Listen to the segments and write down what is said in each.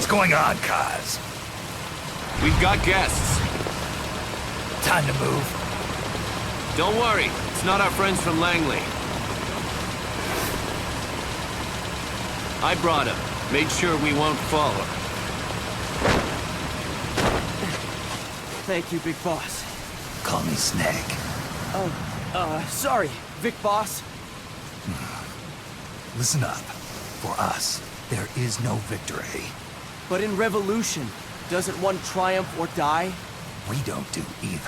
What's going on, Kaz? We've got guests. Time to move. Don't worry, it's not our friends from Langley. I brought him. Made sure we won't fall. Thank you, Big Boss. Call me Snake. Sorry, Vic Boss. Listen up. For us, there is no victory. But in Revolution, doesn't one triumph or die? We don't do either.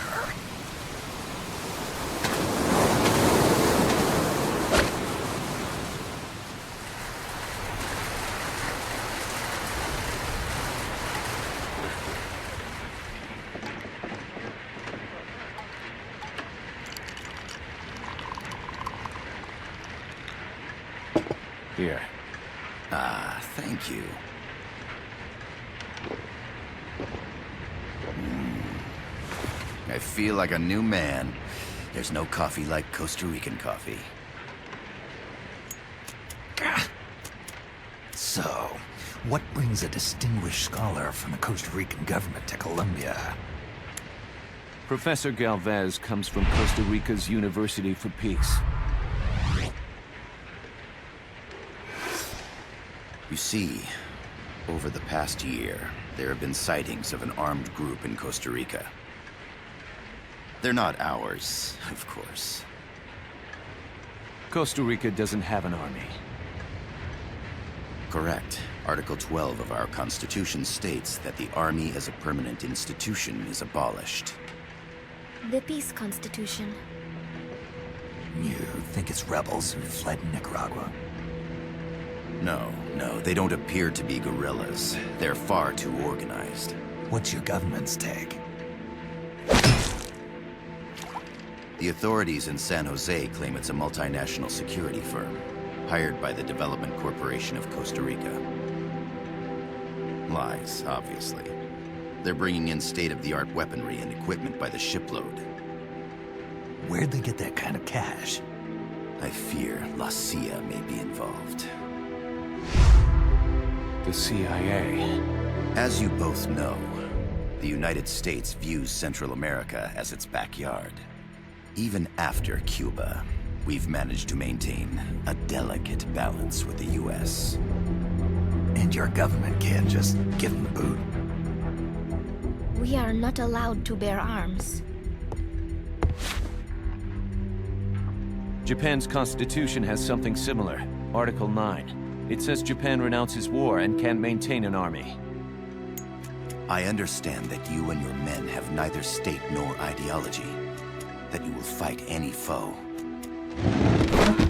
Here. Thank you. I feel like a new man. There's no coffee like Costa Rican coffee. So, what brings a distinguished scholar from the Costa Rican government to Colombia? Professor Galvez comes from Costa Rica's University for Peace. You see, over the past year, there have been sightings of an armed group in Costa Rica. They're not ours, of course. Costa Rica doesn't have an army. Correct. Article 12 of our Constitution states that the Army as a permanent institution is abolished. The Peace Constitution. You think it's rebels who fled Nicaragua? No, they don't appear to be guerrillas. They're far too organized. What's your government's take? The authorities in San Jose claim it's a multinational security firm, hired by the Development Corporation of Costa Rica. Lies, obviously. They're bringing in state-of-the-art weaponry and equipment by the shipload. Where'd they get that kind of cash? I fear La CIA may be involved. The CIA. As you both know, the United States views Central America as its backyard. Even after Cuba, we've managed to maintain a delicate balance with the US. And your government can't just give them the boot? We are not allowed to bear arms. Japan's constitution has something similar. Article 9. It says Japan renounces war and can maintain an army. I understand that you and your men have neither state nor ideology. That you will fight any foe.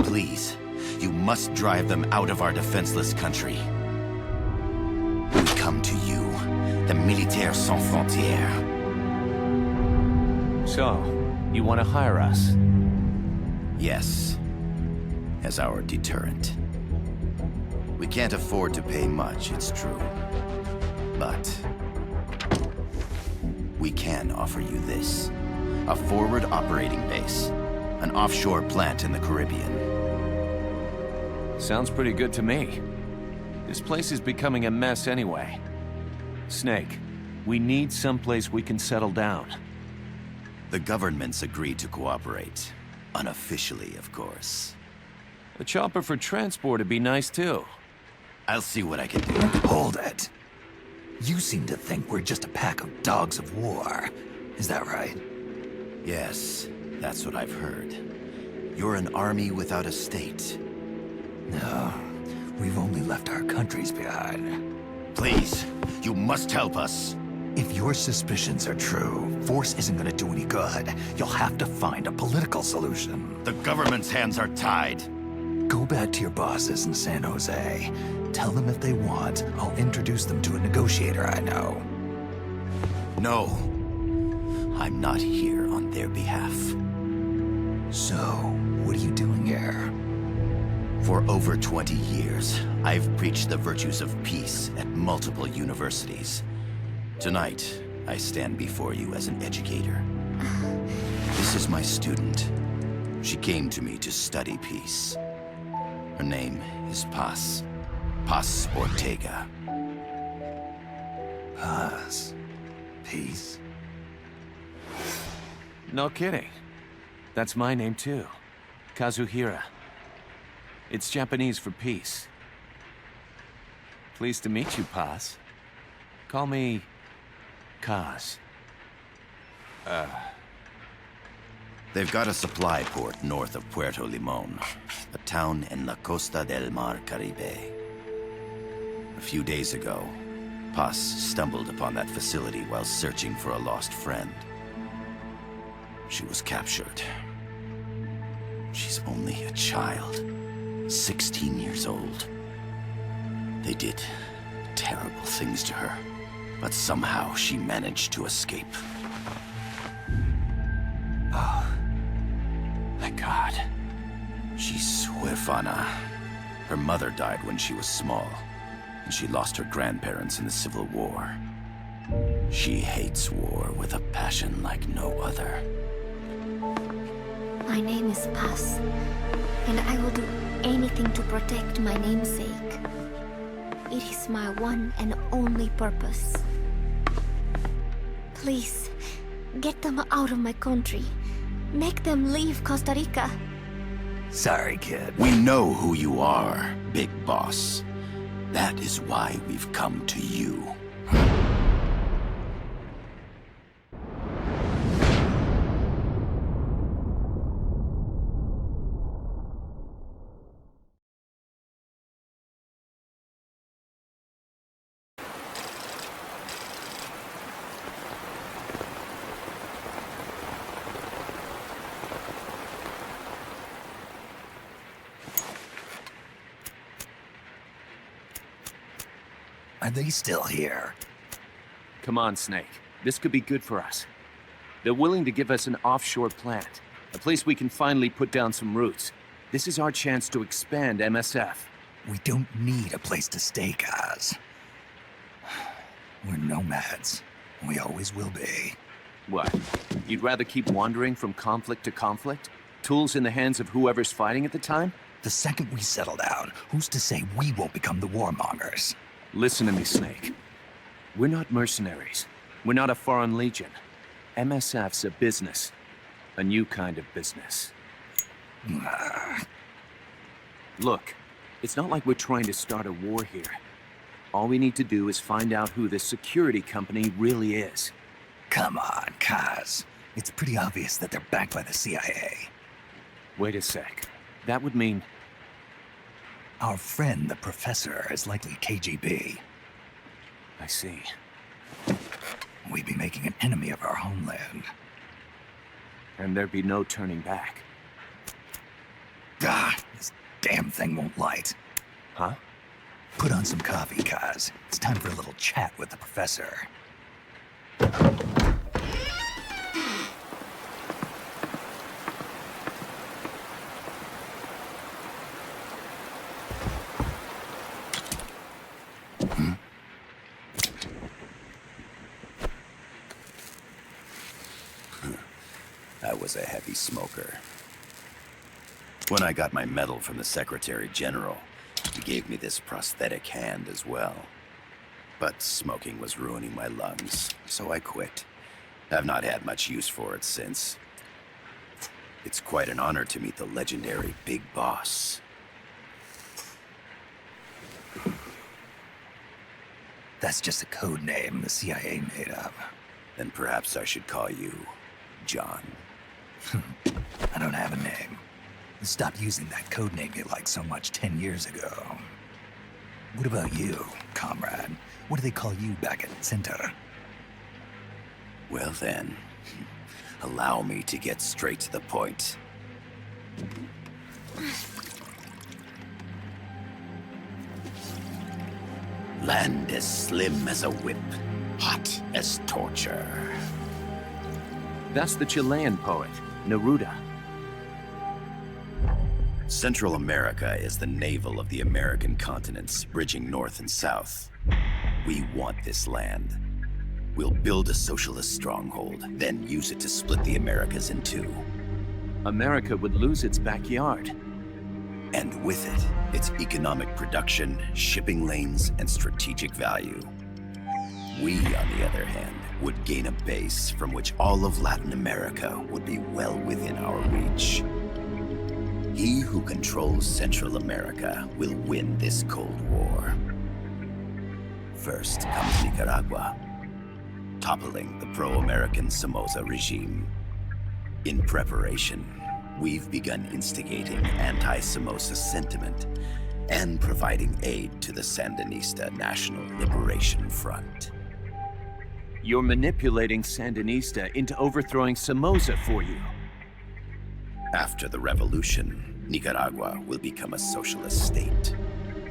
Please, you must drive them out of our defenseless country. We come to you, the Militaires Sans Frontières. So, you want to hire us? Yes, as our deterrent. We can't afford to pay much, it's true. But we can offer you this. A forward operating base. An offshore plant in the Caribbean. Sounds pretty good to me. This place is becoming a mess anyway. Snake, we need someplace we can settle down. The government's agreed to cooperate. Unofficially, of course. A chopper for transport would be nice too. I'll see what I can do. Hold it. You seem to think we're just a pack of dogs of war. Is that right? Yes, that's what I've heard. You're an army without a state. No, we've only left our countries behind. Please, you must help us. If your suspicions are true, force isn't gonna do any good. You'll have to find a political solution. The government's hands are tied. Go back to your bosses in San Jose. Tell them if they want, I'll introduce them to a negotiator I know. No. I'm not here on their behalf. So, what are you doing here? For over 20 years, I've preached the virtues of peace at multiple universities. Tonight, I stand before you as an educator. This is my student. She came to me to study peace. Her name is Paz. Paz Ortega. Paz. Peace. No kidding. That's my name too. Kazuhira. It's Japanese for peace. Pleased to meet you, Paz. Call me... Kaz. They've got a supply port north of Puerto Limon, a town in la Costa del Mar Caribe. A few days ago, Paz stumbled upon that facility while searching for a lost friend. She was captured. She's only a child, 16 years old. They did terrible things to her, but somehow she managed to escape. Thank God. She's huérfana. Her mother died when she was small, and she lost her grandparents in the Civil War. She hates war with a passion like no other. My name is Paz, and I will do anything to protect my namesake. It is my one and only purpose. Please, get them out of my country. Make them leave Costa Rica. Sorry, kid. We know who you are, Big Boss. That is why we've come to you. Are they still here? Come on, Snake. This could be good for us. They're willing to give us an offshore plant. A place we can finally put down some roots. This is our chance to expand MSF. We don't need a place to stay, Kaz. We're nomads. We always will be. What? You'd rather keep wandering from conflict to conflict? Tools in the hands of whoever's fighting at the time? The second we settle down, who's to say we won't become the warmongers? Listen to me, Snake. We're not mercenaries. We're not a foreign legion. MSF's a business. A new kind of business. Look, it's not like we're trying to start a war here. All we need to do is find out who this security company really is. Come on, Kaz. It's pretty obvious that they're backed by the CIA. Wait a sec. That would mean... Our friend, the professor, is likely KGB. I see. We'd be making an enemy of our homeland. And there'd be no turning back. This damn thing won't light. Huh? Put on some coffee, Kaz. It's time for a little chat with the professor. I was a heavy smoker. When I got my medal from the Secretary General, he gave me this prosthetic hand as well. But smoking was ruining my lungs, so I quit. I've not had much use for it since. It's quite an honor to meet the legendary Big Boss. That's just a code name the CIA made up. Then perhaps I should call you John. I don't have a name. You stopped using that code name you liked so much 10 years ago. What about you, comrade? What do they call you back at Center? Well then, allow me to get straight to the point. Land as slim as a whip, hot as torture. That's the Chilean poet, Neruda. Central America is the navel of the American continents, bridging north and south. We want this land. We'll build a socialist stronghold, then use it to split the Americas in two. America would lose its backyard. And with it, its economic production, shipping lanes, and strategic value. We, on the other hand, would gain a base from which all of Latin America would be well within our reach. He who controls Central America will win this Cold War. First comes Nicaragua, toppling the pro-American Somoza regime. In preparation, we've begun instigating anti-Somoza sentiment and providing aid to the Sandinista National Liberation Front. You're manipulating Sandinista into overthrowing Somoza for you. After the revolution, Nicaragua will become a socialist state.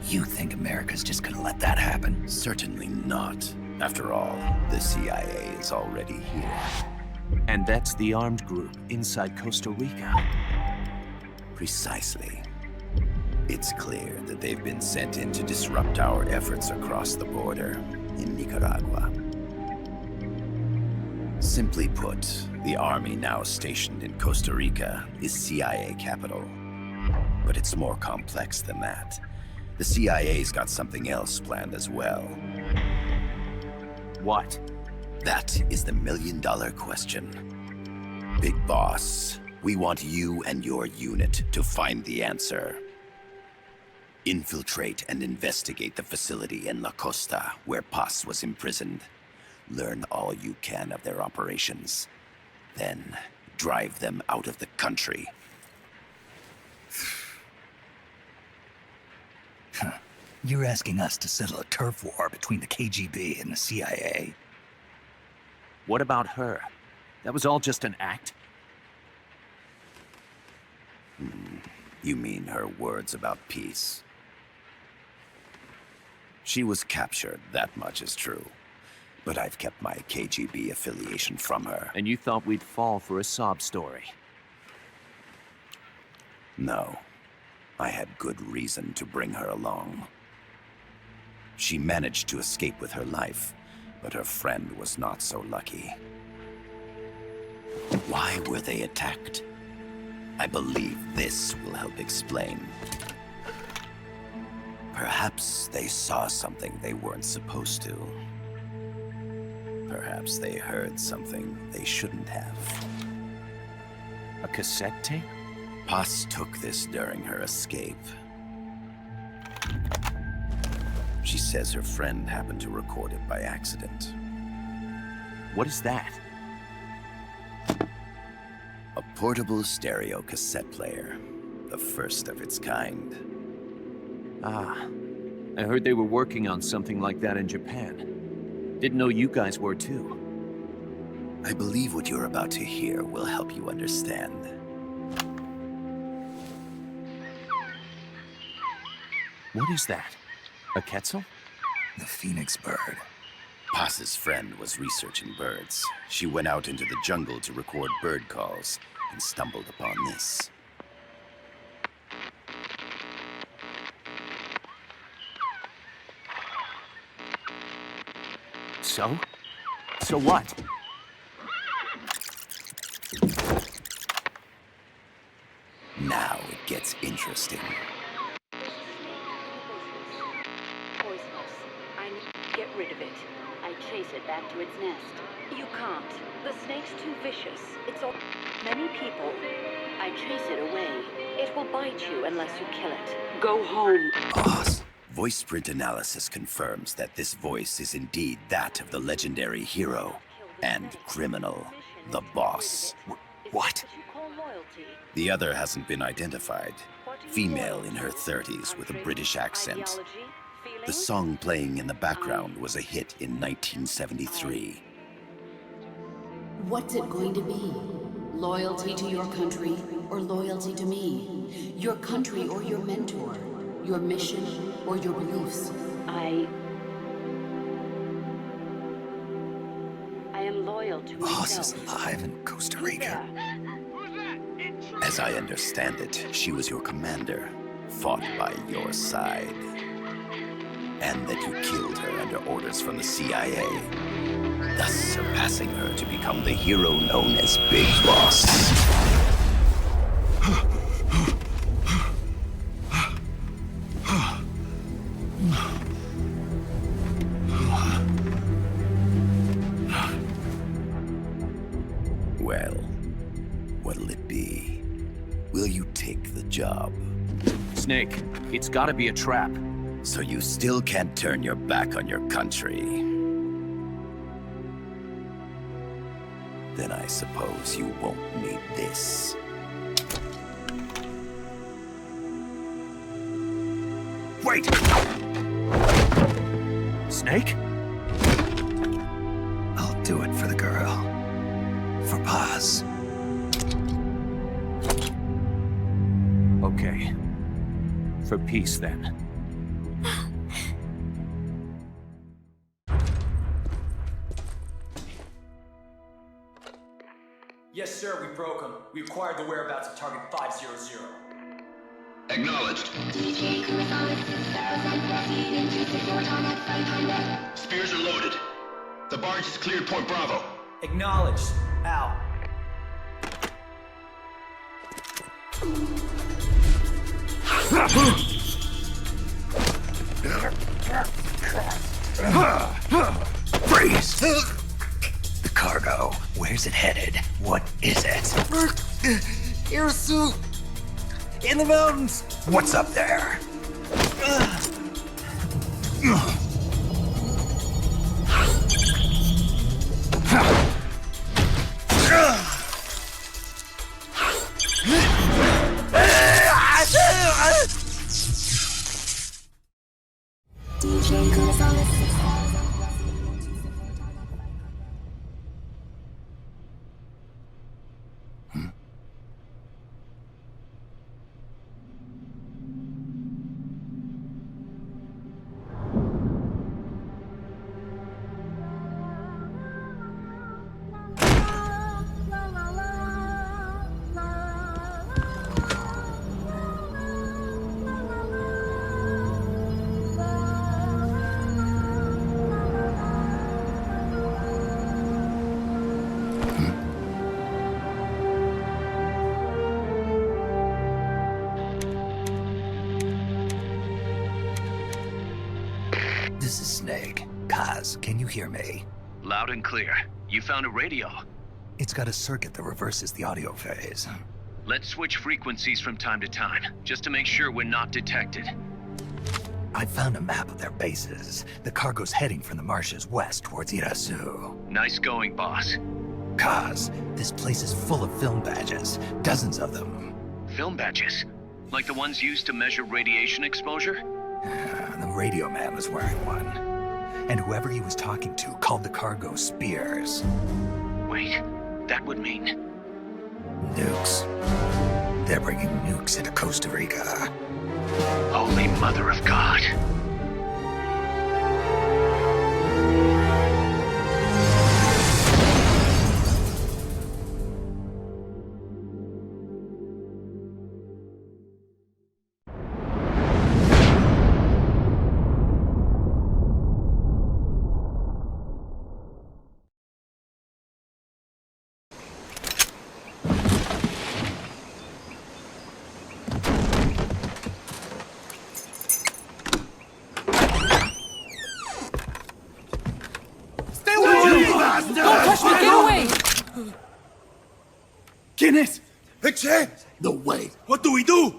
You think America's just gonna let that happen? Certainly not. After all, the CIA is already here. And that's the armed group inside Costa Rica. Precisely. It's clear that they've been sent in to disrupt our efforts across the border in Nicaragua. Simply put, the army now stationed in Costa Rica is CIA capital. But it's more complex than that. The CIA's got something else planned as well. What? That is the million-dollar question. Big Boss, we want you and your unit to find the answer. Infiltrate and investigate the facility in La Costa where Paz was imprisoned. Learn all you can of their operations. Then, drive them out of the country. You're asking us to settle a turf war between the KGB and the CIA? What about her? That was all just an act? You mean her words about peace? She was captured, that much is true. But I've kept my KGB affiliation from her. And you thought we'd fall for a sob story? No. I had good reason to bring her along. She managed to escape with her life, but her friend was not so lucky. Why were they attacked? I believe this will help explain. Perhaps they saw something they weren't supposed to. Perhaps they heard something they shouldn't have. A cassette tape? Paz took this during her escape. She says her friend happened to record it by accident. What is that? A portable stereo cassette player. The first of its kind. Ah, I heard they were working on something like that in Japan. Didn't know you guys were too. I believe what you're about to hear will help you understand. What is that? A Quetzal? The phoenix bird. Paz's friend was researching birds. She went out into the jungle to record bird calls and stumbled upon this. So? So what? Now it gets interesting. Poisonous. I need to get rid of it. I chase it back to its nest. You can't. The snake's too vicious. It's all many people. I chase it away. It will bite you unless you kill it. Go home. Boss. Voice print analysis confirms that this voice is indeed that of the legendary hero and criminal, the Boss. What? The other hasn't been identified. Female in her 30s with a British accent. The song playing in the background was a hit in 1973. What's it going to be? Loyalty to your country or loyalty to me? Your country or your mentor? Your mission or your beliefs? I am loyal to Boss is myself. alive in Costa Rica. As I understand it, she was your commander, fought by your side. And that you killed her under orders from the CIA, thus surpassing her to become the hero known as Big Boss. job. Snake, it's gotta be a trap. So you still can't turn your back on your country. Then I suppose you won't need this. Wait! Snake? I'll do it for the girl. For Paz. Okay. For peace, then. Yes, sir, we broke him. We acquired the whereabouts of target 500. Acknowledged. Spears are loaded. The barge has cleared Point Bravo. Acknowledged. Out. Freeze! The cargo. Where's it headed? What is it? Air suit! In the mountains! What's up there? This is Snake. Kaz, can you hear me? Loud and clear. You found a radio. It's got a circuit that reverses the audio phase. Let's switch frequencies from time to time, just to make sure we're not detected. I found a map of their bases. The cargo's heading from the marshes west towards Irasu. Nice going, boss. Kaz, this place is full of film badges. Dozens of them. Film badges? Like the ones used to measure radiation exposure? The radio man was wearing one. And whoever he was talking to called the cargo spears. Wait, that would mean... Nukes. They're bringing nukes into Costa Rica. Holy Mother of God. Don't touch me! Get away! ¿Quién es? Eche! No way. What do we do?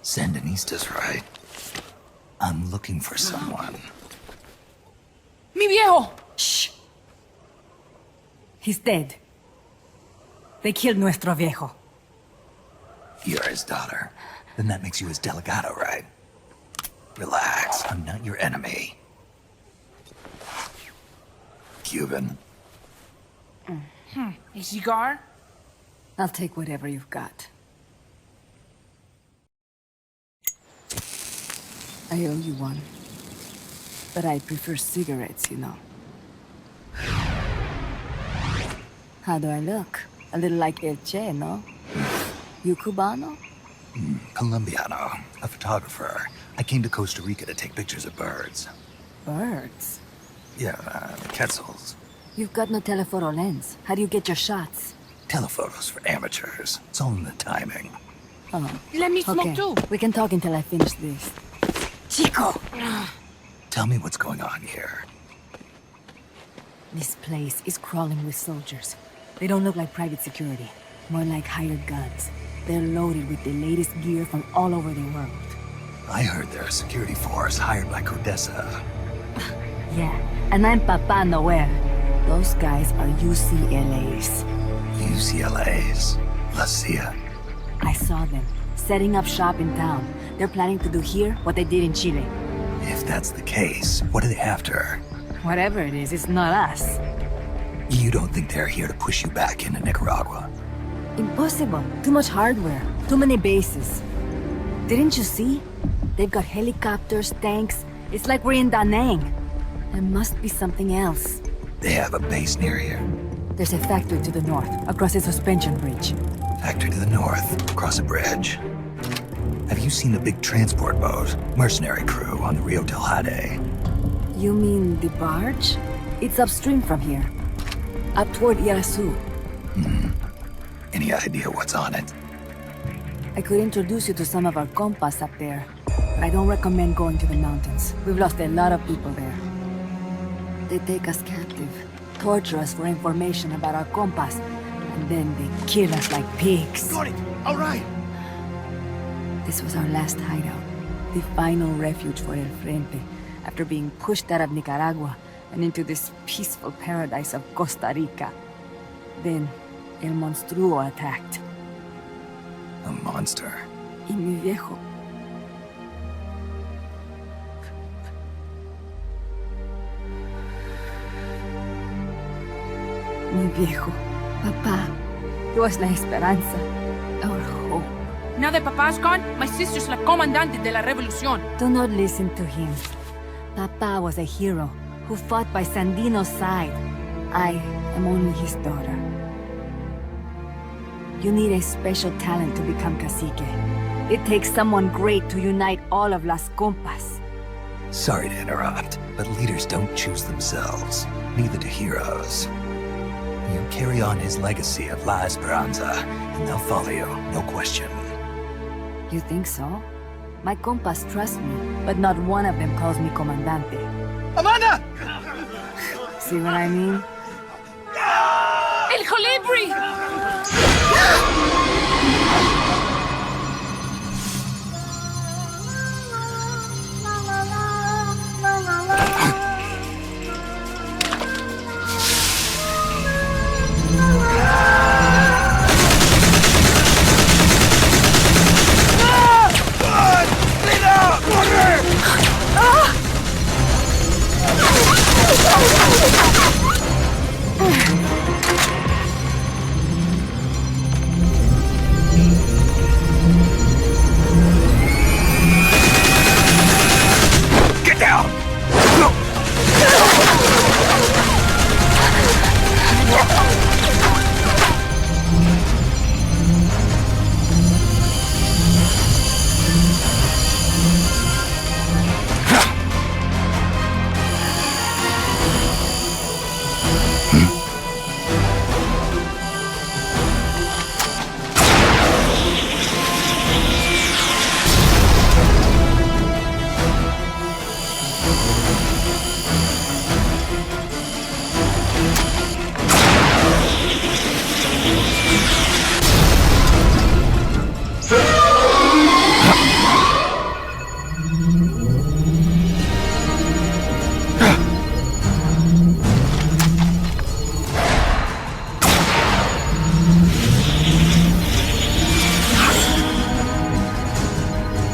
Sandinista's right. I'm looking for someone. ¡Mi viejo! Shh. He's dead. They killed nuestro viejo. You're his daughter. Then that makes you his delegado, right? Relax, I'm not your enemy. Cuban. A cigar? I'll take whatever you've got. I owe you one. But I prefer cigarettes, you know. How do I look? A little like El Che, no? You Cubano? Colombiano, a photographer. I came to Costa Rica to take pictures of birds. Birds? Yeah, quetzals. You've got no telephoto lens. How do you get your shots? Telephotos for amateurs. It's all in the timing. Oh. Let me smoke Okay. too. We can talk until I finish this. Chico! Tell me what's going on here. This place is crawling with soldiers. They don't look like private security. More like hired guns. They're loaded with the latest gear from all over the world. I heard they're a security force hired by Codessa. Yeah, and I'm Papa Noel. Those guys are UCLA's. UCLA's? La CIA. I saw them, setting up shop in town. They're planning to do here what they did in Chile. If that's the case, what are they after? Whatever it is, it's not us. You don't think they're here to push you back into Nicaragua? Impossible. Too much hardware. Too many bases. Didn't you see? They've got helicopters, tanks. It's like we're in Da Nang. There must be something else. They have a base near here. There's a factory to the north, across a suspension bridge. Factory to the north, across a bridge. Have you seen the big transport boat, mercenary crew on the Rio del Jade? You mean the barge? It's upstream from here. Up toward Irasu. Any idea what's on it? I could introduce you to some of our compas up there, but I don't recommend going to the mountains. We've lost a lot of people there. They take us captive, torture us for information about our compas, and then they kill us like pigs. Got it! All right! This was our last hideout, the final refuge for El Frente, after being pushed out of Nicaragua and into this peaceful paradise of Costa Rica. Then, El Monstruo attacked. A monster. Y mi viejo. Mi viejo. Papá. He was la esperanza. Our hope. Now that Papa's gone, my sister's la comandante de la revolución. Do not listen to him. Papa was a hero who fought by Sandino's side. I am only his daughter. You need a special talent to become cacique. It takes someone great to unite all of Las Compas. Sorry to interrupt, but leaders don't choose themselves. Neither do heroes. You carry on his legacy of La Esperanza, and they'll follow you, no question. You think so? My compas trust me, but not one of them calls me Comandante. Amanda! See what I mean? El Colibri! Get down!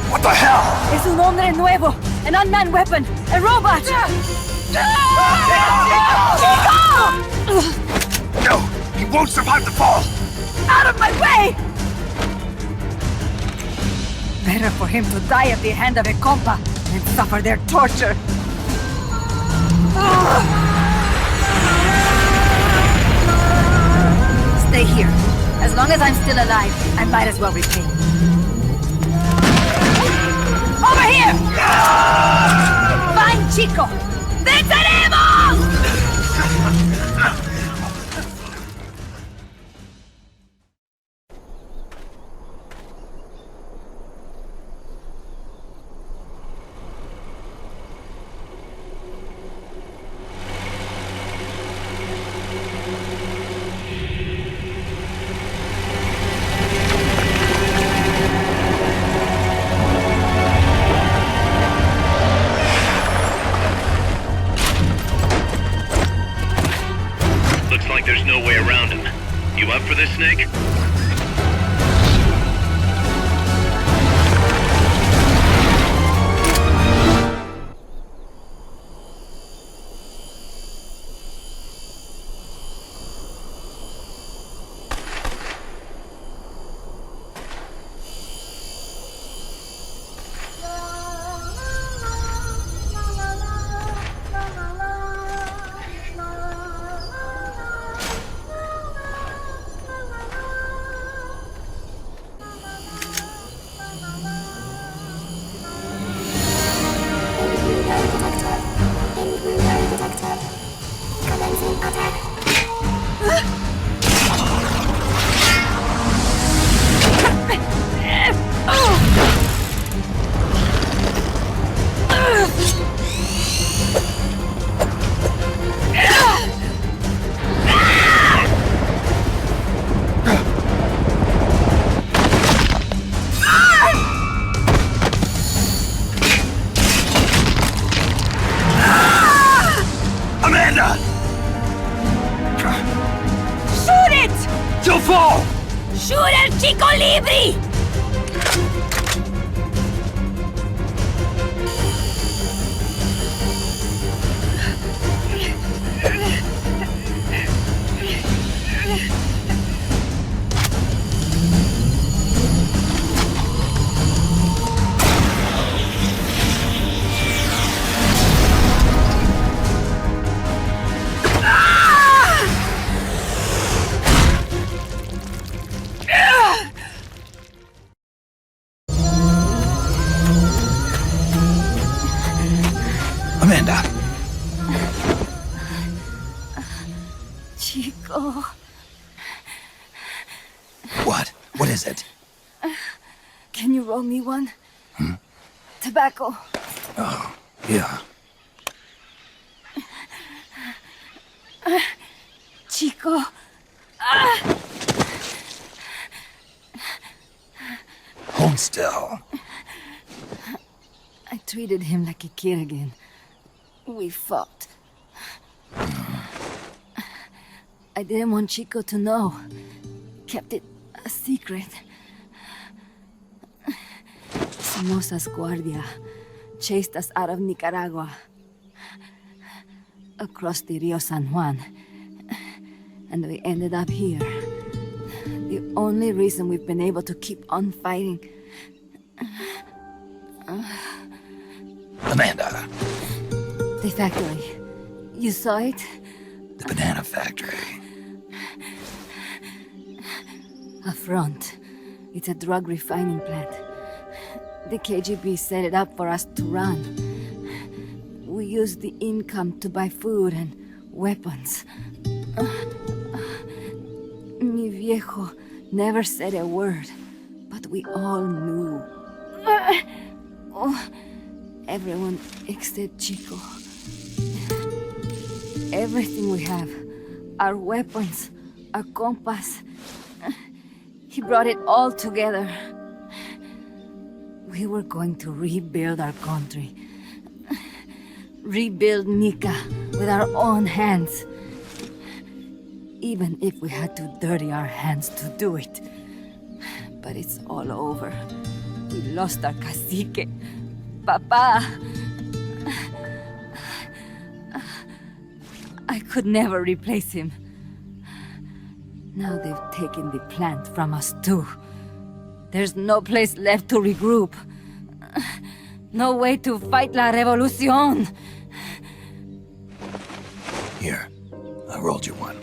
What the hell? Es un hombre nuevo, an unmanned weapon, a robot! No! He won't survive the fall! Out of my way! Better for him to die at the hand of a compa than suffer their torture. Stay here. As long as I'm still alive, I might as well repay. Over here! Find Chico! ¡Venceremos! libre! Amanda! Chico. What? What is it? Can you roll me one? Tobacco. Oh, yeah. Chico. Hold still. I treated him like a kid again. We fought. I didn't want Chico to know. Kept it a secret. Somoza's Guardia chased us out of Nicaragua. Across the Rio San Juan. And we ended up here. The only reason we've been able to keep on fighting. Amanda. The factory. You saw it? The banana factory. A front. It's a drug refining plant. The KGB set it up for us to run. We used the income to buy food and weapons. Mi viejo never said a word, but we all knew. Everyone except Chico. Everything we have. Our weapons, our compass. He brought it all together. We were going to rebuild our country. Rebuild Nika with our own hands. Even if we had to dirty our hands to do it. But it's all over. We lost our cacique. Papa. I could never replace him. Now they've taken the plant from us too. There's no place left to regroup. No way to fight la revolución. Here, I rolled you one.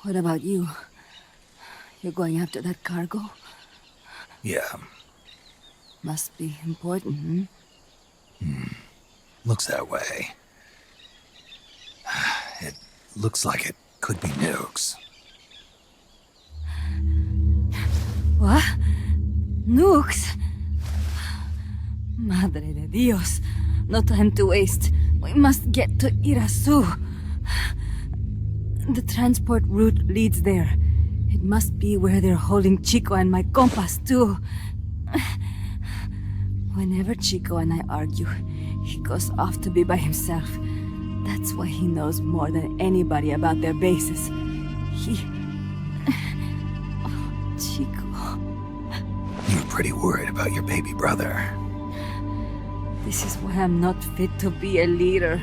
What about you? You're going after that cargo? Yeah. Must be important, Looks that way. It looks like it could be nukes. What? Nukes? Madre de Dios. No time to waste. We must get to Irasu. The transport route leads there. It must be where they're holding Chico and my compass, too. Whenever Chico and I argue, he goes off to be by himself. That's why he knows more than anybody about their bases. Oh, Chico. You're pretty worried about your baby brother. This is why I'm not fit to be a leader.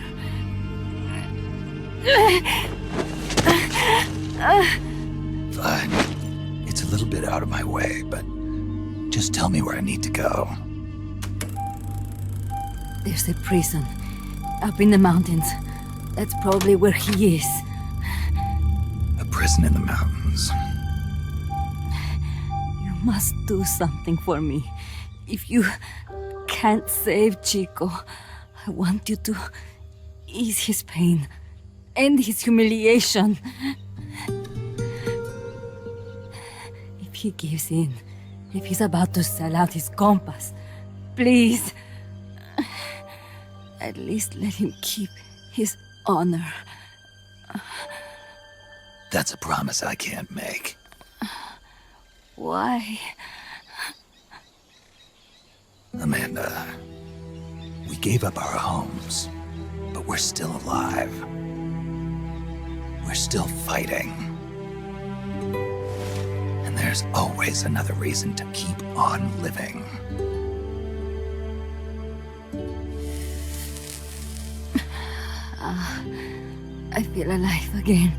Fine. It's a little bit out of my way, but just tell me where I need to go. There's a prison up in the mountains. That's probably where he is. A prison in the mountains. You must do something for me. If you can't save Chico, I want you to ease his pain, end his humiliation. If he gives in, if he's about to sell out his compass, please, at least let him keep his honor. That's a promise I can't make. Why? Amanda, we gave up our homes, but we're still alive. we're still fighting. And there's always another reason to keep on living. I feel alive again.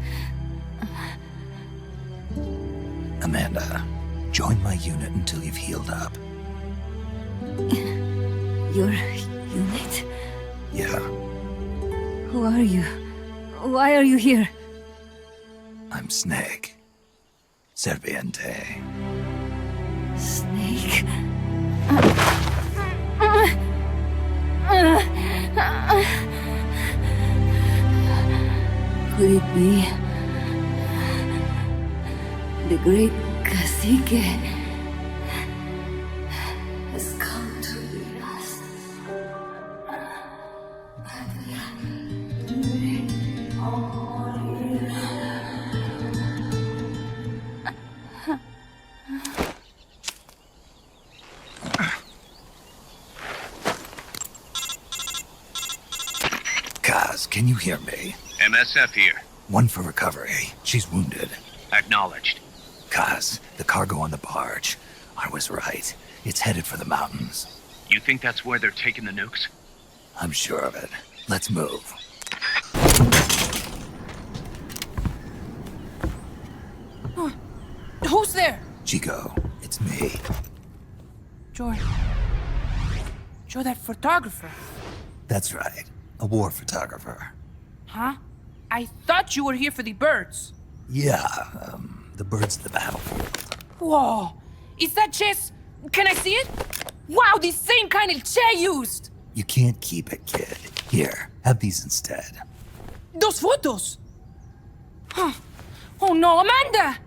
Amanda, join my unit until you've healed up. Your unit? Yeah, Who are you? Why are you here? I'm Snake. Serviente. Snake? Could it be the great cacique has come to lead us? Kaz, can you hear me? MSF here. One for recovery. She's wounded. Acknowledged. Kaz, the cargo on the barge. I was right. It's headed for the mountains. You think that's where they're taking the nukes? I'm sure of it. Let's move. Who's there? Chico, it's me. You're that photographer, That's right. A war photographer. huh? I thought you were here for the birds. Yeah, the birds of the battlefield. Whoa, is that chess? Can I see it? Wow, the same kind of chair used. You can't keep it, kid. Here, have these instead. Those photos. Huh. Oh no, Amanda!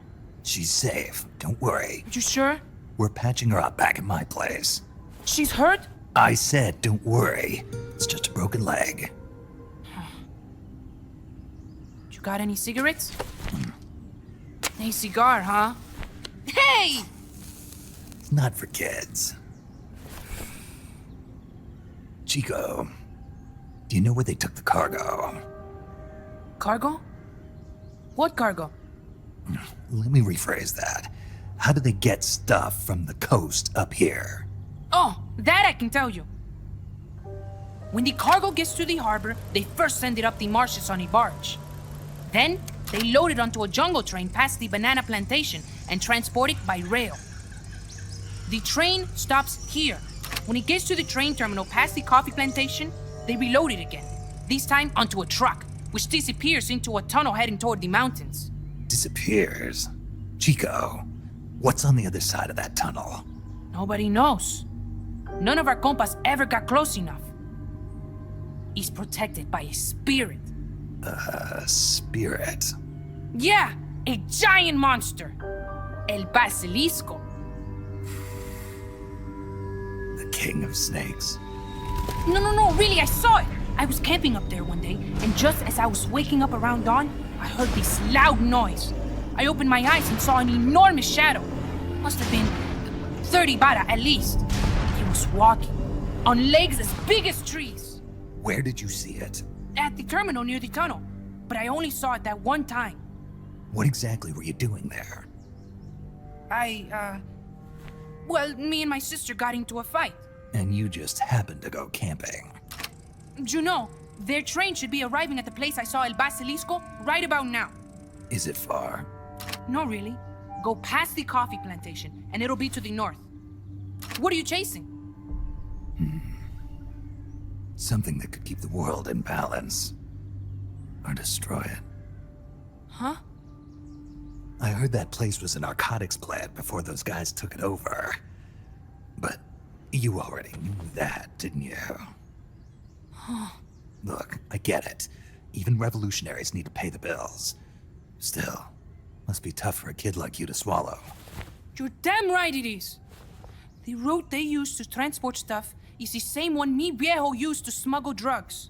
She's safe. Don't worry. You sure? We're patching her up back at my place. She's hurt? I said, don't worry. It's just a broken leg. You got any cigarettes? A cigar, huh? Hey! It's not for kids. Chico, do you know where they took the cargo? Cargo? What cargo? Let me rephrase that. How do they get stuff from the coast up here? Oh, that I can tell you. When the cargo gets to the harbor, they first send it up the marshes on a barge. Then, they load it onto a jungle train past the banana plantation and transport it by rail. The train stops here. When it gets to the train terminal past the coffee plantation, they reload it again. This time onto a truck, which disappears into a tunnel heading toward the mountains. Disappears. Chico, what's on the other side of that tunnel? Nobody knows. None of our compas ever got close enough. He's protected by a spirit. A spirit? Yeah, a giant monster. El Basilisco. The king of snakes? No, really, I saw it. I was camping up there one day, and just as I was waking up around dawn, I heard this loud noise. I opened my eyes and saw an enormous shadow. Must have been 30 bara at least. He was walking on legs as big as trees. Where did you see it? At the terminal near the tunnel, but I only saw it that one time. What exactly were you doing there? Well, me and my sister got into a fight. And you just happened to go camping. You know, their train should be arriving at the place I saw El Basilisco right about now. Is it far? No, really. Go past the coffee plantation, and it'll be to the north. What are you chasing? Something that could keep the world in balance. Or destroy it. Huh? I heard that place was a narcotics plant before those guys took it over. But you already knew that, didn't you? Look, I get it. Even revolutionaries need to pay the bills. Still, must be tough for a kid like you to swallow. You're damn right it is. The route they use to transport stuff is the same one mi viejo used to smuggle drugs.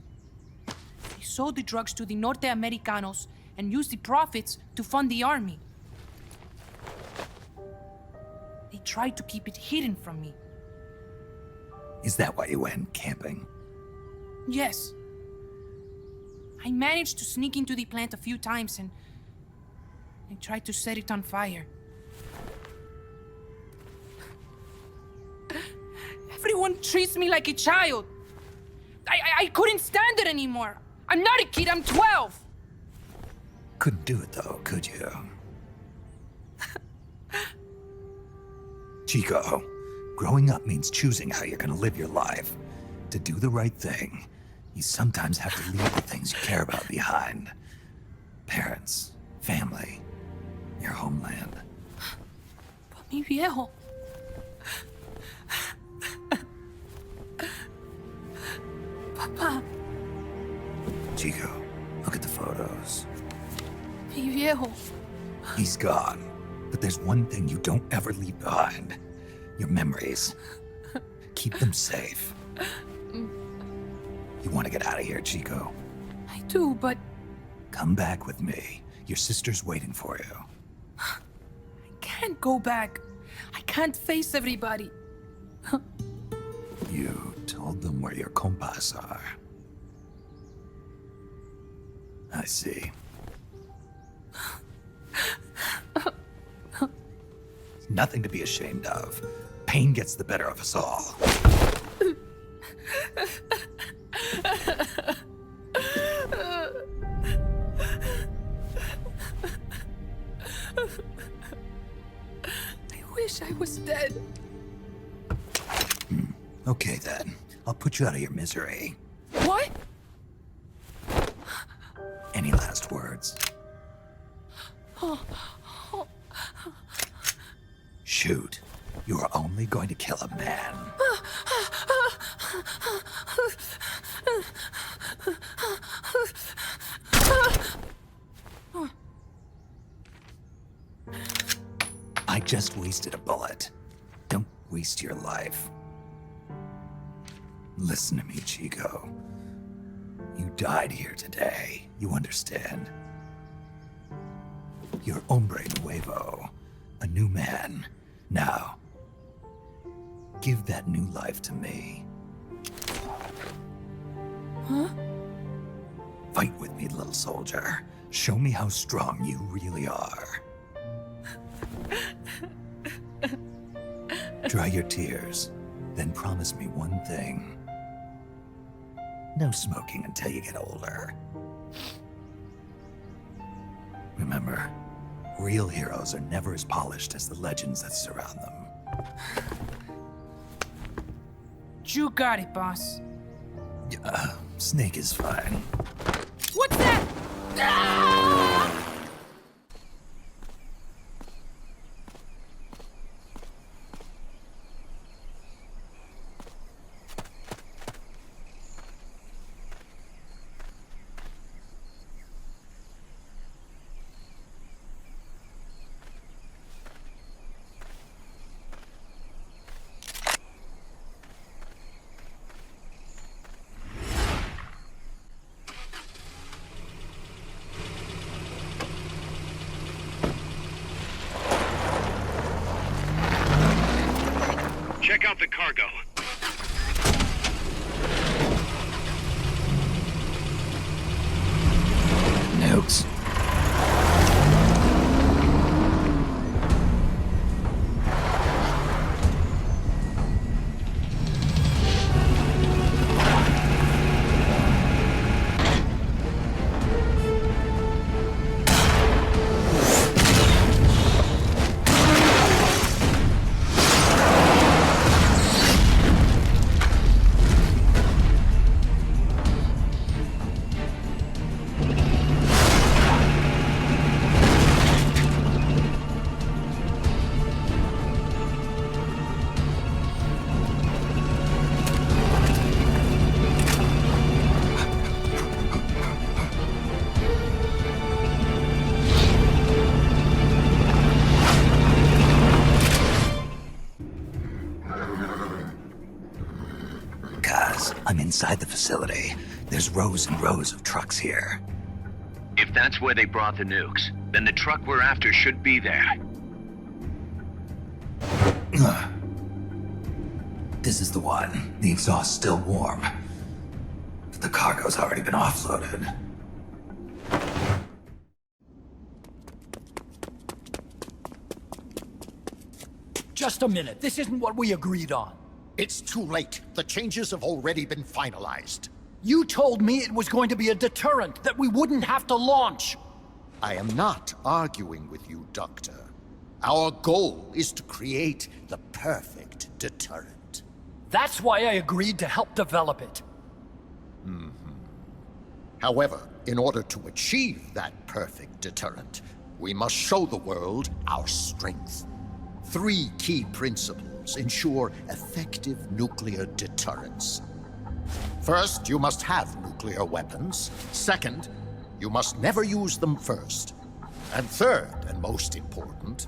He sold the drugs to the Norte Americanos and used the profits to fund the army. They tried to keep it hidden from me. Is that why you went camping? Yes. I managed to sneak into the plant a few times and I tried to set it on fire. Everyone treats me like a child. I couldn't stand it anymore. I'm not a kid, I'm 12. Couldn't do it though, could you? Chico, growing up means choosing how you're gonna live your life. To do the right thing, you sometimes have to leave the things you care about behind. Parents, family, your homeland. But mi viejo... Papa, Chico, look at the photos. mi viejo... He's gone, but there's one thing you don't ever leave behind. Your memories. Keep them safe. You want to get out of here, Chico? I do, but... Come back with me. Your sister's waiting for you. I can't go back. I can't face everybody. You told them where your compas are. I see. Nothing to be ashamed of. Pain gets the better of us all. I wish I was dead. Okay then. I'll put you out of your misery. What? Any last words? Shoot. You are only going to kill a man. I just wasted a bullet. Don't waste your life. Listen to me, Chico. You died here today. You understand? You're hombre nuevo. A new man. Now, give that new life to me. Huh? Fight with me, little soldier. Show me how strong you really are. Dry your tears, then promise me one thing. No smoking until you get older. Remember, real heroes are never as polished as the legends that surround them. You got it, boss. Snake is fine. What's that? Ah! Check out the cargo. Nukes. I'm inside the facility. There's rows and rows of trucks here. If that's where they brought the nukes, then the truck we're after should be there. This is the one. The exhaust's still warm. But the cargo's already been offloaded. Just a minute. This isn't what we agreed on. It's too late. The changes have already been finalized. You told me it was going to be a deterrent, that we wouldn't have to launch. I am not arguing with you, Doctor. Our goal is to create the perfect deterrent. That's why I agreed to help develop it. However, in order to achieve that perfect deterrent, we must show the world our strength. 3 key principles ensure effective nuclear deterrence. First, you must have nuclear weapons. Second, you must never use them first. And third, and most important,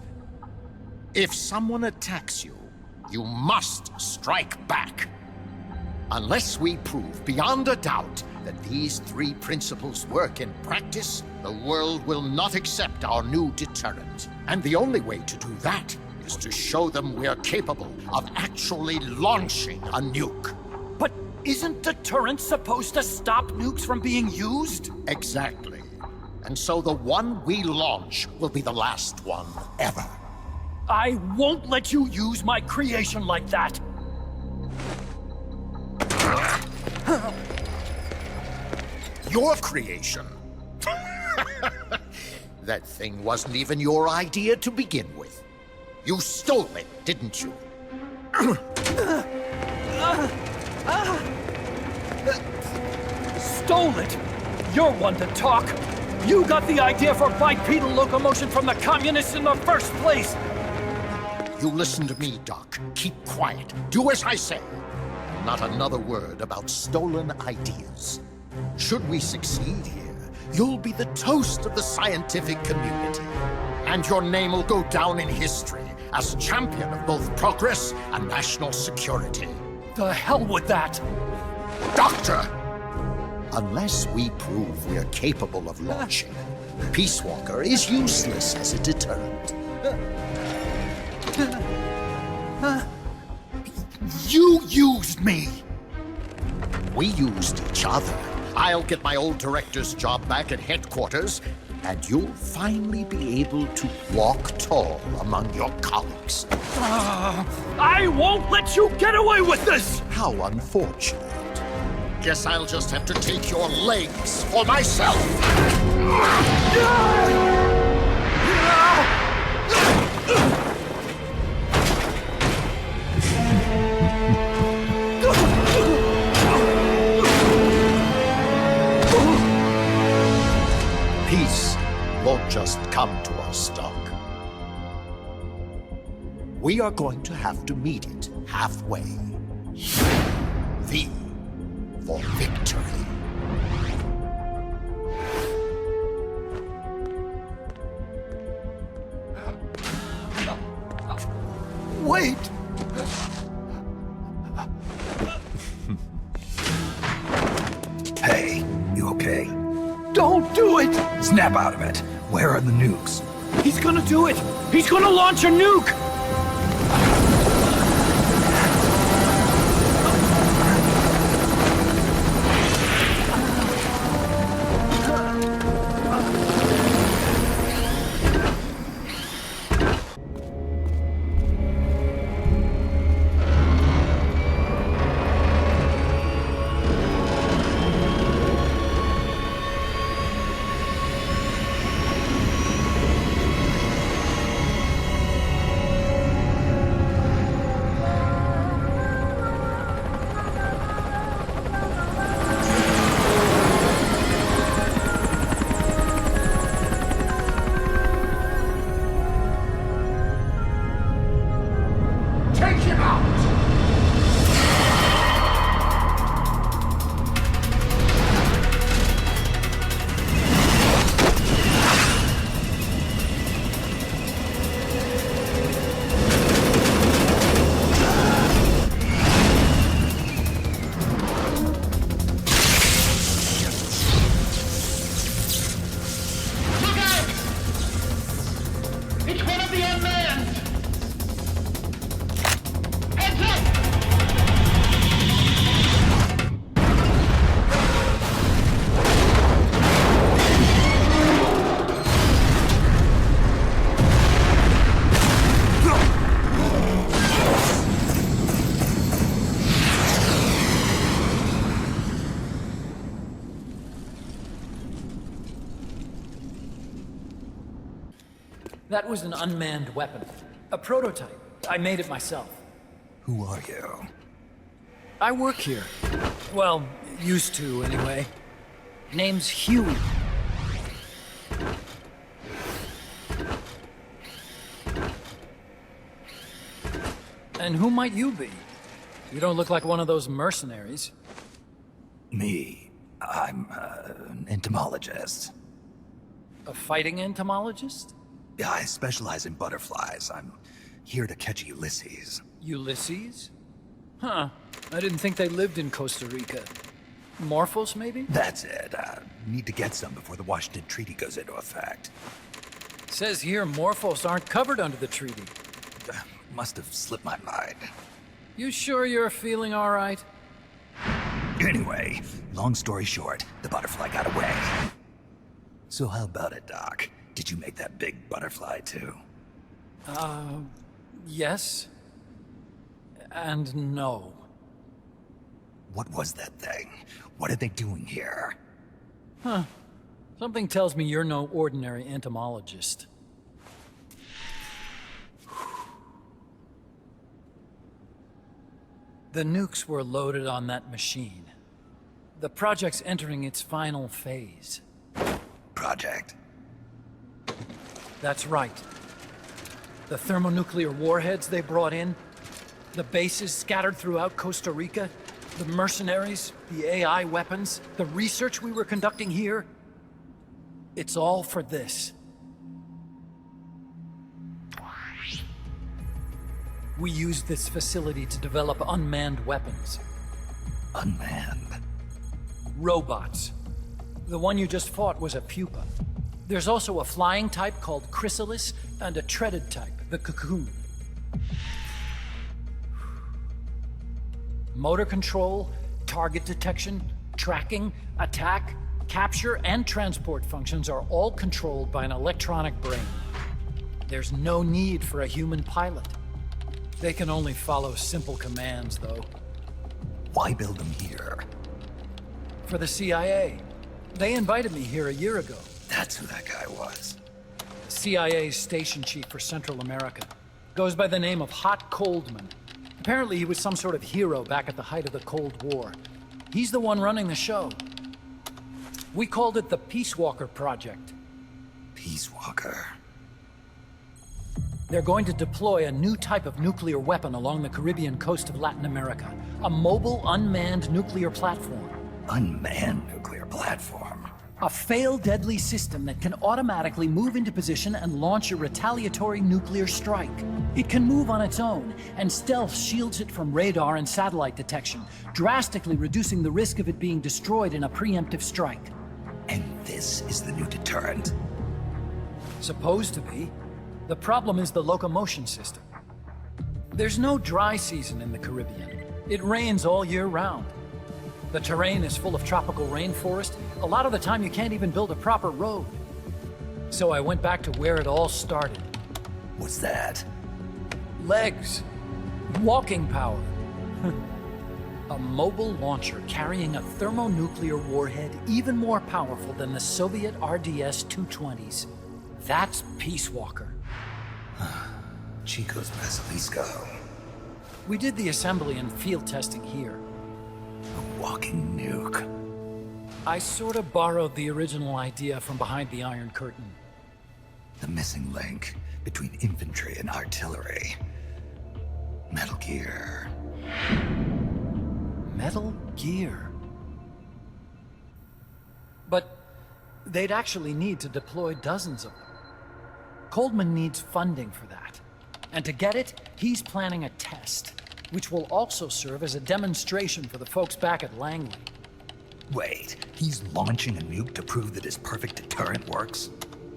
if someone attacks you, you must strike back. Unless we prove beyond a doubt that these 3 principles work in practice, the world will not accept our new deterrent. And the only way to do that is to show them we're capable of actually launching a nuke. But isn't deterrence supposed to stop nukes from being used? Exactly. And so the one we launch will be the last one ever. I won't let you use my creation like that. Your creation? That thing wasn't even your idea to begin with. You stole it, didn't you? Stole it? You're one to talk. You got the idea for bipedal locomotion from the communists in the first place. You listen to me, Doc. Keep quiet. Do as I say. Not another word about stolen ideas. Should we succeed here, you'll be the toast of the scientific community. And your name will go down in history as champion of both progress and national security. The hell with that! Doctor! Unless we prove we're capable of launching, Peace Walker is useless as a deterrent. You used me! We used each other. I'll get my old director's job back at headquarters, and you'll finally be able to walk tall among your colleagues. I won't let you get away with this! How unfortunate. Guess I'll just have to take your legs for myself. Peace won't just come to us, Doc. We are going to have to meet it halfway. V for victory. Wait! Hey, you okay? Don't do it! Snap out of it. Where are the nukes? He's gonna do it! He's gonna launch a nuke! That was an unmanned weapon. A prototype. I made it myself. Who are you? I work here. Well, used to, anyway. Name's Huey. And who might you be? You don't look like one of those mercenaries. Me. I'm an entomologist. A fighting entomologist? Yeah, I specialize in butterflies. I'm here to catch Ulysses. Ulysses? Huh. I didn't think they lived in Costa Rica. Morphos, maybe? That's it. Need to get some before the Washington Treaty goes into effect. Says here Morphos aren't covered under the treaty. Must have slipped my mind. You sure you're feeling all right? Anyway, long story short, the butterfly got away. So how about it, Doc? Did you make that big butterfly too? Yes. And no. What was that thing? What are they doing here? Huh. Something tells me you're no ordinary entomologist. The nukes were loaded on that machine. The project's entering its final phase. Project? That's right. The thermonuclear warheads they brought in, the bases scattered throughout Costa Rica, the mercenaries, the AI weapons, the research we were conducting here. It's all for this. We used this facility to develop unmanned weapons. Unmanned? Robots. The one you just fought was a pupa. There's also a flying type called Chrysalis, and a treaded type, the Cocoon. Motor control, target detection, tracking, attack, capture, and transport functions are all controlled by an electronic brain. There's no need for a human pilot. They can only follow simple commands, though. Why build them here? For the CIA. They invited me here a year ago. That's who that guy was. CIA's station chief for Central America. Goes by the name of Hot Coldman. Apparently he was some sort of hero back at the height of the Cold War. He's the one running the show. We called it the Peace Walker Project. Peace Walker? They're going to deploy a new type of nuclear weapon along the Caribbean coast of Latin America. A mobile, unmanned nuclear platform. Unmanned nuclear platform? A fail-deadly system that can automatically move into position and launch a retaliatory nuclear strike. It can move on its own, and stealth shields it from radar and satellite detection, drastically reducing the risk of it being destroyed in a preemptive strike. And this is the new deterrent? Supposed to be. The problem is the locomotion system. There's no dry season in the Caribbean. It rains all year round. The terrain is full of tropical rainforest. A lot of the time you can't even build a proper road. So I went back to where it all started. What's that? Legs. Walking power. A mobile launcher carrying a thermonuclear warhead even more powerful than the Soviet RDS-220s. That's Peace Walker. Chico's Basilisco. We did the assembly and field testing here. A walking nuke. I sort of borrowed the original idea from behind the Iron Curtain. The missing link between infantry and artillery. Metal Gear. Metal Gear. But they'd actually need to deploy dozens of them. Coldman needs funding for that. And to get it, he's planning a test, which will also serve as a demonstration for the folks back at Langley. Wait, he's launching a nuke to prove that his perfect deterrent works?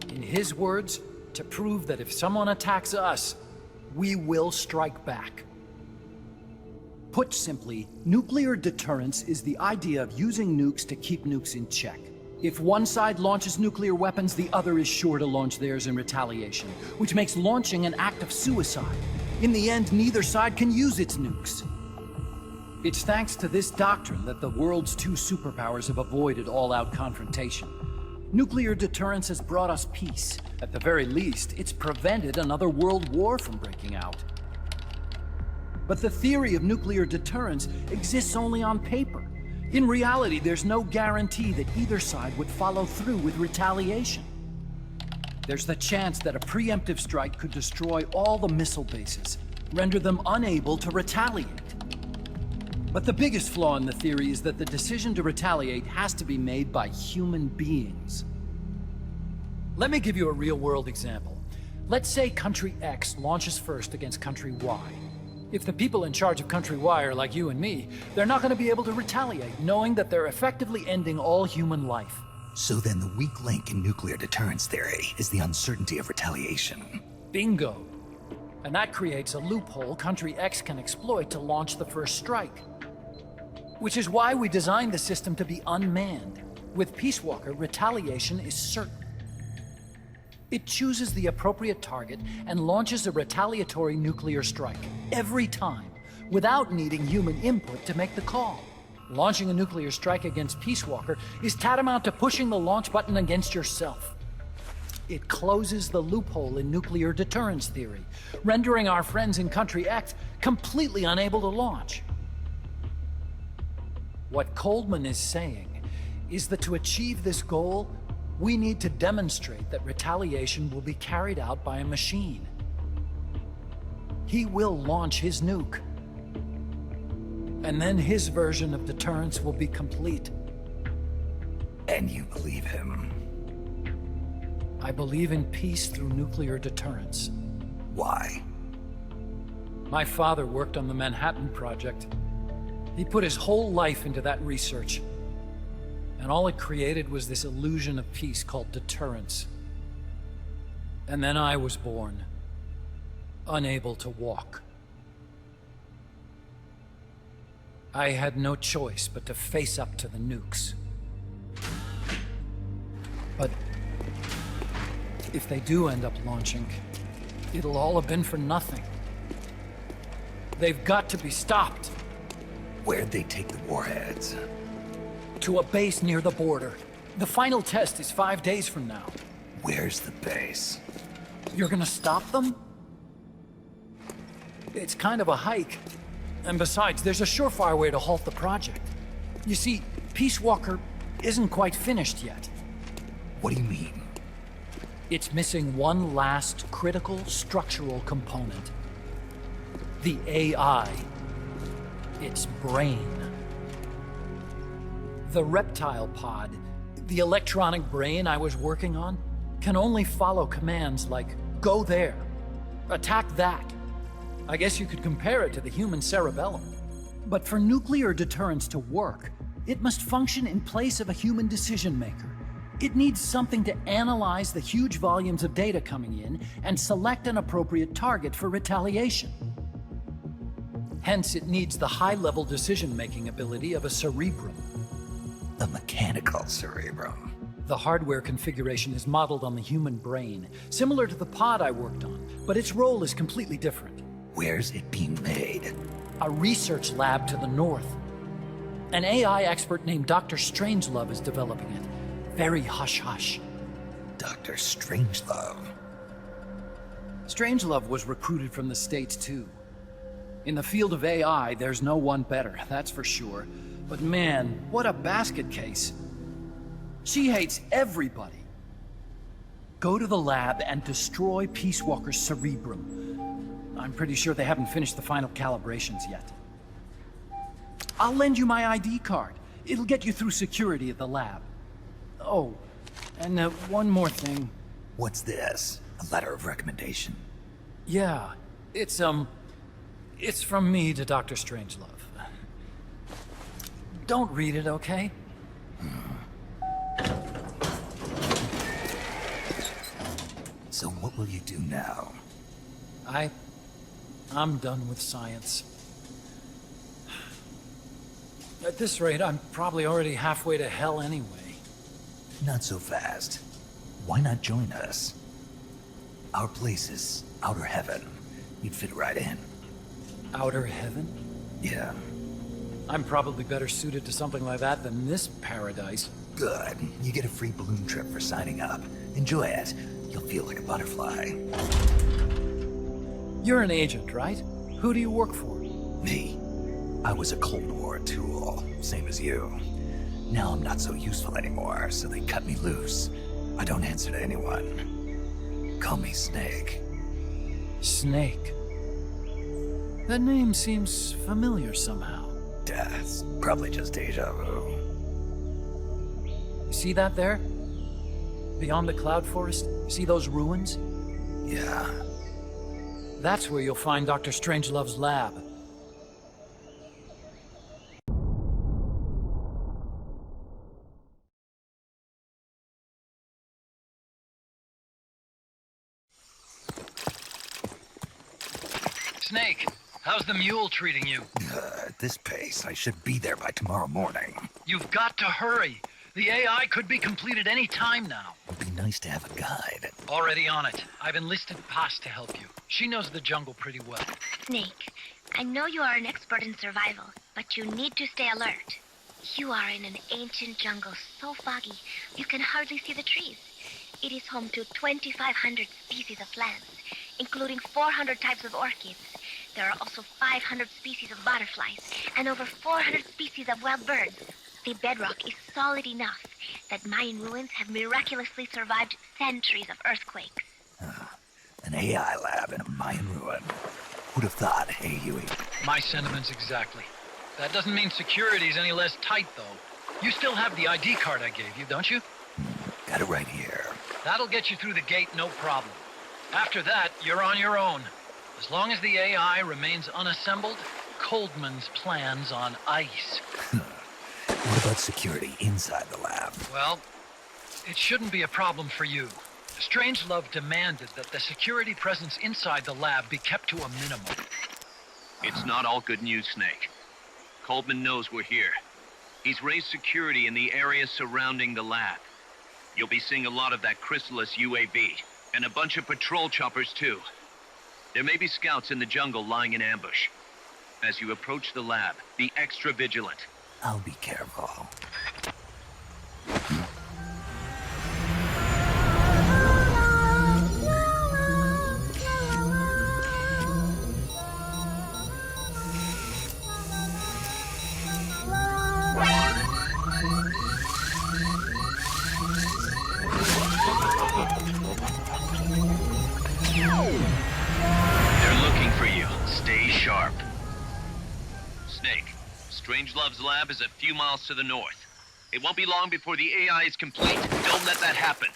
In his words, to prove that if someone attacks us, we will strike back. Put simply, nuclear deterrence is the idea of using nukes to keep nukes in check. If one side launches nuclear weapons, the other is sure to launch theirs in retaliation, which makes launching an act of suicide. In the end, neither side can use its nukes. It's thanks to this doctrine that the world's two superpowers have avoided all-out confrontation. Nuclear deterrence has brought us peace. At the very least, it's prevented another world war from breaking out. But the theory of nuclear deterrence exists only on paper. In reality, there's no guarantee that either side would follow through with retaliation. There's the chance that a preemptive strike could destroy all the missile bases, render them unable to retaliate. But the biggest flaw in the theory is that the decision to retaliate has to be made by human beings. Let me give you a real-world example. Let's say Country X launches first against Country Y. If the people in charge of Country Y are like you and me, they're not going to be able to retaliate, knowing that they're effectively ending all human life. So then the weak link in nuclear deterrence theory is the uncertainty of retaliation. Bingo. And that creates a loophole Country X can exploit to launch the first strike. Which is why we designed the system to be unmanned. With Peace Walker, retaliation is certain. It chooses the appropriate target and launches a retaliatory nuclear strike, every time, without needing human input to make the call. Launching a nuclear strike against Peace Walker is tantamount to pushing the launch button against yourself. It closes the loophole in nuclear deterrence theory, rendering our friends in Country X completely unable to launch. What Coldman is saying is that to achieve this goal, we need to demonstrate that retaliation will be carried out by a machine. He will launch his nuke. And then his version of deterrence will be complete. And you believe him? I believe in peace through nuclear deterrence. Why? My father worked on the Manhattan Project. He put his whole life into that research. And all it created was this illusion of peace called deterrence. And then I was born, unable to walk. I had no choice but to face up to the nukes. But if they do end up launching, it'll all have been for nothing. They've got to be stopped. Where'd they take the warheads? To a base near the border. The final test is 5 days from now. Where's the base? You're gonna stop them? It's kind of a hike. And besides, there's a surefire way to halt the project. You see, Peace Walker isn't quite finished yet. What do you mean? It's missing one last critical structural component. The AI. Its brain. The reptile pod, the electronic brain I was working on, can only follow commands like, go there, attack that. I guess you could compare it to the human cerebellum. But for nuclear deterrence to work, it must function in place of a human decision maker. It needs something to analyze the huge volumes of data coming in and select an appropriate target for retaliation. Hence, it needs the high-level decision-making ability of a cerebrum. A mechanical cerebrum. The hardware configuration is modeled on the human brain, similar to the pod I worked on, but its role is completely different. Where's it being made? A research lab to the north. An AI expert named Dr. Strangelove is developing it. Very hush-hush. Dr. Strangelove? Strangelove was recruited from the States, too. In the field of AI, there's no one better, that's for sure. But man, what a basket case. She hates everybody. Go to the lab and destroy Peace Walker's cerebrum. I'm pretty sure they haven't finished the final calibrations yet. I'll lend you my ID card. It'll get you through security at the lab. Oh, and one more thing. What's this? A letter of recommendation? Yeah, it's from me to Dr. Strangelove. Don't read it, okay? So what will you do now? I'm done with science. At this rate, I'm probably already halfway to hell anyway. Not so fast. Why not join us? Our place is outer heaven. You'd fit right in. Outer heaven? Yeah. I'm probably better suited to something like that than this paradise. Good. You get a free balloon trip for signing up. Enjoy it. You'll feel like a butterfly. You're an agent, right? Who do you work for? Me? I was a Cold War tool, same as you. Now I'm not so useful anymore, so they cut me loose. I don't answer to anyone. Call me Snake. Snake. That name seems familiar somehow. It's probably just deja vu. You see that there? Beyond the cloud forest? See those ruins? Yeah. That's where you'll find Dr. Strangelove's lab. Snake, how's the mule treating you? At this pace, I should be there by tomorrow morning. You've got to hurry. The AI could be completed any time now. It'd be nice to have a guide. Already on it. I've enlisted Paz to help you. She knows the jungle pretty well. Snake, I know you are an expert in survival, but you need to stay alert. You are in an ancient jungle so foggy, you can hardly see the trees. It is home to 2,500 species of plants, including 400 types of orchids. There are also 500 species of butterflies and over 400 species of wild birds. The bedrock is solid enough that Mayan ruins have miraculously survived centuries of earthquakes. An AI lab in a Mayan ruin. Who'd have thought, hey, Huey? My sentiments exactly. That doesn't mean security's any less tight, though. You still have the ID card I gave you, don't you? Got it right here. That'll get you through the gate, no problem. After that, you're on your own. As long as the AI remains unassembled, Coldman's plan's on ice. What about security inside the lab? Well, it shouldn't be a problem for you. Strangelove demanded that the security presence inside the lab be kept to a minimum. It's not all good news, Snake. Coldman knows we're here. He's raised security in the area surrounding the lab. You'll be seeing a lot of that Chrysalis UAV, and a bunch of patrol choppers too. There may be scouts in the jungle lying in ambush. As you approach the lab, be extra vigilant. I'll be careful. They're looking for you. Stay sharp. Snake, Strangelove's lab is a few miles to the north. It won't be long before the AI is complete. Don't let that happen.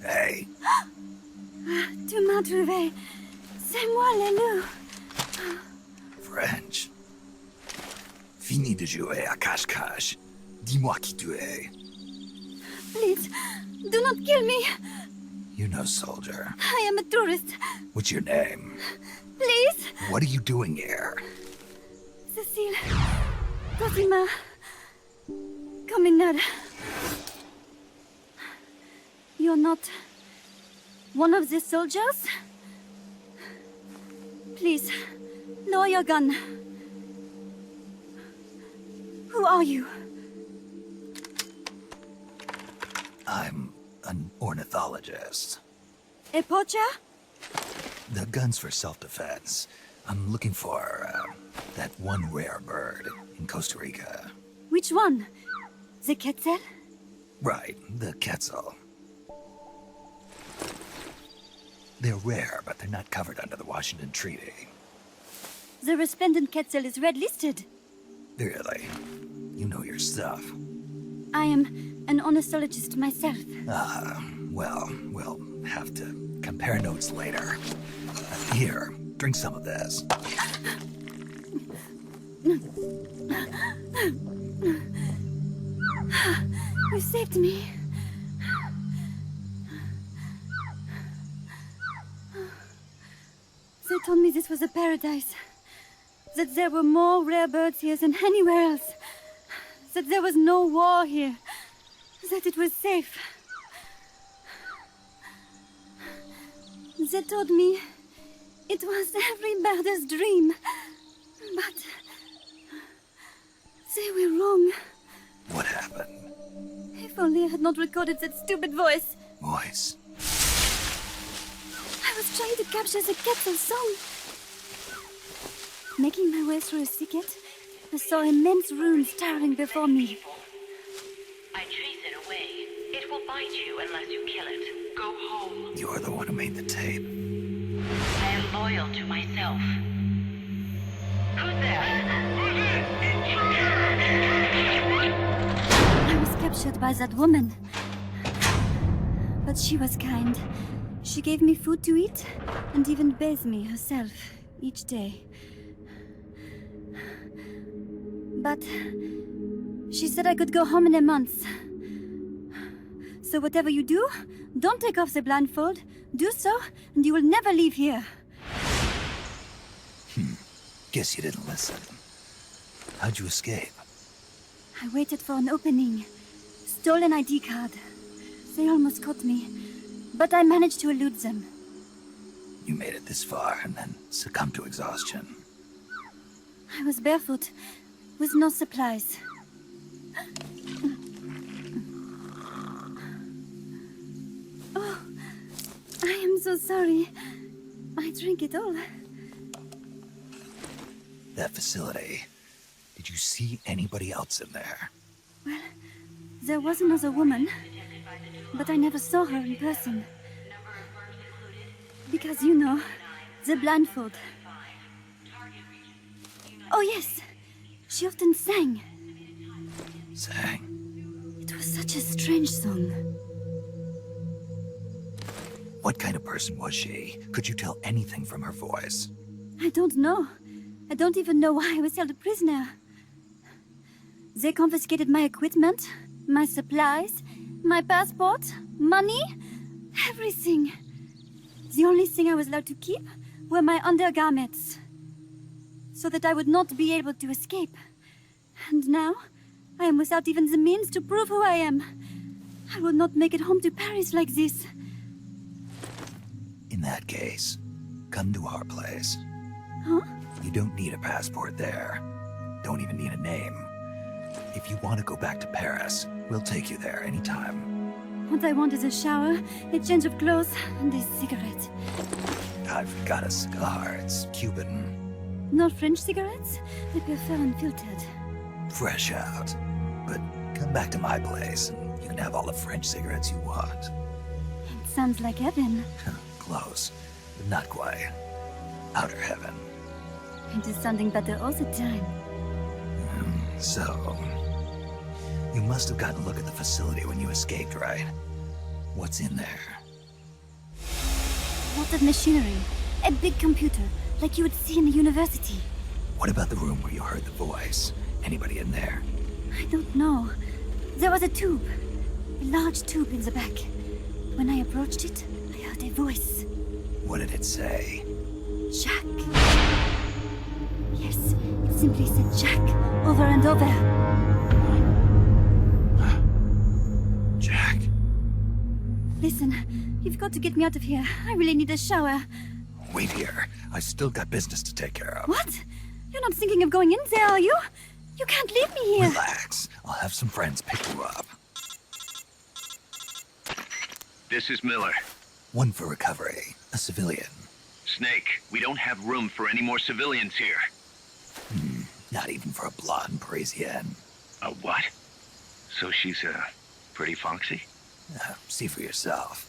Hey. Tu m'as trouvé. C'est moi, le loup. French. Fini de jouer à cache-cache. Dis-moi qui tu es. Please, do not kill me. You're no soldier. I am a tourist. What's your name? Please. What are you doing here? Cecile. Cosima. Caminada. You're not one of the soldiers? Please, lower your gun. Who are you? I'm an ornithologist. A poacher? The gun's for self-defense. I'm looking for, that one rare bird in Costa Rica. Which one? The quetzal? Right, the quetzal. They're rare, but they're not covered under the Washington Treaty. The resplendent quetzal is red-listed. Really? You know your stuff. I am an ornithologist myself. Well, we'll have to compare notes later. Here, drink some of this. You saved me. They told me this was a paradise. That there were more rare birds here than anywhere else. That there was no war here. That it was safe. They told me it was every birder's dream. But they were wrong. What happened? If only I had not recorded that stupid voice. Voice? I was trying to capture the quetzal song. Making my way through a thicket, I saw immense runes towering before me. I trace it away. It will bite you unless you kill it. Go home. You're the one who made the tape. I am loyal to myself. Who's there? I was captured by that woman. But she was kind. She gave me food to eat and even bathed me herself each day. But she said I could go home in a month. So whatever you do, don't take off the blindfold. Do so, and you will never leave here. Guess you didn't listen. How'd you escape? I waited for an opening. Stole an ID card. They almost caught me, but I managed to elude them. You made it this far and then succumbed to exhaustion. I was barefoot, with no supplies. Oh, I am so sorry. I drank it all. That facility. Did you see anybody else in there? Well, there was another woman, but I never saw her in person. Because, you know, the blindfold. Oh, yes. She often sang. Sang? It was such a strange song. What kind of person was she? Could you tell anything from her voice? I don't know. I don't even know why I was held a prisoner. They confiscated my equipment, my supplies, my passport, money, everything. The only thing I was allowed to keep were my undergarments, so that I would not be able to escape. And now, I am without even the means to prove who I am. I will not make it home to Paris like this. In that case, come to our place. Huh? You don't need a passport there. Don't even need a name. If you want to go back to Paris, we'll take you there anytime. What I want is a shower, a change of clothes, and a cigarette. I've got a cigar. It's Cuban. No French cigarettes? I prefer unfiltered. Fresh out. But come back to my place, and you can have all the French cigarettes you want. It sounds like heaven. Close, but not quite. Outer heaven. It is sounding better all the time. So, you must have gotten a look at the facility when you escaped, right? What's in there? Lots of machinery. A big computer, like you would see in a university. What about the room where you heard the voice? Anybody in there? I don't know. There was a tube. A large tube in the back. When I approached it, I heard a voice. What did it say? Jack. Yes, it simply said Jack, over and over. Jack. Listen, you've got to get me out of here. I really need a shower. Wait here. I still got business to take care of. What? You're not thinking of going in there, are you? You can't leave me here. Relax. I'll have some friends pick you up. This is Miller. One for recovery. A civilian. Snake, we don't have room for any more civilians here. Not even for a blonde Parisienne. A what? So she's, pretty foxy? See for yourself.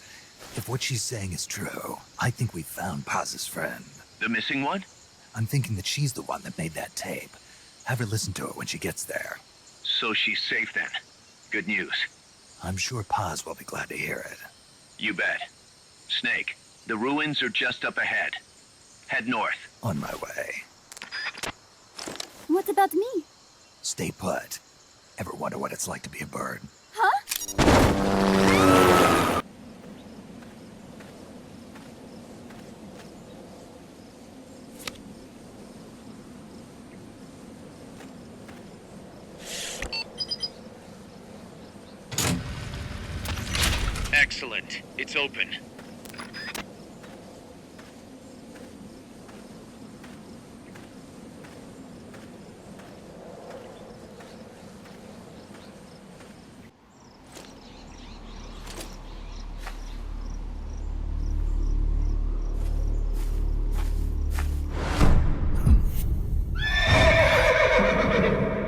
If what she's saying is true, I think we found Paz's friend. The missing one? I'm thinking that she's the one that made that tape. Have her listen to it when she gets there. So she's safe then. Good news. I'm sure Paz will be glad to hear it. You bet. Snake, the ruins are just up ahead. Head north. On my way. What about me? Stay put. Ever wonder what it's like to be a bird? Huh? Excellent. It's open.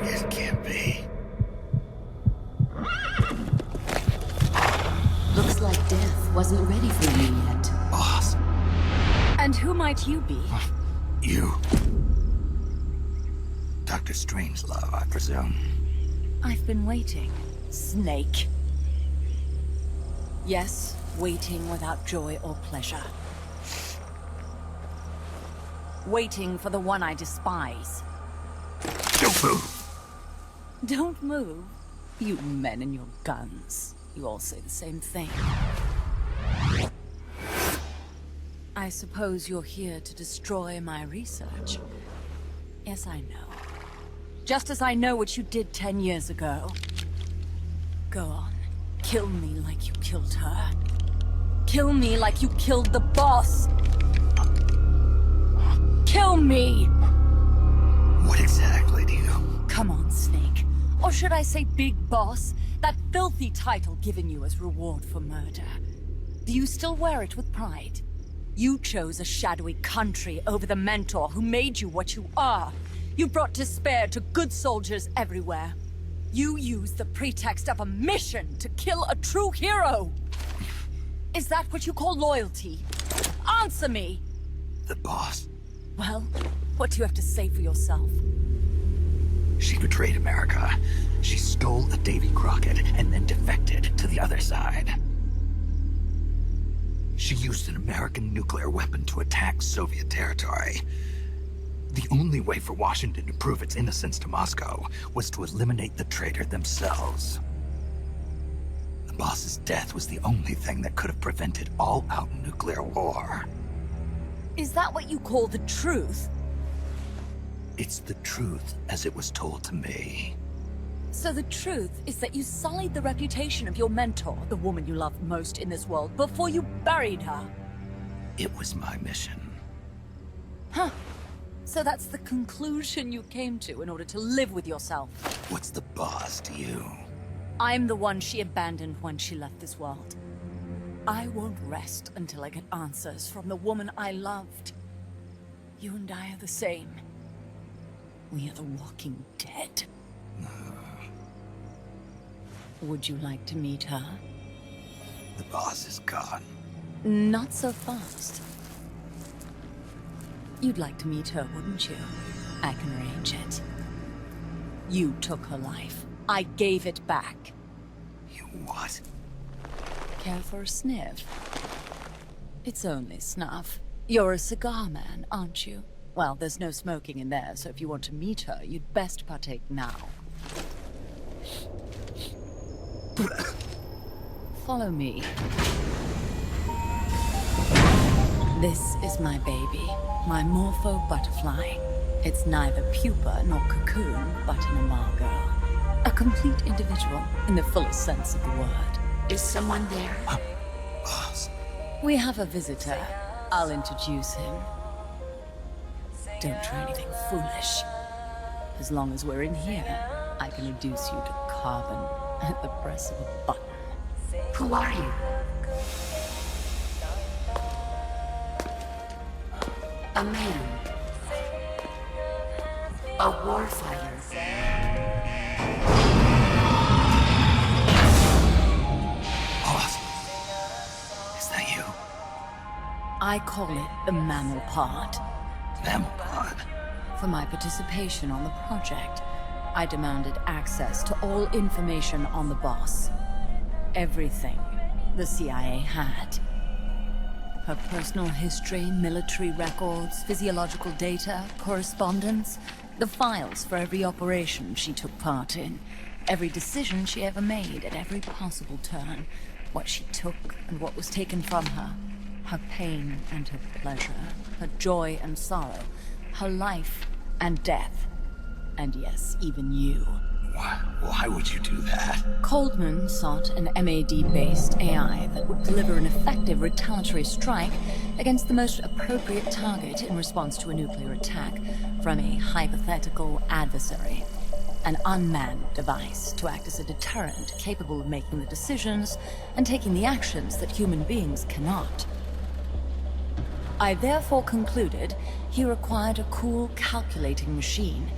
It can't be. Looks like death wasn't ready for you yet. Boss. And who might you be? You. Dr. Strangelove, I presume. I've been waiting, Snake. Yes, waiting without joy or pleasure. Waiting for the one I despise. Don't move! Don't move. You men and your guns. You all say the same thing. I suppose you're here to destroy my research. Yes, I know. Just as I know what you did 10 years ago. Go on. Kill me like you killed her. Kill me like you killed the boss. Kill me! What exactly do you know? Come on, Snake. Or should I say Big Boss? That filthy title given you as reward for murder. Do you still wear it with pride? You chose a shadowy country over the mentor who made you what you are. You brought despair to good soldiers everywhere. You used the pretext of a mission to kill a true hero. Is that what you call loyalty? Answer me! The boss. Well, what do you have to say for yourself? She betrayed America. She stole a Davy Crockett and then defected to the other side. She used an American nuclear weapon to attack Soviet territory. The only way for Washington to prove its innocence to Moscow was to eliminate the traitor themselves. The boss's death was the only thing that could have prevented all-out nuclear war. Is that what you call the truth? It's the truth as it was told to me. So the truth is that you sullied the reputation of your mentor, the woman you loved most in this world, before you buried her. It was my mission. Huh. So that's the conclusion you came to in order to live with yourself. What's the boss to you? I'm the one she abandoned when she left this world. I won't rest until I get answers from the woman I loved. You and I are the same. We are the walking dead. Would you like to meet her? The boss is gone. Not so fast. You'd like to meet her, wouldn't you? I can arrange it. You took her life. I gave it back. You what? Care for a sniff? It's only snuff. You're a cigar man, aren't you? Well, there's no smoking in there, so if you want to meet her, you'd best partake now. Follow me. This is my baby, my morpho butterfly. It's neither pupa nor cocoon, but an imago. A complete individual, in the fullest sense of the word. Is someone there? Boss. We have a visitor. I'll introduce him. Don't try anything foolish. As long as we're in here, I can reduce you to carbon at the press of a button. Who are you? A man. A warfighter. Boss, is that you? I call it the mammal pod. Mammal pod? For my participation on the project, I demanded access to all information on the boss. Everything the CIA had. Her personal history, military records, physiological data, correspondence, the files for every operation she took part in, every decision she ever made at every possible turn, what she took and what was taken from her, her pain and her pleasure, her joy and sorrow, her life and death, and yes, even you. Why would you do that? Coldman sought an MAD-based AI that would deliver an effective retaliatory strike against the most appropriate target in response to a nuclear attack from a hypothetical adversary. An unmanned device to act as a deterrent capable of making the decisions and taking the actions that human beings cannot. I therefore concluded he required a cool, calculating machine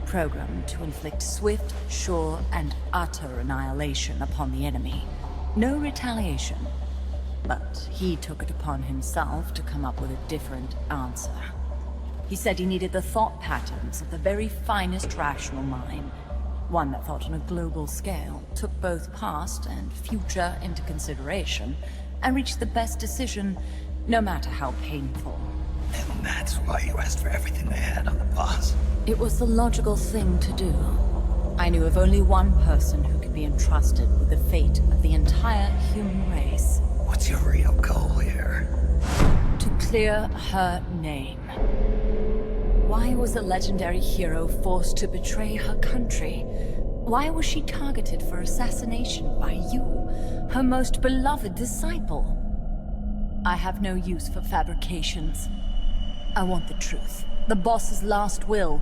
programmed to inflict swift, sure, and utter annihilation upon the enemy. No retaliation. But he took it upon himself to come up with a different answer. He said he needed the thought patterns of the very finest rational mind, one that thought on a global scale, took both past and future into consideration, and reached the best decision, no matter how painful. And that's why you asked for everything they had on the boss. It was the logical thing to do. I knew of only one person who could be entrusted with the fate of the entire human race. What's your real goal here? To clear her name. Why was a legendary hero forced to betray her country? Why was she targeted for assassination by you, her most beloved disciple? I have no use for fabrications. I want the truth. The boss's last will.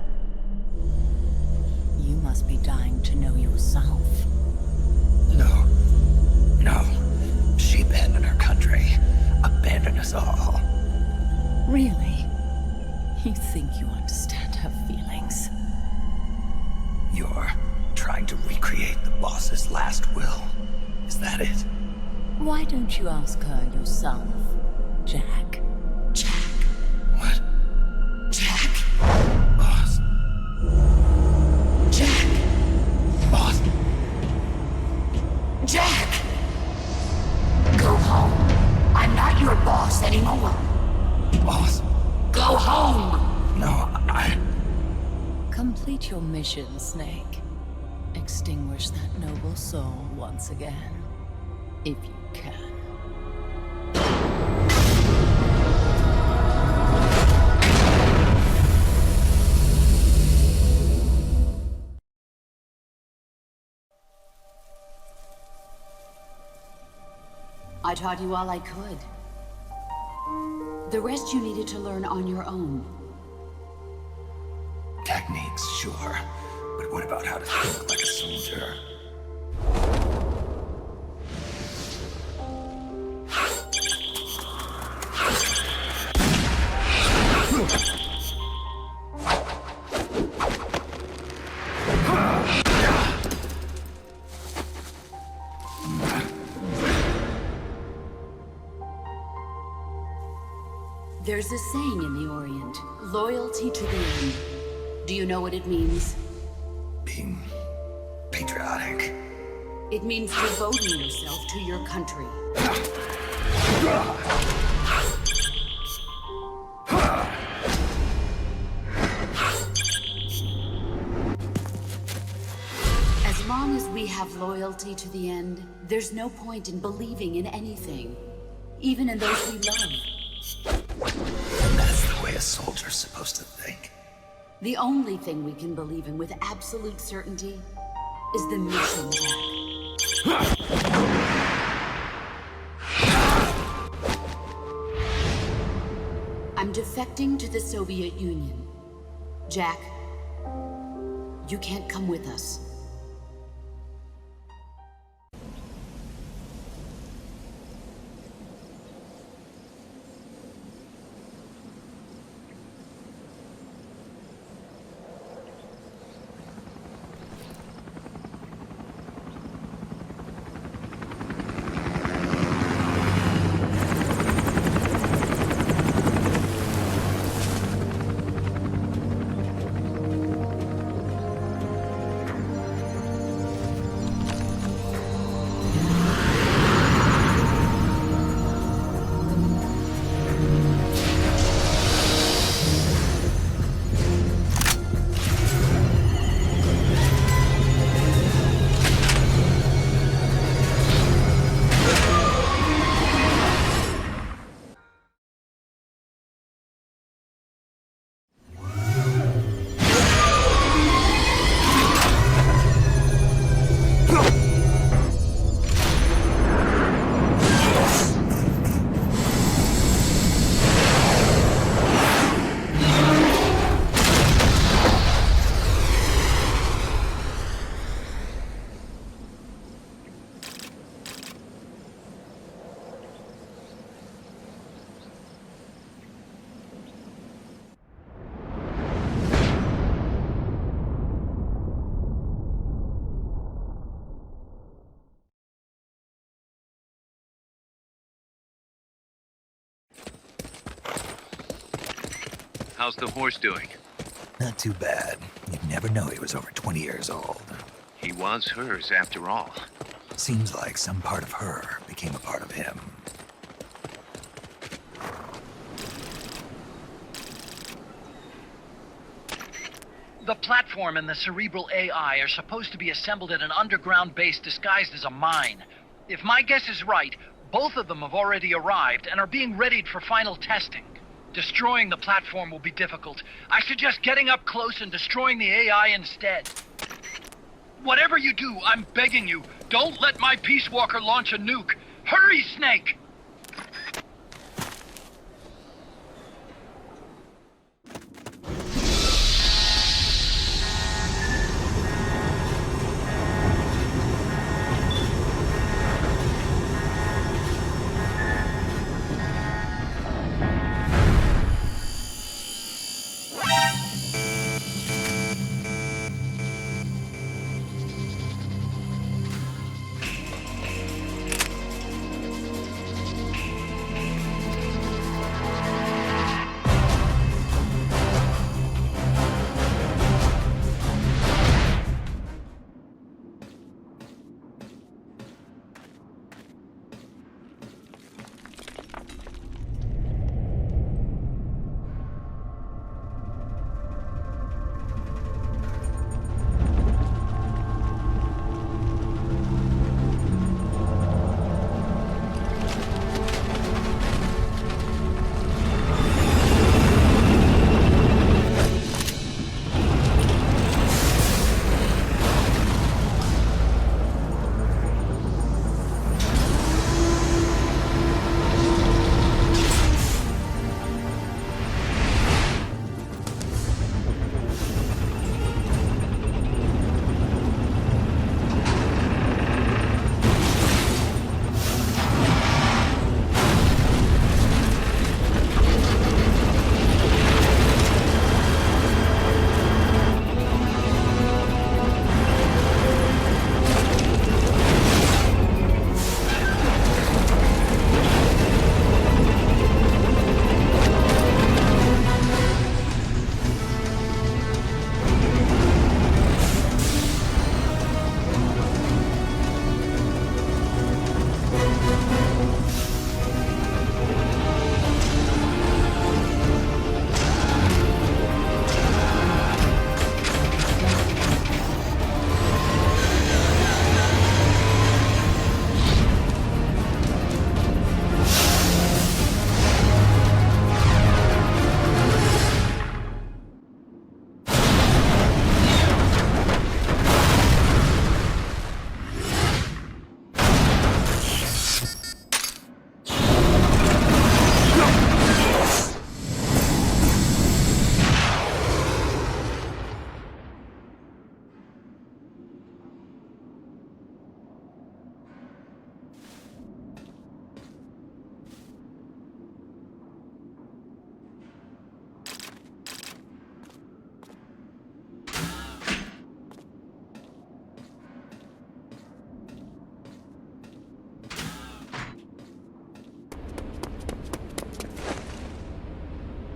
You must be dying to know yourself. No. She abandoned her country. Abandoned us all. Really? You think you understand her feelings? You're trying to recreate the boss's last will. Is that it? Why don't you ask her yourself, Jack? Jack? What? Jack? Boss. Jack! Boss. Jack! Go home. I'm not your boss anymore. Boss. Go home! No, Complete your mission, Snake. Extinguish that noble soul once again. If you can. I taught you all I could. The rest you needed to learn on your own. Techniques, sure. But what about how to think like a soldier? There's a saying in the Orient, loyalty to the end. Do you know what it means? Being patriotic. It means devoting yourself to your country. As long as we have loyalty to the end, there's no point in believing in anything, even in those we love. And that's the way a soldier's supposed to think. The only thing we can believe in with absolute certainty is the mission, Jack. I'm defecting to the Soviet Union. Jack, You can't come with us. How's the horse doing? Not too bad. You'd never know he was over 20 years old. He was hers after all. Seems like some part of her became a part of him. The platform and the cerebral AI are supposed to be assembled at an underground base disguised as a mine. If my guess is right, both of them have already arrived and are being readied for final testing. Destroying the platform will be difficult. I suggest getting up close and destroying the AI instead. Whatever you do, I'm begging you, don't let my Peace Walker launch a nuke. Hurry, Snake!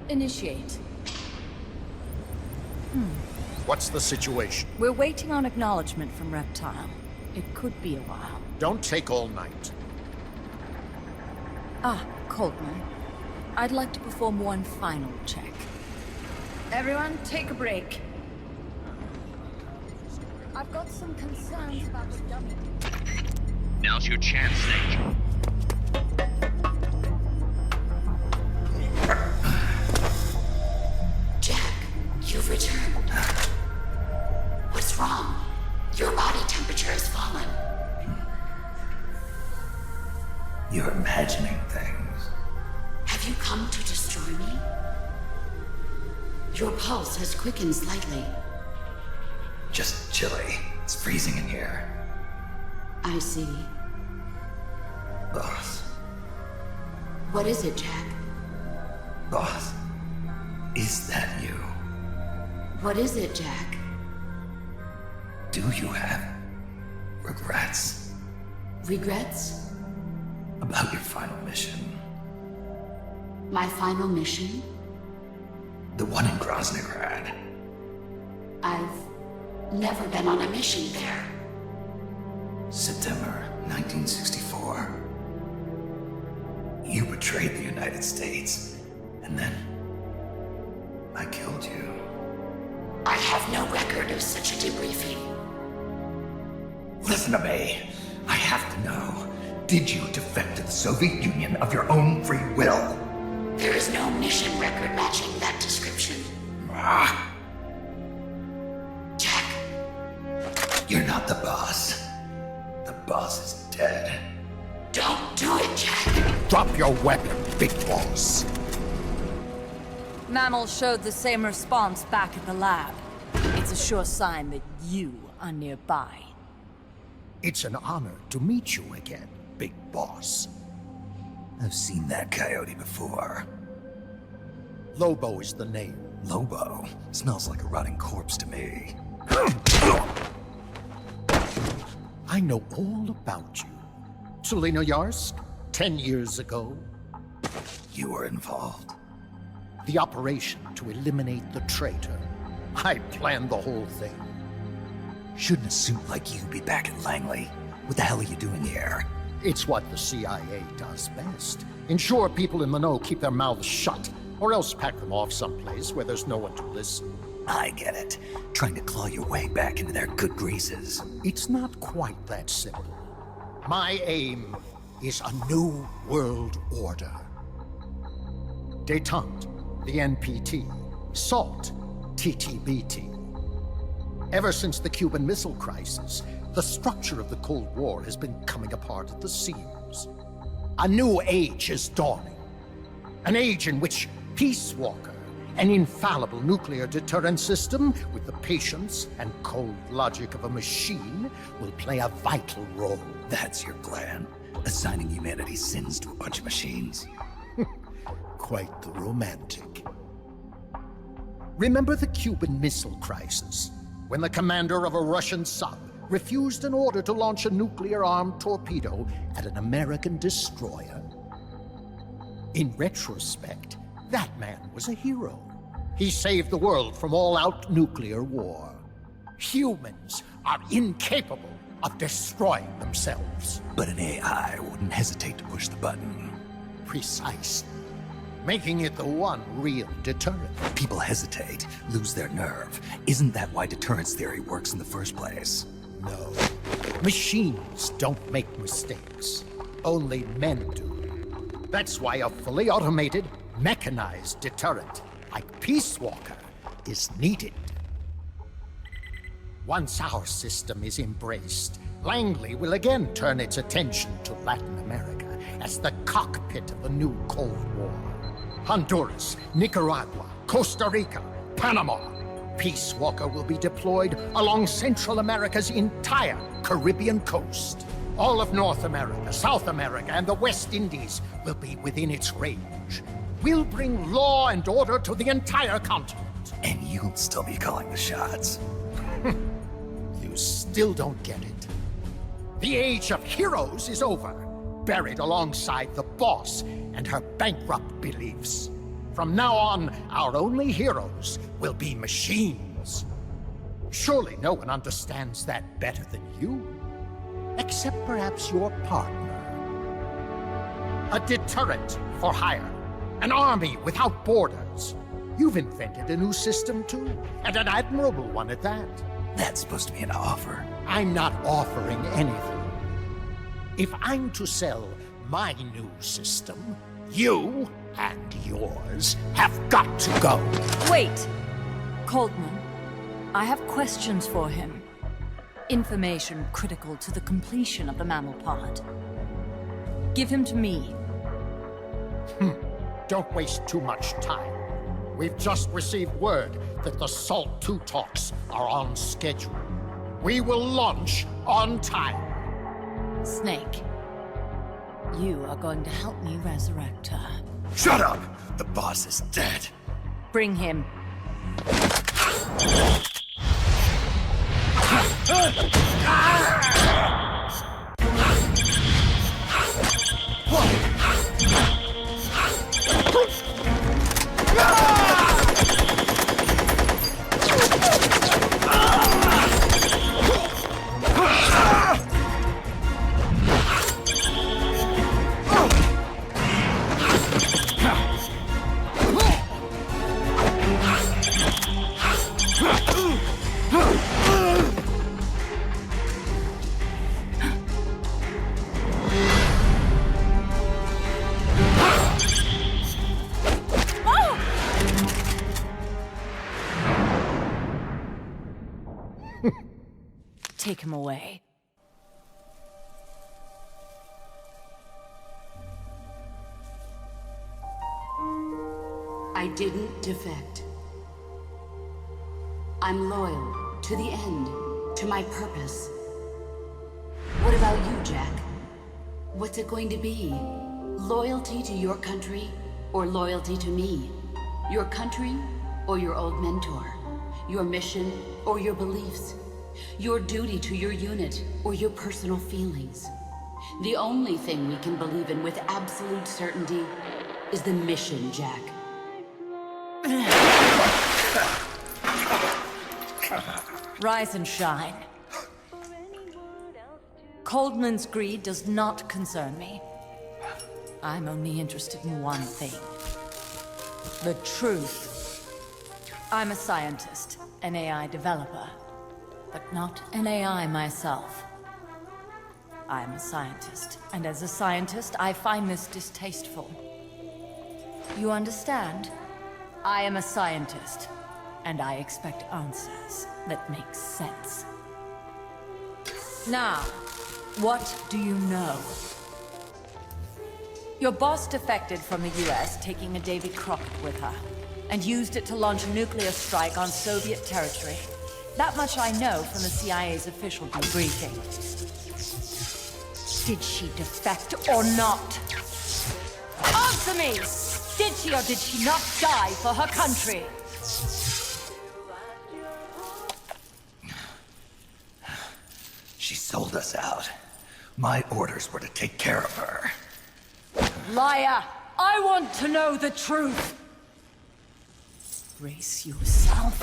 Initiate. What's the situation? We're waiting on acknowledgement from Reptile. It could be a while. Don't take all night. Coldman. I'd like to perform one final check. Everyone, take a break. I've got some concerns about the dummy. Now's your chance, Snake. Jack, you've returned. What's wrong? Your body temperature has fallen. You're imagining things. Have you come to destroy me? Your pulse has quickened slightly. Just chilly. It's freezing in here. I see. Boss. What is it, Jack? Boss. Is that you? What is it, Jack? Do you have regrets Regrets? about your final mission? My final mission? The one in Groznygrad. I've never been on a mission there. September 1964. You betrayed the United States, and then I killed you. I have no record of such a debriefing. Listen to me. I have to know. Did you defect to the Soviet Union of your own free will? There is no mission record matching that description. Ah, Jack, you're not the boss. The boss is dead. don't do it, Jack. Drop your weapon, big boss. Mammals showed the same response back at the lab. It's a sure sign that you are nearby. It's an honor to meet you again, big boss. I've seen that coyote before. Lobo is the name. Lobo? Smells like a rotting corpse to me. I know all about you. Sulinoyarsk, 10 years ago. You were involved. The operation to eliminate the traitor. I planned the whole thing. Shouldn't a suit like you be back in Langley? What the hell are you doing here? It's what the CIA does best. Ensure people in the know keep their mouths shut, or else pack them off someplace where there's no one to listen. I get it. Trying to claw your way back into their good graces. It's not quite that simple. My aim is a new world order. Détente, the NPT. SALT, TTBT. Ever since the Cuban Missile Crisis, the structure of the Cold War has been coming apart at the seams. A new age is dawning. An age in which Peace Walker, an infallible nuclear deterrent system with the patience and cold logic of a machine, will play a vital role. That's your plan? Assigning humanity's sins to a bunch of machines? Quite the romantic. Remember the Cuban Missile Crisis, when the commander of a Russian sub refused an order to launch a nuclear-armed torpedo at an American destroyer? In retrospect, that man was a hero. He saved the world from all-out nuclear war. Humans are incapable of destroying themselves. But an AI wouldn't hesitate to push the button. Precisely. Making it the one real deterrent. People hesitate, lose their nerve. Isn't that why deterrence theory works in the first place? No. Machines don't make mistakes. Only men do. That's why a fully automated, mechanized deterrent like Peace Walker is needed. Once our system is embraced, Langley will again turn its attention to Latin America as the cockpit of a new Cold War. Honduras, Nicaragua, Costa Rica, Panama. Peace Walker will be deployed along Central America's entire Caribbean coast. All of North America, South America, and the West Indies will be within its range. We'll bring law and order to the entire continent. And you'll still be calling the shots. You still don't get it. The age of heroes is over, buried alongside the boss and her bankrupt beliefs. From now on, our only heroes will be machines. Surely no one understands that better than you. Except perhaps your partner. A deterrent for hire. An army without borders. You've invented a new system too, and an admirable one at that. That's supposed to be an offer. I'm not offering anything. If I'm to sell my new system, you and yours have got to go. Wait! Coldman, I have questions for him. Information critical to the completion of the mammal pod. Give him to me. Don't waste too much time. We've just received word that the Salt 2 talks are on schedule. We will launch on time. Snake, you are going to help me resurrect her. Shut up! The boss is dead. Bring him. Take him away. I didn't defect. I'm loyal to the end, to my purpose. What about you, Jack? What's it going to be? Loyalty to your country or loyalty to me? Your country or your old mentor? Your mission or your beliefs? Your duty to your unit or your personal feelings? The only thing we can believe in with absolute certainty is the mission, Jack. Rise and shine. Coldman's greed does not concern me. I'm only interested in one thing. The truth. I'm a scientist, an AI developer, but not an AI myself. I'm a scientist, and as a scientist, I find this distasteful. You understand? I am a scientist, and I expect answers that make sense. Now, what do you know? Your boss defected from the US, taking a Davy Crockett with her, and used it to launch a nuclear strike on Soviet territory. That much I know from the CIA's official debriefing. Did she defect or not? Answer me! Did she or did she not die for her country? She sold us out. My orders were to take care of her. Liar! I want to know the truth! Brace yourself.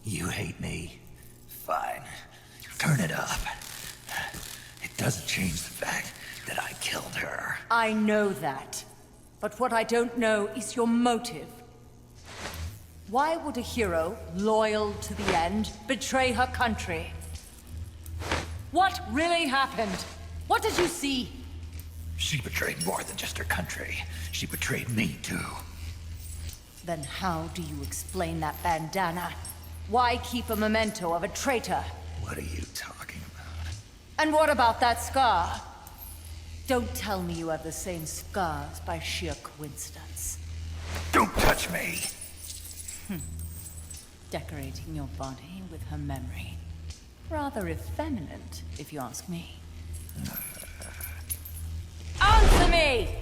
You hate me? Fine. Turn it up. It doesn't change the fact that I killed her. I know that. But what I don't know is your motive. Why would a hero, loyal to the end, betray her country? What really happened? What did you see? She betrayed more than just her country. She betrayed me, too. Then how do you explain that bandana? Why keep a memento of a traitor? What are you talking about? And what about that scar? Don't tell me you have the same scars by sheer coincidence. Don't touch me! Decorating your body with her memory. Rather effeminate, if you ask me. Answer me!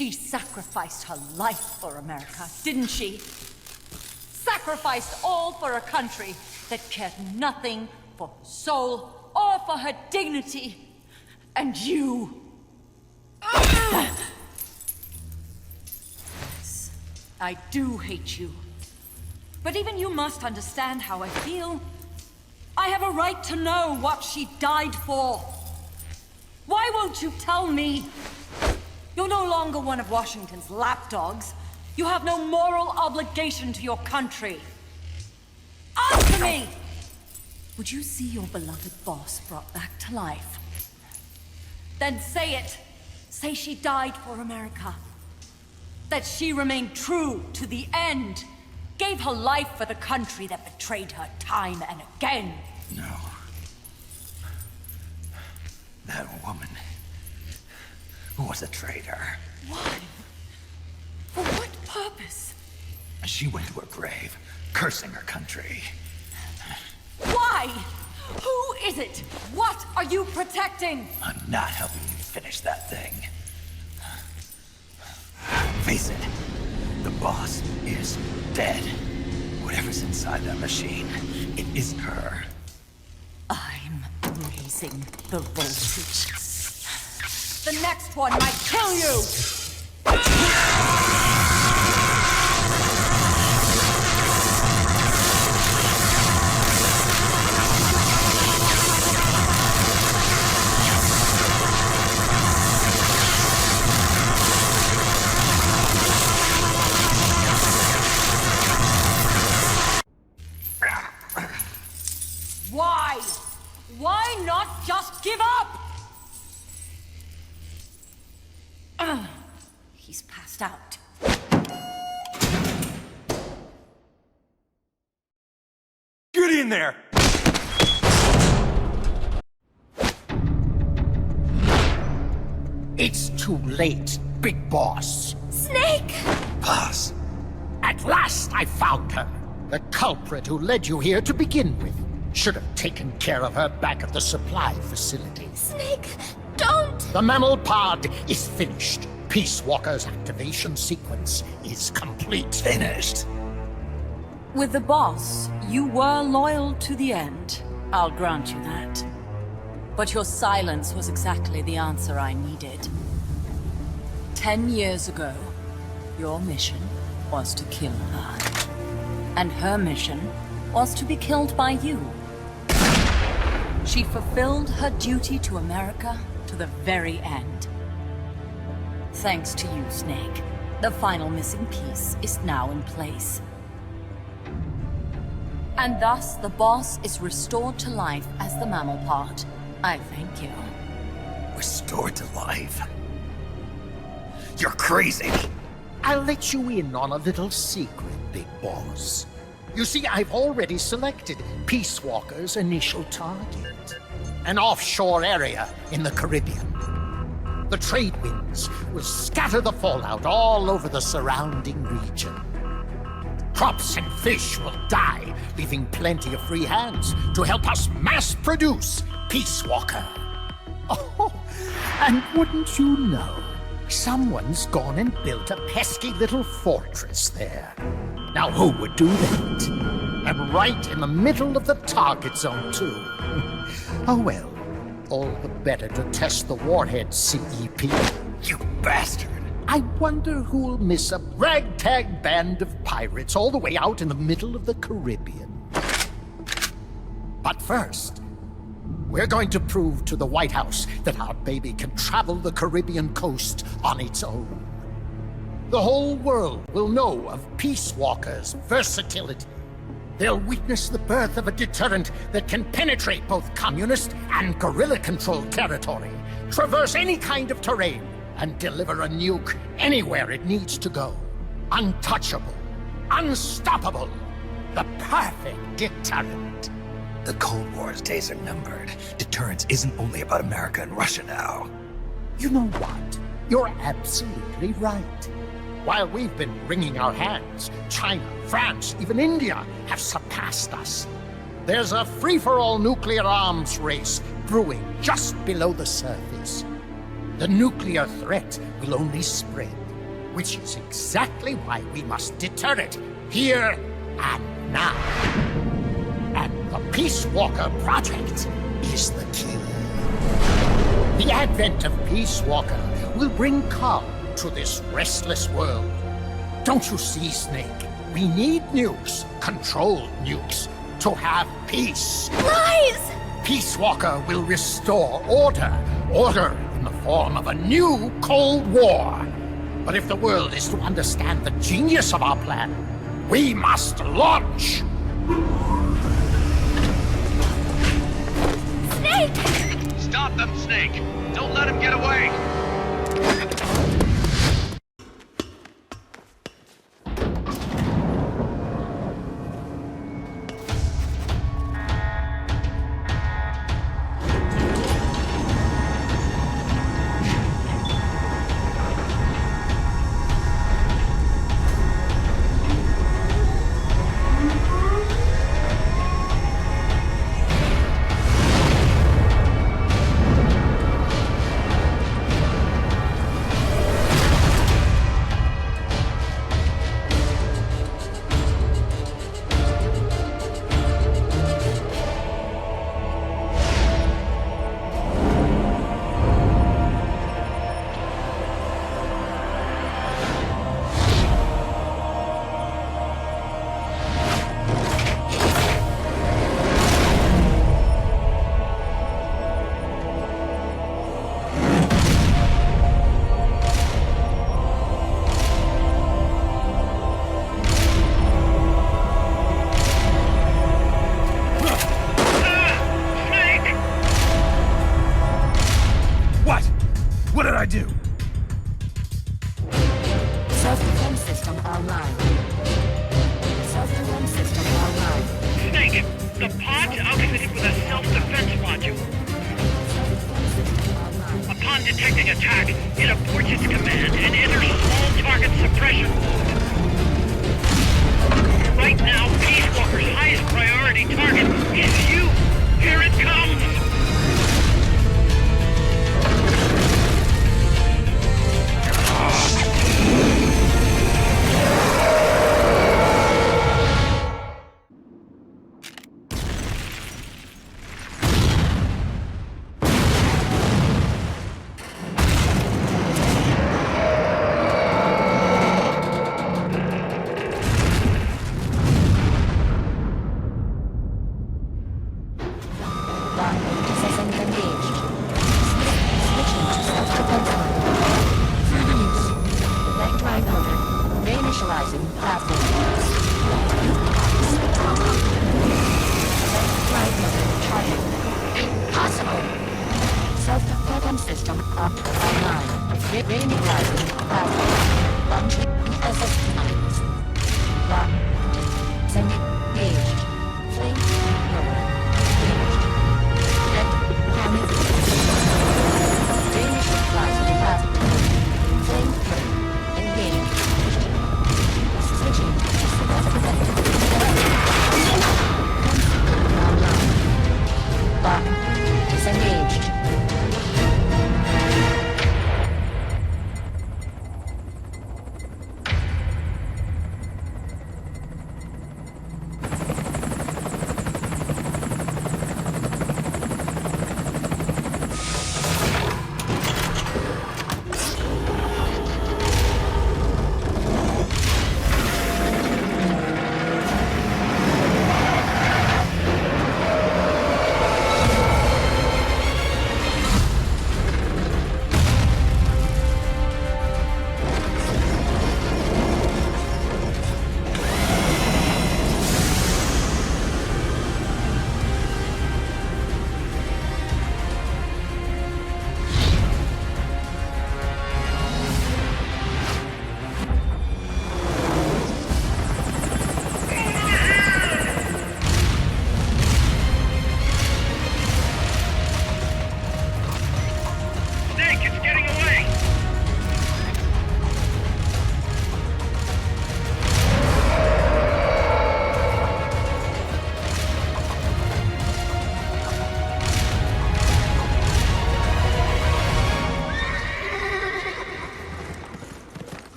She sacrificed her life for America, didn't she? Sacrificed all for a country that cared nothing for her soul or for her dignity. And you... Yes, I do hate you. But even you must understand how I feel. I have a right to know what she died for. Why won't you tell me? You're no longer one of Washington's lapdogs. You have no moral obligation to your country. Answer me! Would you see your beloved boss brought back to life? Then say it. Say she died for America. That she remained true to the end. Gave her life for the country that betrayed her time and again. No. That woman was a traitor. Why? For what purpose? She went to her grave, cursing her country. Why? Who is it? What are you protecting? I'm not helping you finish that thing. Face it, the boss is dead. Whatever's inside that machine, it isn't her. I'm raising the voltage. The next one might kill you! Why? Why not just give up? He's passed out. Get in there! It's too late, Big Boss. Snake! Boss. At last I found her. The culprit who led you here to begin with. Should have taken care of her back at the supply facility. Snake, don't! The mammal pod is finished. Peace Walker's activation sequence is complete. Finished. With the boss, you were loyal to the end. I'll grant you that. But your silence was exactly the answer I needed. 10 years ago, your mission was to kill her. And her mission was to be killed by you. She fulfilled her duty to America to the very end. Thanks to you, Snake, the final missing piece is now in place. And thus, the boss is restored to life as the mammal pod. I thank you. Restored to life? You're crazy! I'll let you in on a little secret, Big Boss. You see, I've already selected Peace Walker's initial target. An offshore area in the Caribbean. The trade winds will scatter the fallout all over the surrounding region. Crops and fish will die, leaving plenty of free hands to help us mass-produce Peace Walker. Oh, and wouldn't you know, someone's gone and built a pesky little fortress there. Now who would do that? And right in the middle of the target zone, too. Oh well, all the better to test the warhead, CEP. You bastard! I wonder who'll miss a ragtag band of pirates all the way out in the middle of the Caribbean. But first, we're going to prove to the White House that our baby can travel the Caribbean coast on its own. The whole world will know of Peace Walker's versatility. They'll witness the birth of a deterrent that can penetrate both communist and guerrilla-controlled territory, traverse any kind of terrain, and deliver a nuke anywhere it needs to go. Untouchable, unstoppable, the perfect deterrent. The Cold War's days are numbered. Deterrence isn't only about America and Russia now. You know what? You're absolutely right. While we've been wringing our hands, China, France, even India have surpassed us. There's a free-for-all nuclear arms race brewing just below the surface. The nuclear threat will only spread. which is exactly why we must deter it, here and now. And the Peace Walker Project is the key. The advent of Peace Walker will bring calm to this restless world. Don't you see, Snake? We need nukes, controlled nukes, to have peace. Lies! Peace Walker will restore order. Order in the form of a new Cold War. But if the world is to understand the genius of our plan, we must launch! Snake! Stop them, Snake! Don't let him get away! What did I do? Self-defense system online. Self-defense system online. Snake, the pod's outfitted with a self-defense module. Upon detecting attack, it aborts its command and enters small target suppression mode. Right now, Peace Walker's highest priority target is you. Here it comes!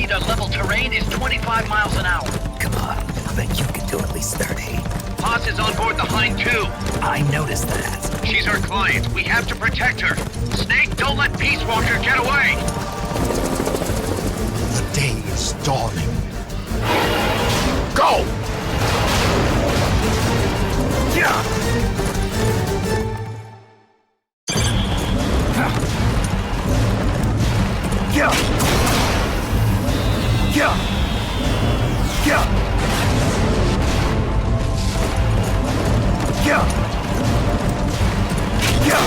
speed on level terrain is 25 miles an hour. Come on, I bet you can do at least 30. Haas is on board the Hind too. I noticed that. She's our client. We have to protect her. Snake, don't let Peace Walker get away! The day is dawning. Go! Yeah! Yeah! Yeah! Yeah! Yeah! Yeah!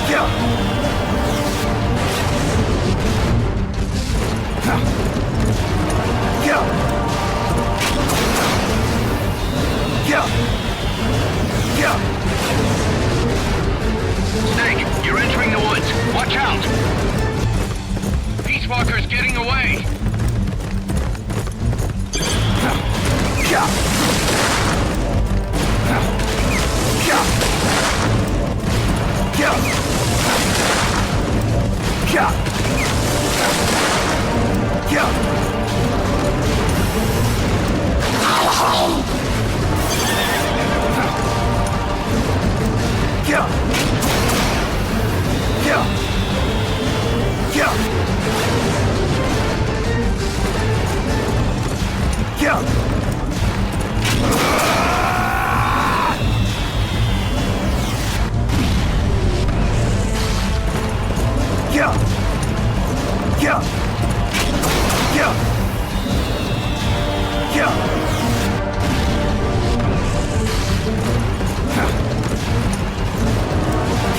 Yeah! Yeah! Yeah! Yeah! Snake, you're entering the woods. Watch out! Peace Walker's getting away! Yeah! Yeah! Yeah! Yeah! Yeah! Yeah! Yeah! Yeah! Yeah! Yeah! Yeah!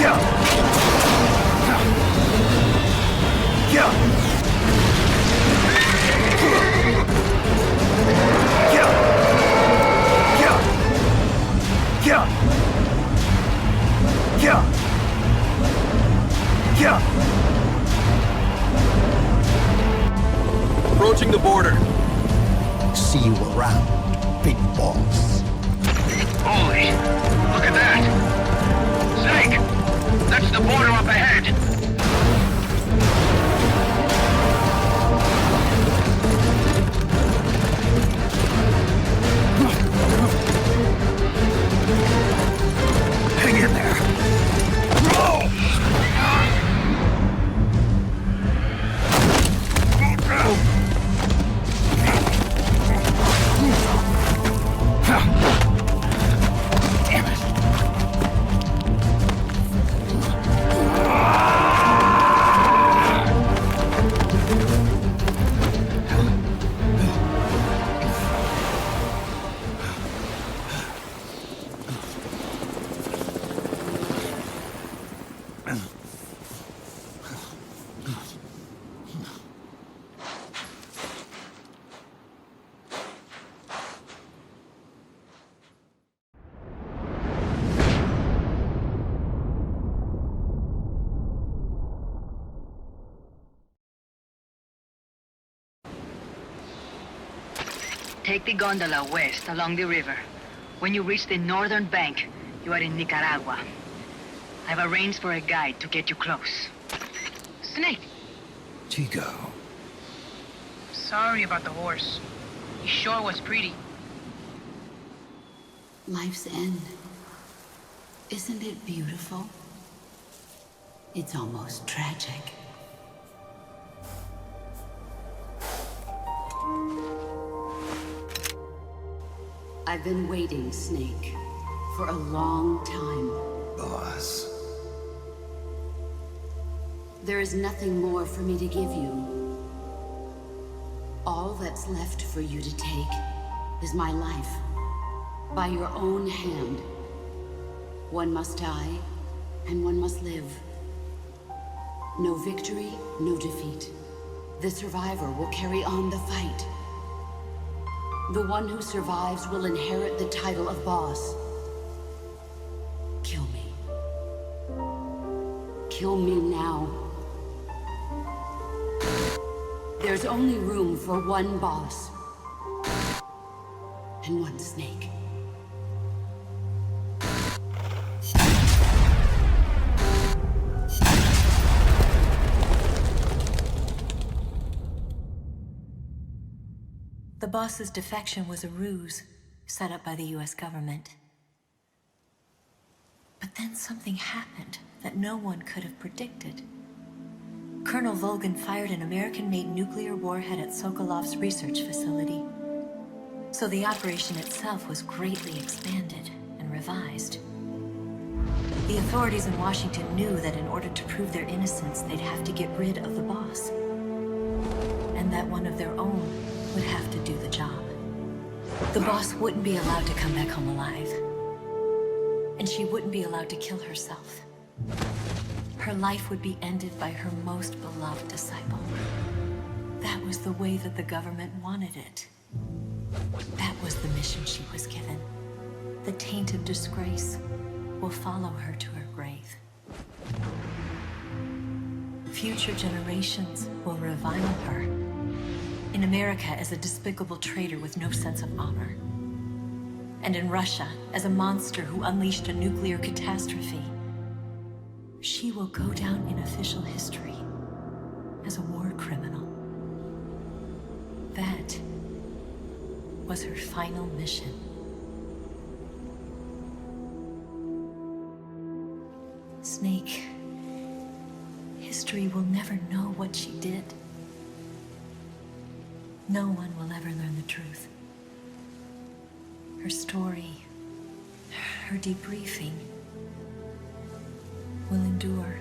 Yeah! Yeah! Yeah! Yeah! Yeah! Yeah! Yeah! Approaching the border. See you around, big boss. Holy, look at that! Zeke, that's the border up ahead! Hang in there. Damn it. Take the gondola west along the river. When you reach the northern bank, you are in Nicaragua. I've arranged for a guide to get you close. Snake! Chico. Sorry about the horse. He sure was pretty. Life's end. Isn't it beautiful? It's almost tragic. I've been waiting, Snake, for a long time. Boss. There is nothing more for me to give you. All that's left for you to take is my life. By your own hand. One must die, and one must live. No victory, no defeat. The survivor will carry on the fight. The one who survives will inherit the title of boss. Kill me. Kill me now. There's only room for one boss. And one snake. The boss's defection was a ruse set up by the US government. But then something happened that no one could have predicted. Colonel Volgan fired an American-made nuclear warhead at Sokolov's research facility. So the operation itself was greatly expanded and revised. The authorities in Washington knew that in order to prove their innocence, they'd have to get rid of the boss. And that one of their own would have to do the job. The boss wouldn't be allowed to come back home alive. And she wouldn't be allowed to kill herself. Her life would be ended by her most beloved disciple. That was the way that the government wanted it. That was the mission she was given. The taint of disgrace will follow her to her grave. Future generations will revile her. In America as a despicable traitor with no sense of honor. And in Russia as a monster who unleashed a nuclear catastrophe. She will go down in official history as a war criminal. That was her final mission. Snake, history will never know what she did. No one will ever learn the truth. Her story, her debriefing, will endure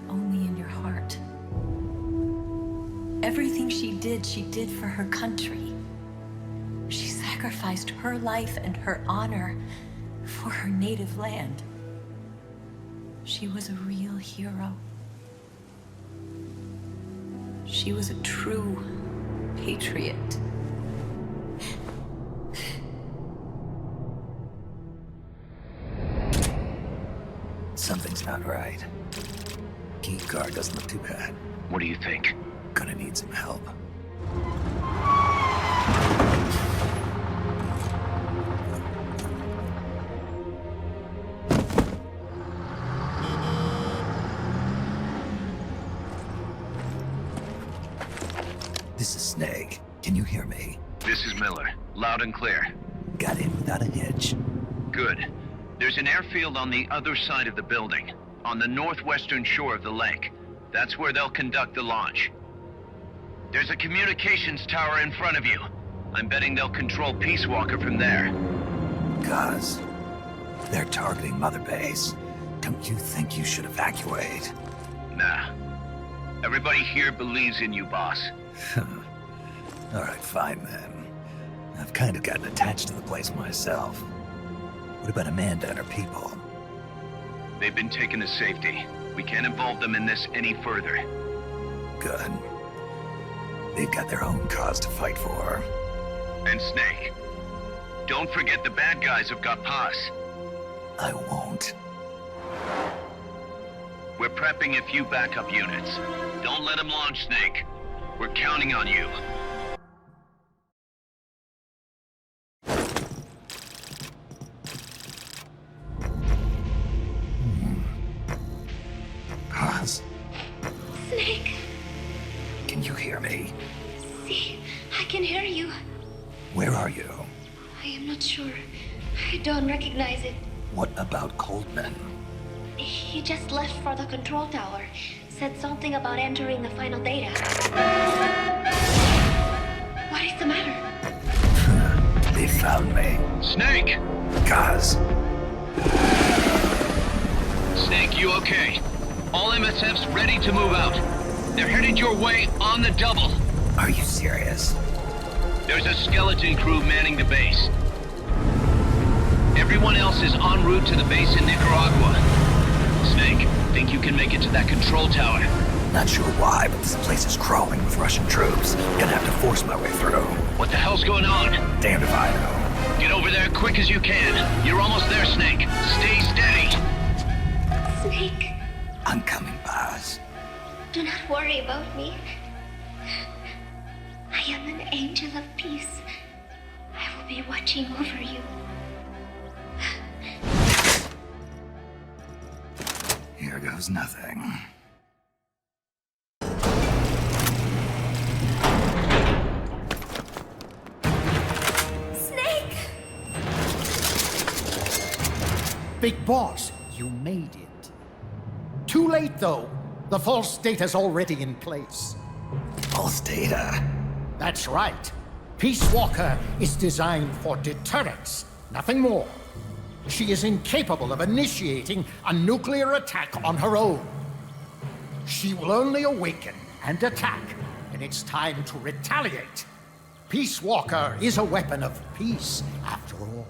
only in your heart. Everything she did for her country. She sacrificed her life and her honor for her native land. She was a real hero. She was a true patriot. Something's not right. Key card doesn't look too bad. What do you think? Gonna need some help. This is Snake. Can you hear me? This is Miller. Loud and clear. Got in without a hitch. Good. There's an airfield on the other side of the building, on the northwestern shore of the lake. That's where they'll conduct the launch. There's a communications tower in front of you. I'm betting they'll control Peace Walker from there. Cuz they're targeting Mother Base. Don't you think you should evacuate? Nah. Everybody here believes in you, boss. All right, fine then. I've kind of gotten attached to the place myself. What about Amanda and her people? They've been taken to safety. We can't involve them in this any further. Good. They've got their own cause to fight for. And Snake. Don't forget the bad guys have got Paz. I won't. We're prepping a few backup units. Don't let them launch, Snake. We're counting on you. Paz? Snake. Can you hear me? See, I can hear you. Where are you? I am not sure. I don't recognize it. What about Coldman? He just left for the control tower. Said something about entering the final data. What is the matter? They found me. Snake! Cuz. Snake, you okay? All MSF's ready to move out. They're headed your way on the double. Are you serious? There's a skeleton crew manning the base. Everyone else is en route to the base in Nicaragua. Snake, think you can make it to that control tower? Not sure why, but this place is crawling with Russian troops. Gonna have to force my way through. What the hell's going on? Damned if I know. Get over there quick as you can. You're almost there, Snake. Stay steady. Snake. I'm coming, Paz. Do not worry about me. I am an angel of peace. I will be watching over you. Here goes nothing. Big Boss, you made it. Too late, though. The false data's already in place. False data? That's right. Peace Walker is designed for deterrence, nothing more. She is incapable of initiating a nuclear attack on her own. She will only awaken and attack when it's time to retaliate. Peace Walker is a weapon of peace, after all.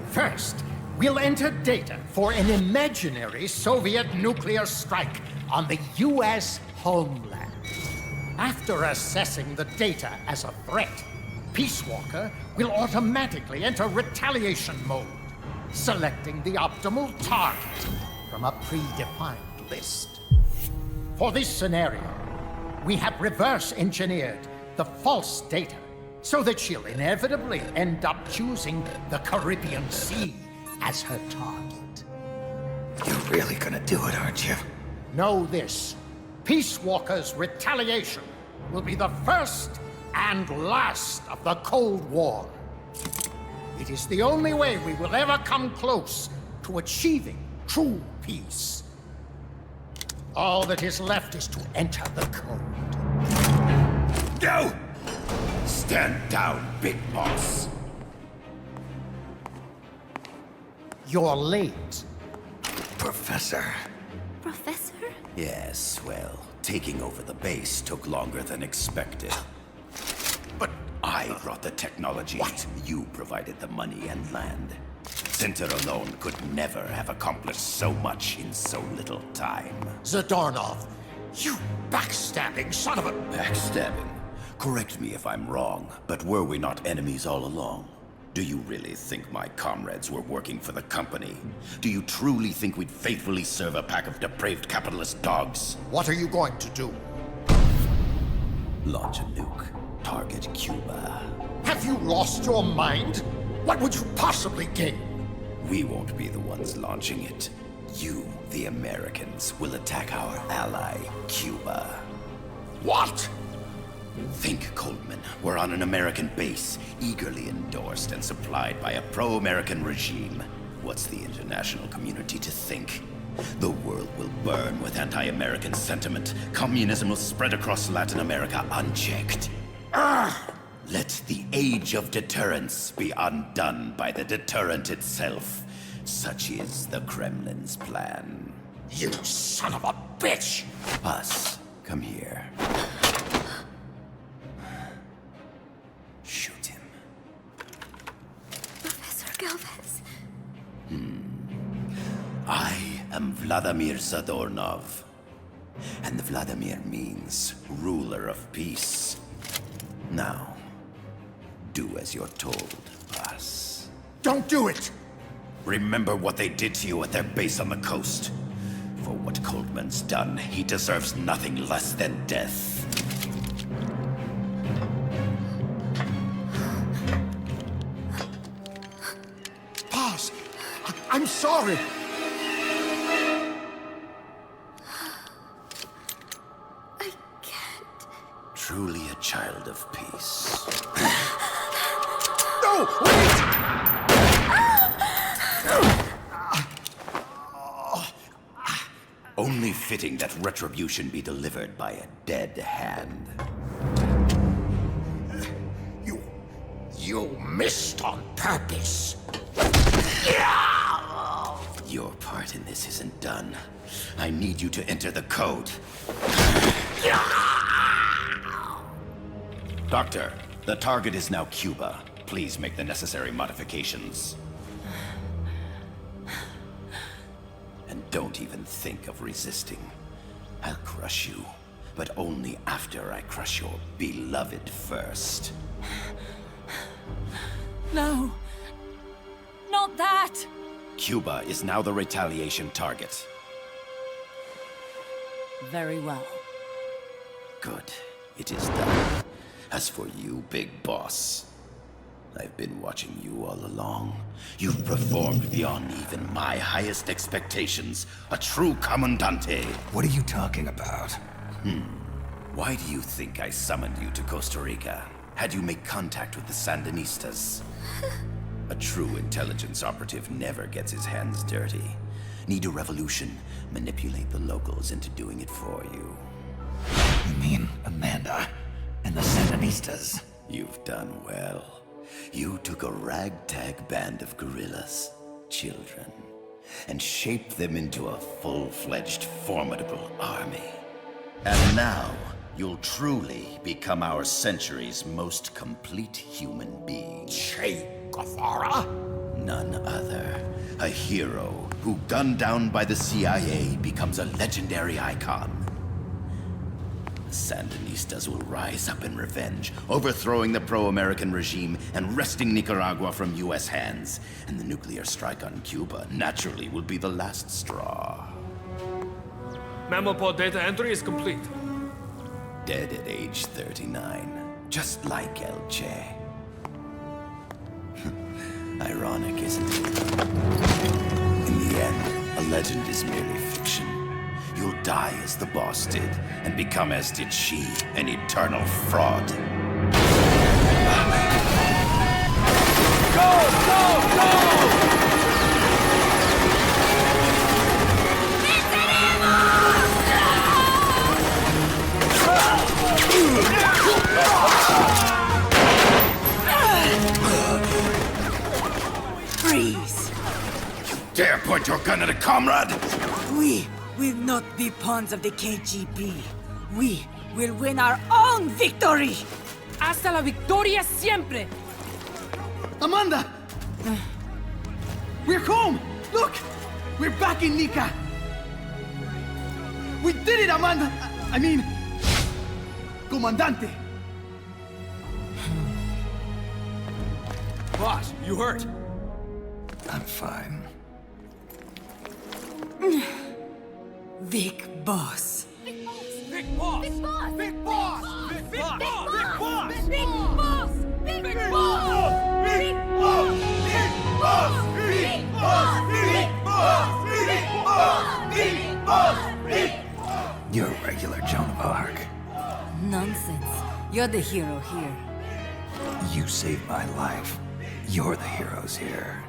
First, we'll enter data for an imaginary Soviet nuclear strike on the U.S. homeland. After assessing the data as a threat, Peace Walker will automatically enter retaliation mode, selecting the optimal target from a predefined list. For this scenario, we have reverse-engineered the false data so that she'll inevitably end up choosing the Caribbean Sea as her target. You're really gonna do it, aren't you? Know this. Peace Walker's retaliation will be the first and last of the Cold War. It is the only way we will ever come close to achieving true peace. All that is left is to enter the code. No! Stand down, Big Boss. You're late. Professor. Professor? Yes, well, taking over the base took longer than expected. But I brought the technology. What? You provided the money and land. Center alone could never have accomplished so much in so little time. Zadornov, you backstabbing son of a... Backstabbing? Correct me if I'm wrong, but were we not enemies all along? Do you really think my comrades were working for the company? Do you truly think we'd faithfully serve a pack of depraved capitalist dogs? What are you going to do? Launch a nuke. Target Cuba. Have you lost your mind? What would you possibly gain? We won't be the ones launching it. You, the Americans, will attack our ally, Cuba. What? Think, Coldman. We're on an American base, eagerly endorsed and supplied by a pro-American regime. What's the international community to think? The world will burn with anti-American sentiment. Communism will spread across Latin America unchecked. Let the age of deterrence be undone by the deterrent itself. Such is the Kremlin's plan. You son of a bitch! Us, come here. Shoot him. Professor Galvez. I am Vladimir Zadornov. And Vladimir means ruler of peace. Now, do as you're told, boss. Don't do it! Remember what they did to you at their base on the coast. For what Coldman's done, he deserves nothing less than death. Boss, I'm sorry. I can't. Truly a child of peace. No, wait! Only fitting that retribution be delivered by a dead hand. You missed on purpose. Your part in this isn't done. I need you to enter the code. Doctor, the target is now Cuba. Please make the necessary modifications. And don't even think of resisting. I'll crush you, but only after I crush your beloved first. No. Not that! Cuba is now the retaliation target. Very well. Good. It is done. As for you, Big Boss, I've been watching you all along. You've performed beyond even my highest expectations. A true commandante. What are you talking about? Why do you think I summoned you to Costa Rica? Had you make contact with the Sandinistas? A true intelligence operative never gets his hands dirty. Need a revolution? Manipulate the locals into doing it for you. You mean Amanda and the Sandinistas? You've done well. You took a ragtag band of guerrillas, children, and shaped them into a full-fledged, formidable army. And now, you'll truly become our century's most complete human being. Che Guevara? None other. A hero who, gunned down by the CIA, becomes a legendary icon. The Sandinistas will rise up in revenge, overthrowing the pro-American regime and wresting Nicaragua from U.S. hands. And the nuclear strike on Cuba, naturally, will be the last straw. Mammal data entry is complete. Dead at age 39, just like El Che. Ironic, isn't it? In the end, a legend is merely fiction. You'll die as the boss did, and become as did she, an eternal fraud. Go! Go! Go! Freeze! You dare point your gun at a comrade? We will not be pawns of the KGB. We will win our own victory! Hasta la victoria siempre! Amanda! We're home! Look! We're back in Nica! We did it, Amanda! I mean... Comandante! Boss, you hurt? I'm fine. Big boss. Big boss! Big boss! Big boss! Big Big boss! boss! Big boss! Big boss! Big boss! Big boss! Big boss! Big boss! Big boss! Big boss! Big boss! You're a regular Joan of Arc. Nonsense. You're the hero here. You saved my life. You're the heroes here.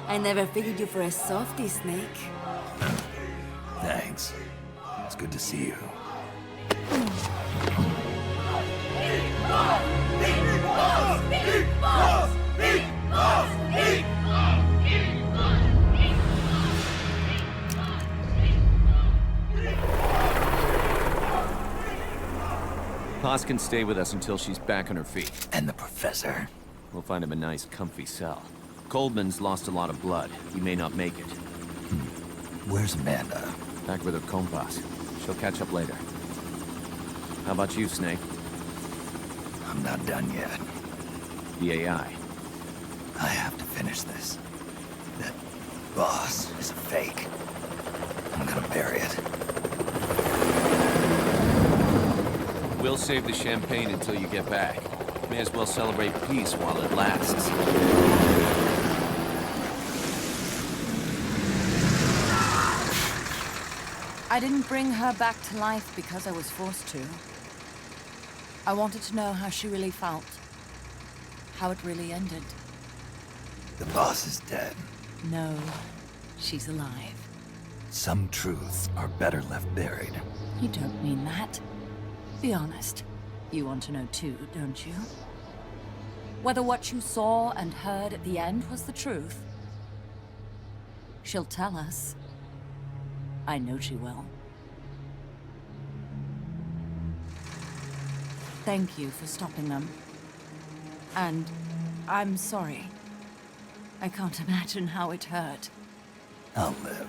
I never figured you for a softie, Snake. Thanks. It's good to see you. Paz can stay with us until she's back on her feet. And the professor? We'll find him a nice, comfy cell. Coldman's lost a lot of blood. He may not make it. Where's Amanda? Back with her compas. She'll catch up later. How about you, Snake? I'm not done yet. The AI. I have to finish this. That boss is a fake. I'm gonna bury it. We'll save the champagne until you get back. May as well celebrate peace while it lasts. I didn't bring her back to life because I was forced to. I wanted to know how she really felt. How it really ended. The boss is dead. No, she's alive. Some truths are better left buried. You don't mean that. Be honest. You want to know too, don't you? Whether what you saw and heard at the end was the truth. She'll tell us. I know she will. Thank you for stopping them. And I'm sorry. I can't imagine how it hurt. I'll live.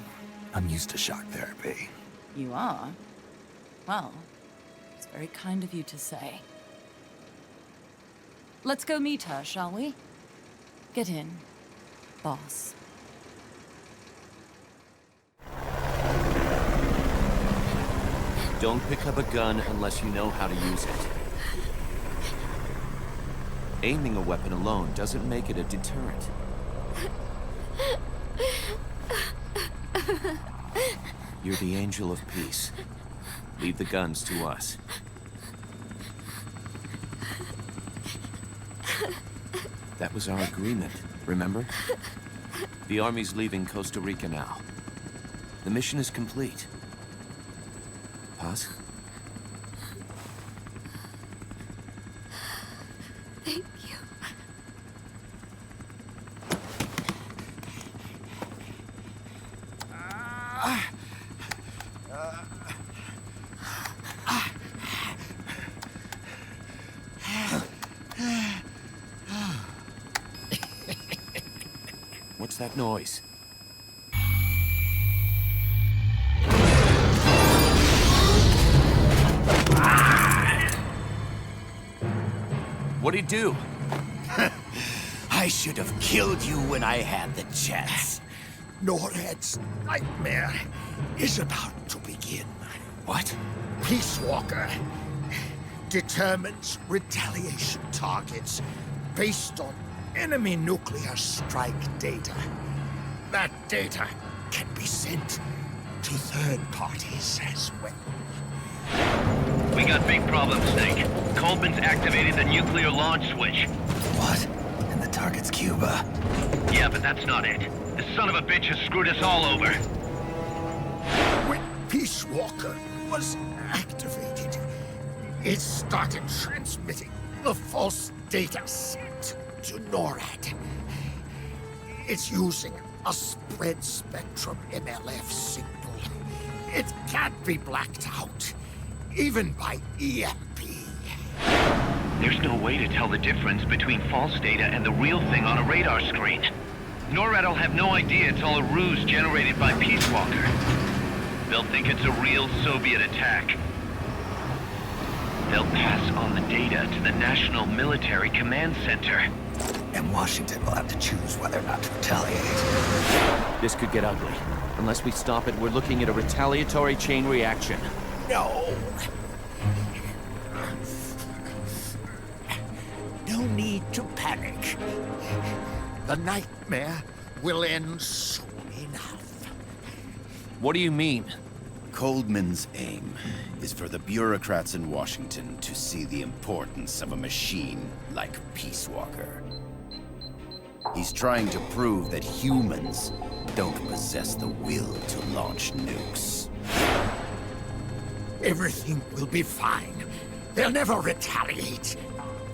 I'm used to shock therapy. You are? Well, it's very kind of you to say. Let's go meet her, shall we? Get in, boss. Don't pick up a gun unless you know how to use it. Aiming a weapon alone doesn't make it a deterrent. You're the angel of peace. Leave the guns to us. That was our agreement, remember? The army's leaving Costa Rica now. The mission is complete. Paz? Thank you. What's that noise? What'd he do? I should have killed you when I had the chance. NORAD's nightmare is about to begin. What? Peace Walker determines retaliation targets based on enemy nuclear strike data. That data can be sent to third parties as well. We got big problems, Snake. Coldman's activated the nuclear launch switch. What? And the target's Cuba. Yeah, but that's not it. The son of a bitch has screwed us all over. When Peace Walker was activated, it started transmitting the false data set to NORAD. It's using a spread spectrum MLF signal. It can't be blacked out, even by EMP. There's no way to tell the difference between false data and the real thing on a radar screen. NORAD will have no idea it's all a ruse generated by Peace Walker. They'll think it's a real Soviet attack. They'll pass on the data to the National Military Command Center. And Washington will have to choose whether or not to retaliate. This could get ugly. Unless we stop it, we're looking at a retaliatory chain reaction. No. No need to panic. The nightmare will end soon enough. What do you mean? Coldman's aim is for the bureaucrats in Washington to see the importance of a machine like Peace Walker. He's trying to prove that humans don't possess the will to launch nukes. Everything will be fine. They'll never retaliate.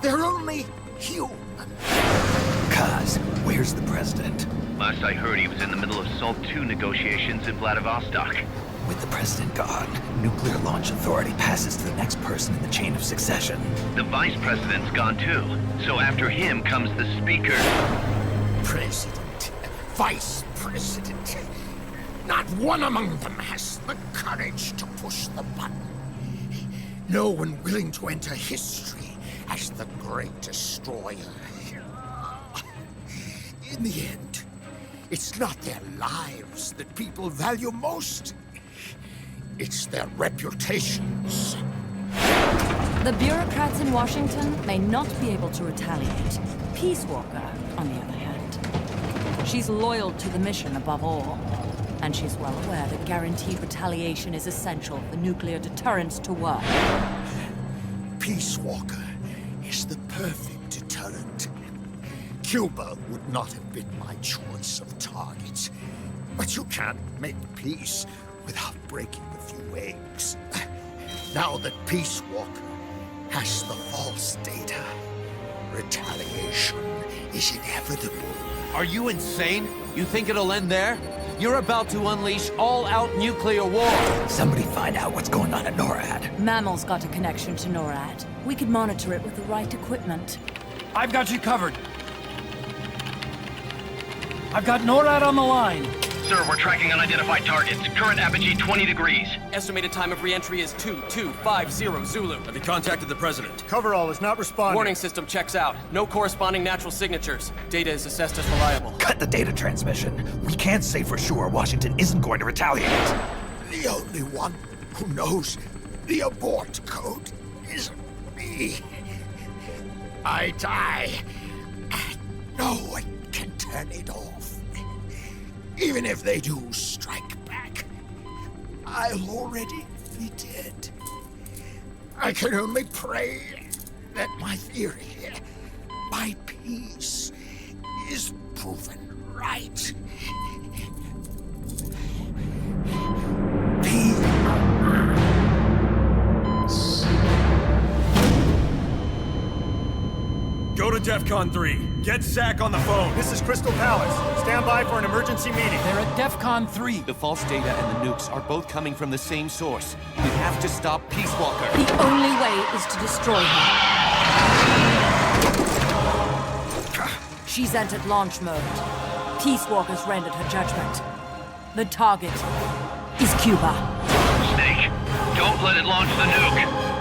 They're only human. Kaz, where's the president? Last I heard, he was in the middle of SALT II negotiations in Vladivostok. With the president gone, Nuclear Launch Authority passes to the next person in the chain of succession. The vice president's gone too. So after him comes the speaker. President, vice president. Not one among them has the courage to push the button. No one willing to enter history as the great destroyer. In the end, it's not their lives that people value most. It's their reputations. The bureaucrats in Washington may not be able to retaliate. Peace Walker, on the other hand. She's loyal to the mission above all. And she's well aware that guaranteed retaliation is essential for nuclear deterrence to work. Peace Walker is the perfect deterrent. Cuba would not have been my choice of targets. But you can't make peace without breaking a few eggs. Now that Peace Walker has the false data, retaliation is inevitable. Are you insane? You think it'll end there? You're about to unleash all-out nuclear war! Somebody find out what's going on at NORAD. Mammal's got a connection to NORAD. We could monitor it with the right equipment. I've got you covered. I've got NORAD on the line. Sir, we're tracking unidentified targets. Current apogee 20 degrees. Estimated time of re-entry is 2250 Zulu. Have you contacted the president? Coverall is not responding. Warning system checks out. No corresponding natural signatures. Data is assessed as reliable. Cut the data transmission. We can't say for sure Washington isn't going to retaliate. The only one who knows the abort code is me. I die, and no one can turn it off. Even if they do strike back, I'll already be dead. I can only pray that my theory, my peace, is proven right. Go to DEFCON 3. Get Zach on the phone. This is Crystal Palace. Stand by for an emergency meeting. They're at DEFCON 3. The false data and the nukes are both coming from the same source. We have to stop Peace Walker. The only way is to destroy her. She's entered launch mode. Peace Walker's rendered her judgment. The target is Cuba. Snake, don't let it launch the nuke.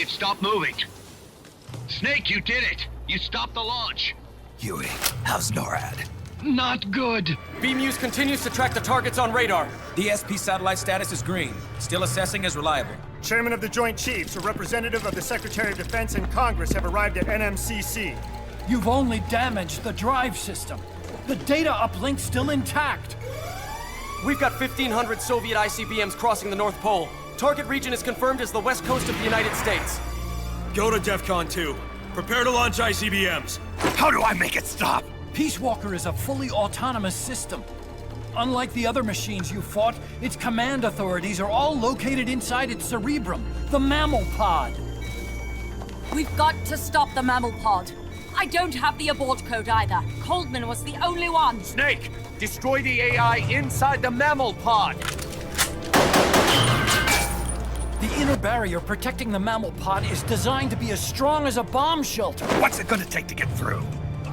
It stopped moving. Snake, you did it! You stopped the launch! Huey, how's NORAD? Not good! Beamuse continues to track the targets on radar. DSP satellite status is green. Still assessing as reliable. Chairman of the Joint Chiefs, a representative of the Secretary of Defense and Congress have arrived at NMCC. You've only damaged the drive system. The data uplink's still intact. We've got 1,500 Soviet ICBMs crossing the North Pole. Target region is confirmed as the west coast of the United States. Go to DEFCON 2. Prepare to launch ICBMs. How do I make it stop? Peace Walker is a fully autonomous system. Unlike the other machines you fought, its command authorities are all located inside its cerebrum, the mammal pod. We've got to stop the mammal pod. I don't have the abort code either. Coldman was the only one. Snake, destroy the AI inside the mammal pod. The inner barrier protecting the mammal pod is designed to be as strong as a bomb shelter. What's it gonna take to get through?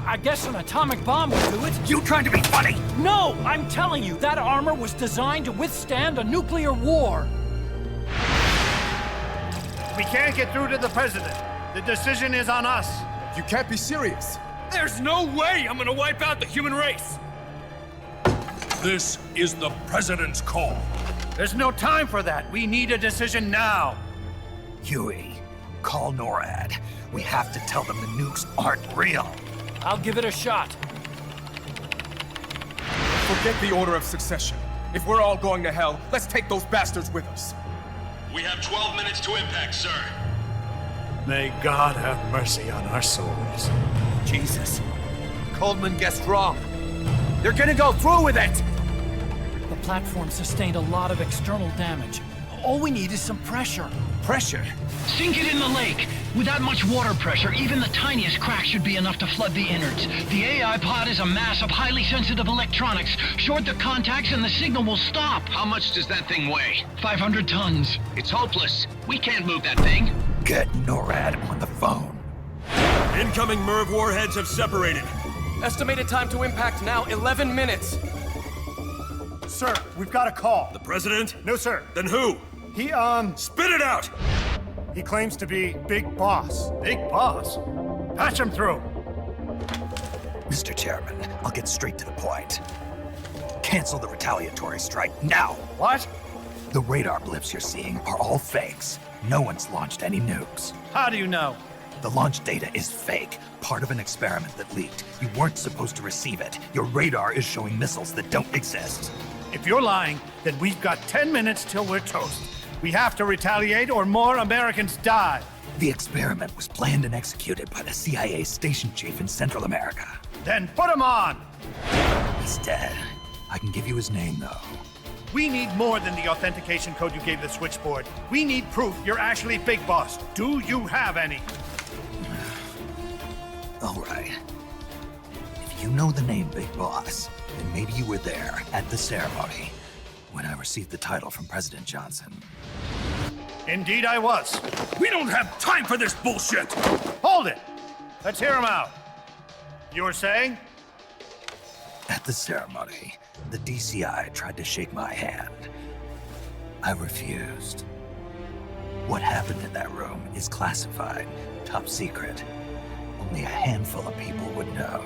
I guess an atomic bomb will do it. You trying to be funny? No, I'm telling you, that armor was designed to withstand a nuclear war. We can't get through to the president. The decision is on us. You can't be serious. There's no way I'm gonna wipe out the human race. This is the president's call. There's no time for that. We need a decision now. Huey, call NORAD. We have to tell them the nukes aren't real. I'll give it a shot. Forget the order of succession. If we're all going to hell, let's take those bastards with us. We have 12 minutes to impact, sir. May God have mercy on our souls. Jesus. Coldman guessed wrong. They're gonna go through with it! The platform sustained a lot of external damage. All we need is some pressure. Pressure? Sink it in the lake. With that much water pressure, even the tiniest crack should be enough to flood the innards. The AI pod is a mass of highly sensitive electronics. Short the contacts and the signal will stop. How much does that thing weigh? 500 tons. It's hopeless. We can't move that thing. Get NORAD on the phone. Incoming MIRV warheads have separated. Estimated time to impact now, 11 minutes. Sir, we've got a call. The president? No, sir. Then who? He, Spit it out! He claims to be Big Boss. Big Boss? Patch him through. Mr. Chairman, I'll get straight to the point. Cancel the retaliatory strike now. What? The radar blips you're seeing are all fakes. No one's launched any nukes. How do you know? The launch data is fake, part of an experiment that leaked. You weren't supposed to receive it. Your radar is showing missiles that don't exist. If you're lying, then we've got 10 minutes till we're toast. We have to retaliate or more Americans die. The experiment was planned and executed by the CIA station chief in Central America. Then put him on! He's dead. I can give you his name, though. We need more than the authentication code you gave the switchboard. We need proof you're actually Big Boss. Do you have any? All right. If you know the name Big Boss, then maybe you were there at the ceremony when I received the title from President Johnson. Indeed I was. We don't have time for this bullshit! Hold it! Let's hear him out. You were saying? At the ceremony, the DCI tried to shake my hand. I refused. What happened in that room is classified, top secret. Only a handful of people would know.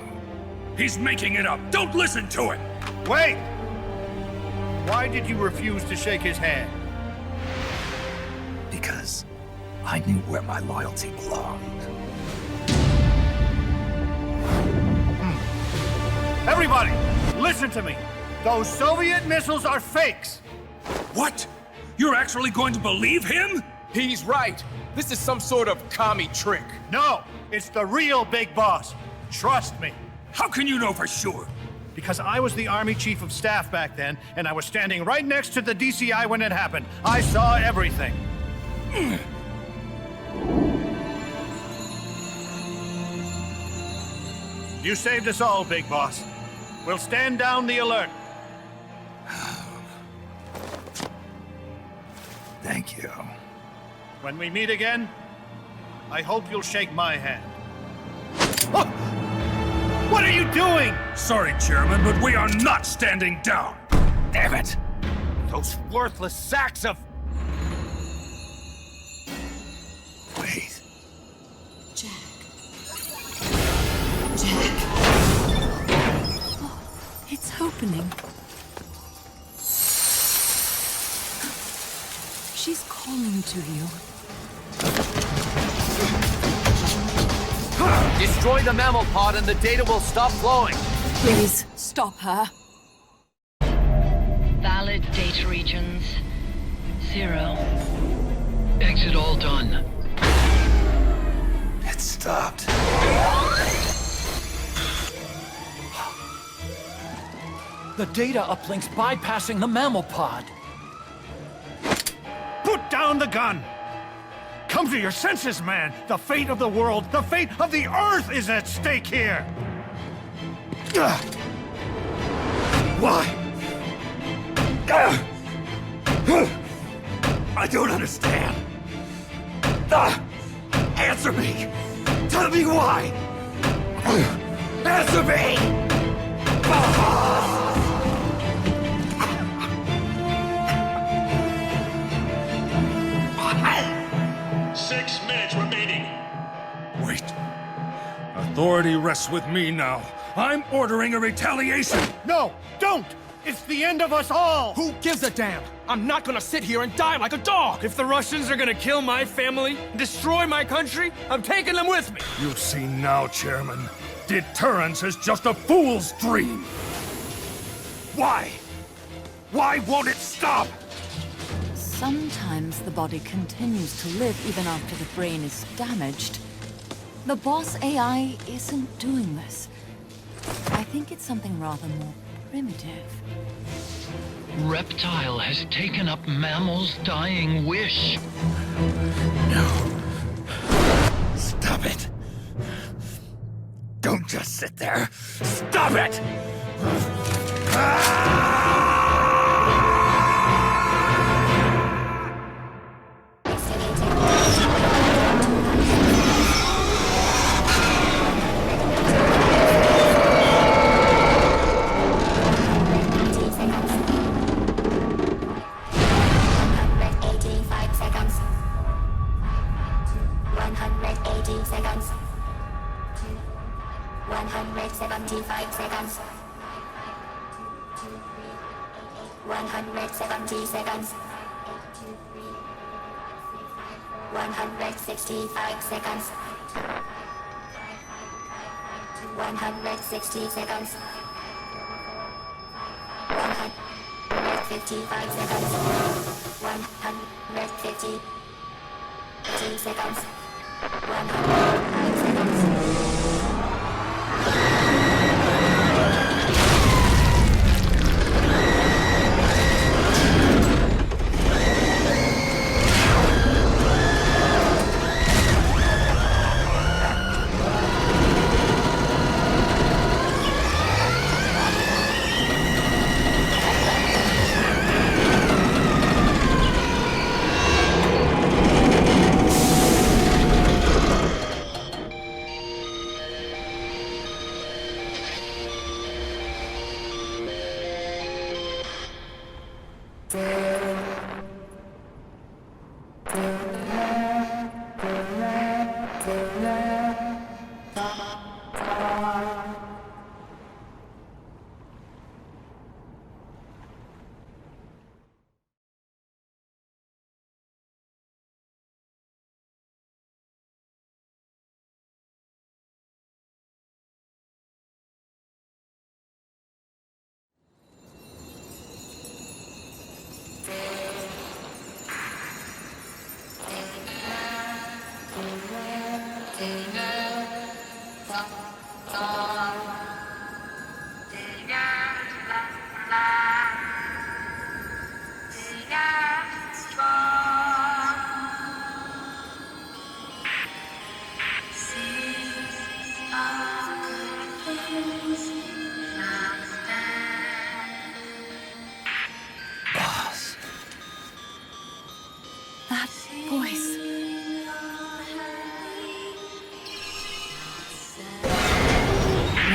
He's making it up! Don't listen to him! Wait! Why did you refuse to shake his hand? Because I knew where my loyalty belonged. Everybody, listen to me. Those Soviet missiles are fakes. What? You're actually going to believe him? He's right. This is some sort of commie trick. No, it's the real Big Boss. Trust me. How can you know for sure? Because I was the Army Chief of Staff back then, and I was standing right next to the DCI when it happened. I saw everything. You saved us all, Big Boss. We'll stand down the alert. Thank you. When we meet again, I hope you'll shake my hand. Oh! What are you doing? Sorry, Chairman, but we are not standing down. Damn it! Those worthless sacks of... Wait. Jack. Jack. Oh, it's opening. She's calling to you. Destroy the mammal pod and the data will stop flowing. Please, stop her. Valid data regions. 0. Exit all done. It stopped. The data uplink's bypassing the mammal pod. Put down the gun! Come to your senses, man! The fate of the world, the fate of the Earth is at stake here! Why? I don't understand. Answer me! Tell me why! Answer me! 6 minutes remaining. Wait. Authority rests with me now. I'm ordering a retaliation. No, don't! It's the end of us all! Who gives a damn? I'm not gonna sit here and die like a dog! If the Russians are gonna kill my family, destroy my country, I'm taking them with me! You see now, Chairman. Deterrence is just a fool's dream. Why? Why won't it stop? Sometimes the body continues to live even after the brain is damaged. The boss AI isn't doing this. I think it's something rather more primitive. Reptile has taken up Mammal's dying wish. No. Stop it. Don't just sit there. Stop it! That voice.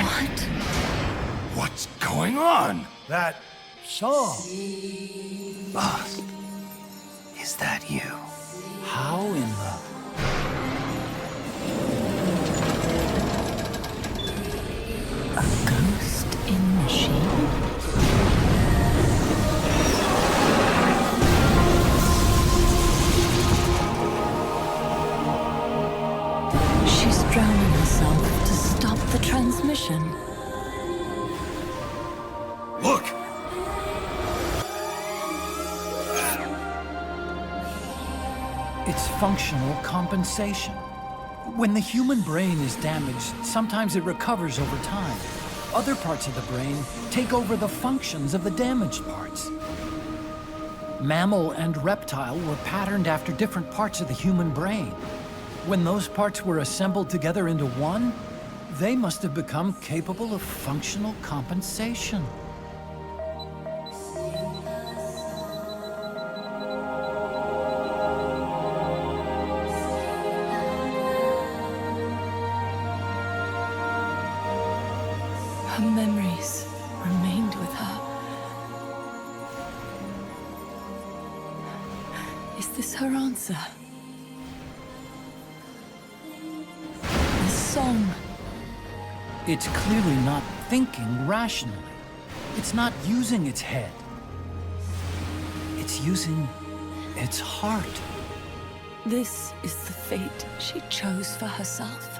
What? What's going on? That song. Boss, is that you? How in the... A ghost in machine? She's drowning herself to stop the transmission. Look! It's functional compensation. When the human brain is damaged, sometimes it recovers over time. Other parts of the brain take over the functions of the damaged parts. Mammal and reptile were patterned after different parts of the human brain. When those parts were assembled together into one, they must have become capable of functional compensation. Her memories remained with her. Is this her answer? This song. It's clearly not thinking rationally. It's not using its head. It's using its heart. This is the fate she chose for herself.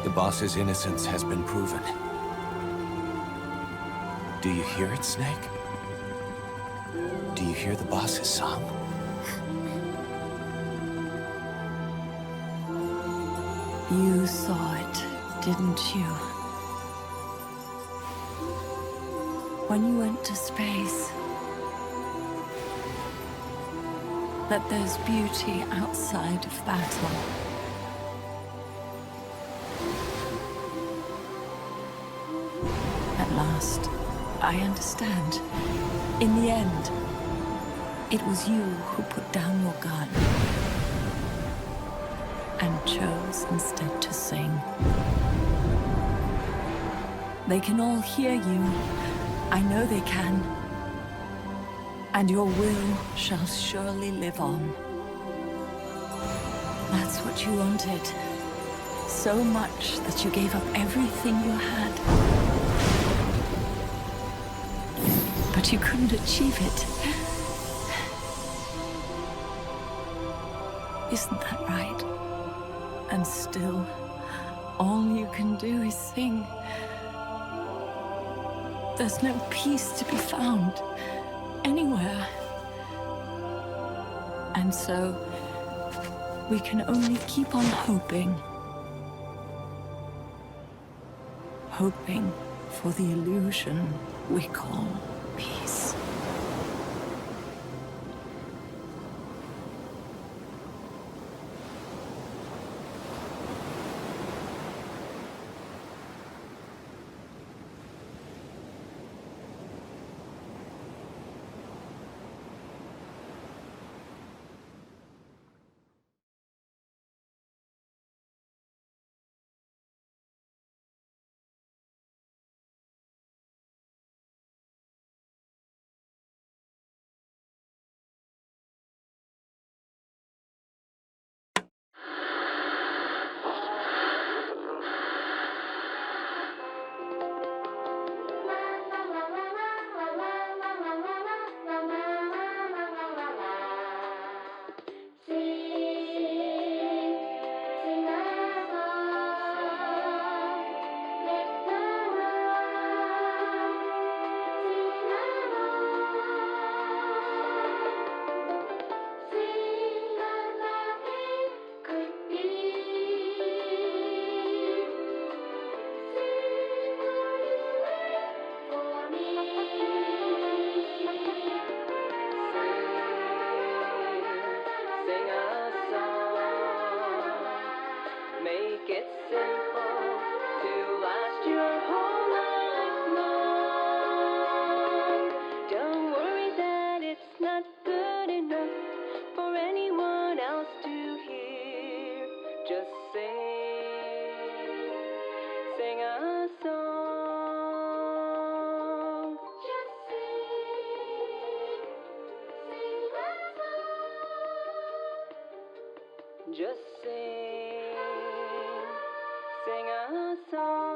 The boss's innocence has been proven. Do you hear it, Snake? Do you hear the boss's song? You saw it, didn't you? When you went to space, that there's beauty outside of battle. At last, I understand. In the end, it was you who put down your gun and chose instead to sing. They can all hear you. I know they can. And your will shall surely live on. That's what you wanted. So much that you gave up everything you had. But you couldn't achieve it. Isn't that right? And still, all you can do is sing. There's no peace to be found anywhere. And so, we can only keep on hoping. Hoping for the illusion we call peace. Sing a song. Just sing. Sing a song. Just sing. Sing a song.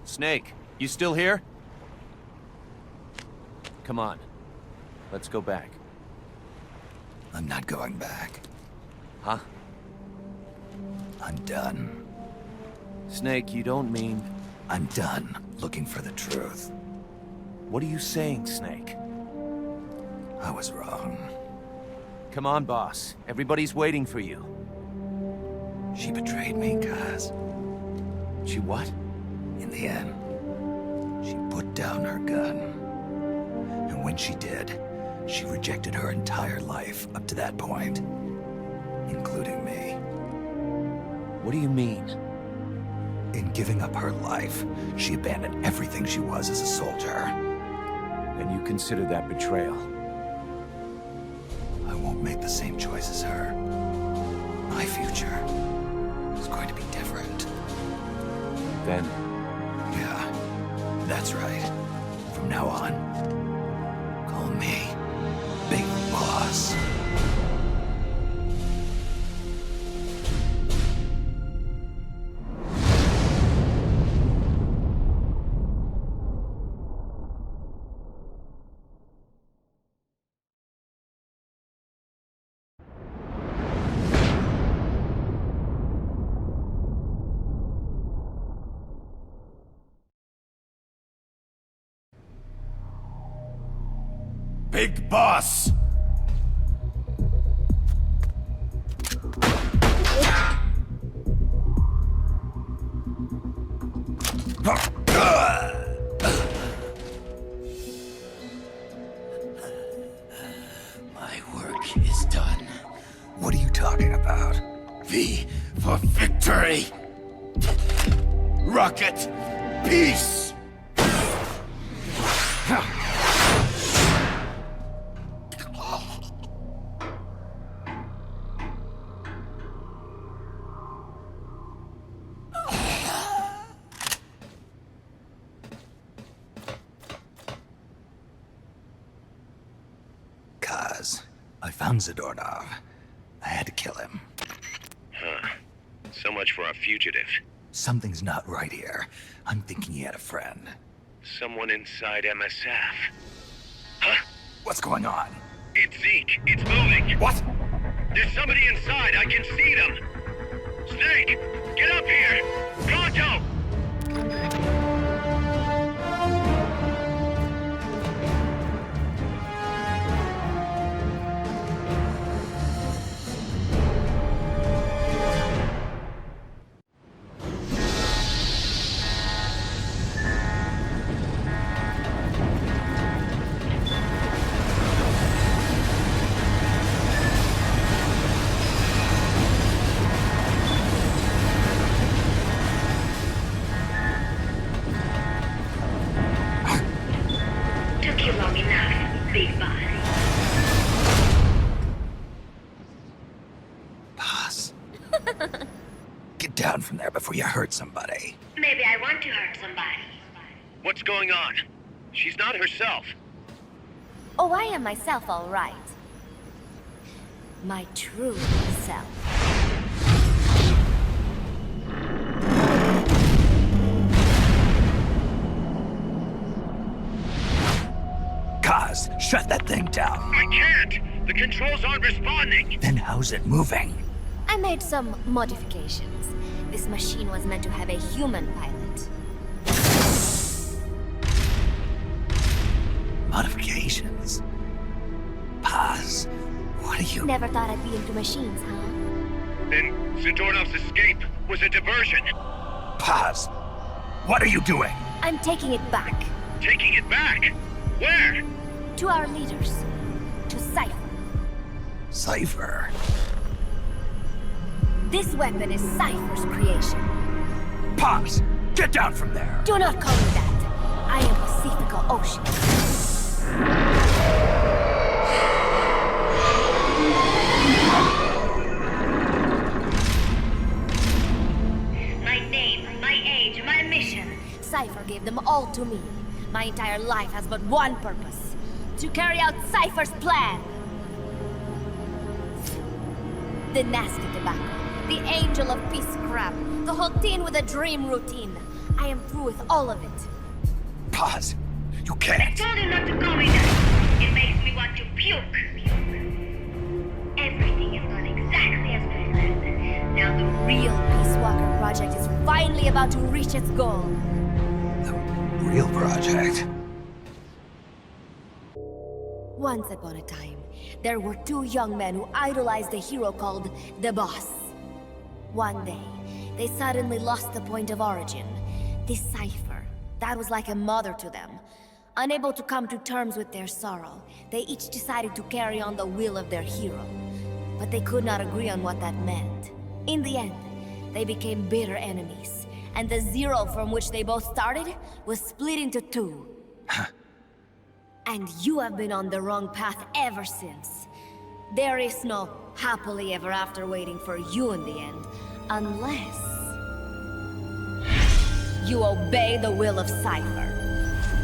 Snake, you still here? Come on. Let's go back. I'm not going back. Huh? I'm done. Snake, you don't mean... I'm done looking for the truth. What are you saying, Snake? I was wrong. Come on, boss. Everybody's waiting for you. She betrayed me, Kaz. She what? In the end, she put down her gun. And when she did, she rejected her entire life up to that point, including me. What do you mean? In giving up her life, she abandoned everything she was as a soldier. And you consider that betrayal? I won't make the same choice as her. My future is going to be different. Then... Yeah, that's right. From now on, call me Big Boss. Big Boss! My work is done. What are you talking about? V for victory! Rocket! Peace! Kaz, I found Zadornov. I had to kill him. Huh. So much for our fugitive. Something's not right here. I'm thinking he had a friend. Someone inside MSF. Huh? What's going on? It's Zeke. It's moving. What? There's somebody inside. I can see them. Snake, get up here. Pronto! down from there before you hurt somebody. Maybe I want to hurt somebody. What's going on? She's not herself. Oh, I am myself, all right. My true self. Kaz, shut that thing down. I can't! The controls aren't responding! Then how's it moving? I made some modifications. This machine was meant to have a human pilot. Modifications? Paz, what are you... Never thought I'd be into machines, huh? Then Zedornov's escape was a diversion. Paz, what are you doing? I'm taking it back. Taking it back? Where? To our leaders. To Cypher. Cypher? This weapon is Cypher's creation. Paz, get down from there! Do not call me that. I am Pacifico Ocean. My name, my age, my mission. Cypher gave them all to me. My entire life has but one purpose. To carry out Cypher's plan. The nasty tobacco. The angel of peace crap. The whole teen with a dream routine. I am through with all of it. Paz, you can't. I told you not to call me that. It makes me want to puke. Everything is gone exactly as planned. Now the real Peace Walker project is finally about to reach its goal. The real project? Once upon a time, there were two young men who idolized a hero called the Boss. One day, they suddenly lost the point of origin. This Cypher, that was like a mother to them. Unable to come to terms with their sorrow, they each decided to carry on the will of their hero. But they could not agree on what that meant. In the end, they became bitter enemies, and the Zero from which they both started was split into two. And you have been on the wrong path ever since. There is no happily ever after waiting for you in the end, unless you obey the will of Cypher.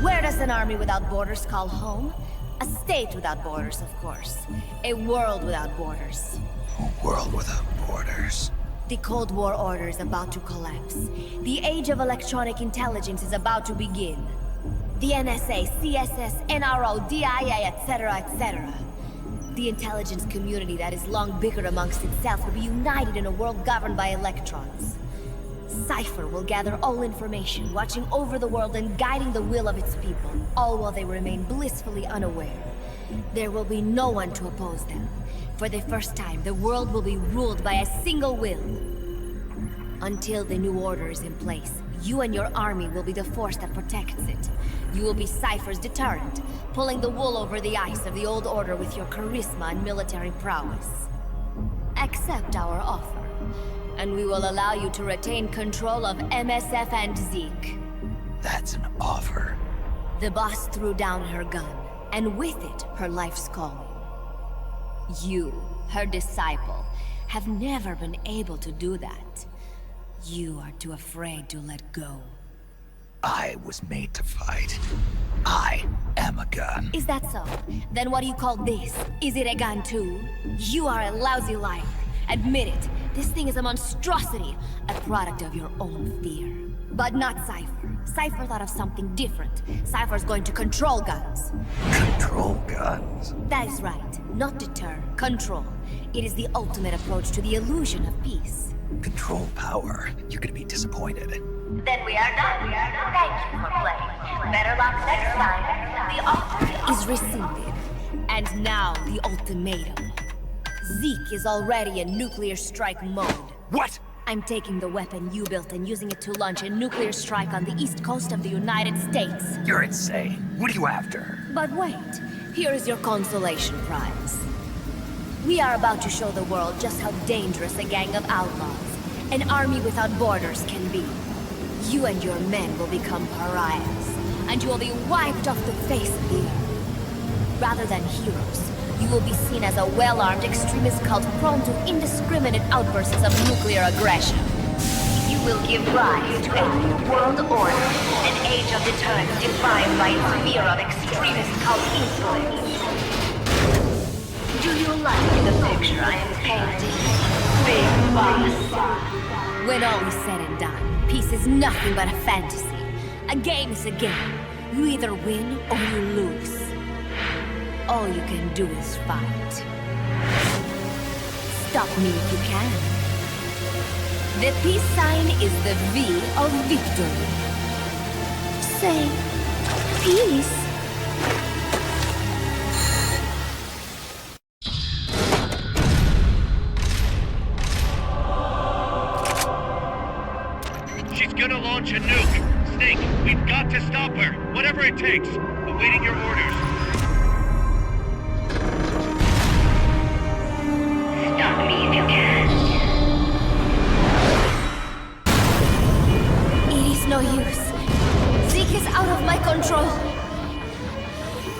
Where does an army without borders call home? A state without borders, of course. A world without borders. A world without borders. The Cold War order is about to collapse. The age of electronic intelligence is about to begin. The NSA, CSS, NRO, DIA, etc., etc. The intelligence community that is long bickered amongst itself will be united in a world governed by electrons. Cypher will gather all information, watching over the world and guiding the will of its people, all while they remain blissfully unaware. There will be no one to oppose them. For the first time, the world will be ruled by a single will. Until the new order is in place, you and your army will be the force that protects it. You will be Cypher's deterrent, pulling the wool over the eyes of the old order with your charisma and military prowess. Accept our offer, and we will allow you to retain control of MSF and Zeke. That's an offer. The boss threw down her gun, and with it, her life's calling. You, her disciple, have never been able to do that. You are too afraid to let go. I was made to fight. I am a gun. Is that so? Then what do you call this? Is it a gun too? You are a lousy liar. Admit it. This thing is a monstrosity, a product of your own fear. But not Cypher. Cypher thought of something different. Cypher's going to control guns. Control guns? That is right. Not deter, control. It is the ultimate approach to the illusion of peace. Control power. You're gonna be disappointed. Then we are done. Thank you for playing. Better luck next time. The offer is rescinded. And now the ultimatum. Zeke is already in nuclear strike mode. What? I'm taking the weapon you built and using it to launch a nuclear strike on the east coast of the United States. You're insane. What are you after? But wait, here is your consolation prize. We are about to show the world just how dangerous a gang of outlaws, an army without borders can be. You and your men will become pariahs, and you will be wiped off the face of the earth. Rather than heroes, you will be seen as a well-armed extremist cult prone to indiscriminate outbursts of nuclear aggression. will give rise to a new world order, an age of deterrence defined by its fear of extremists called influence. Do you like the picture I am painting? Big boss. When all is said and done, peace is nothing but a fantasy. A game is a game. You either win or you lose. All you can do is fight. Stop me if you can. The peace sign is the V of victory. Say, peace. She's gonna launch a nuke. Snake, we've got to stop her. Whatever it takes. Awaiting your orders. Stop me if you can. It is no use. Zeke is out of my control.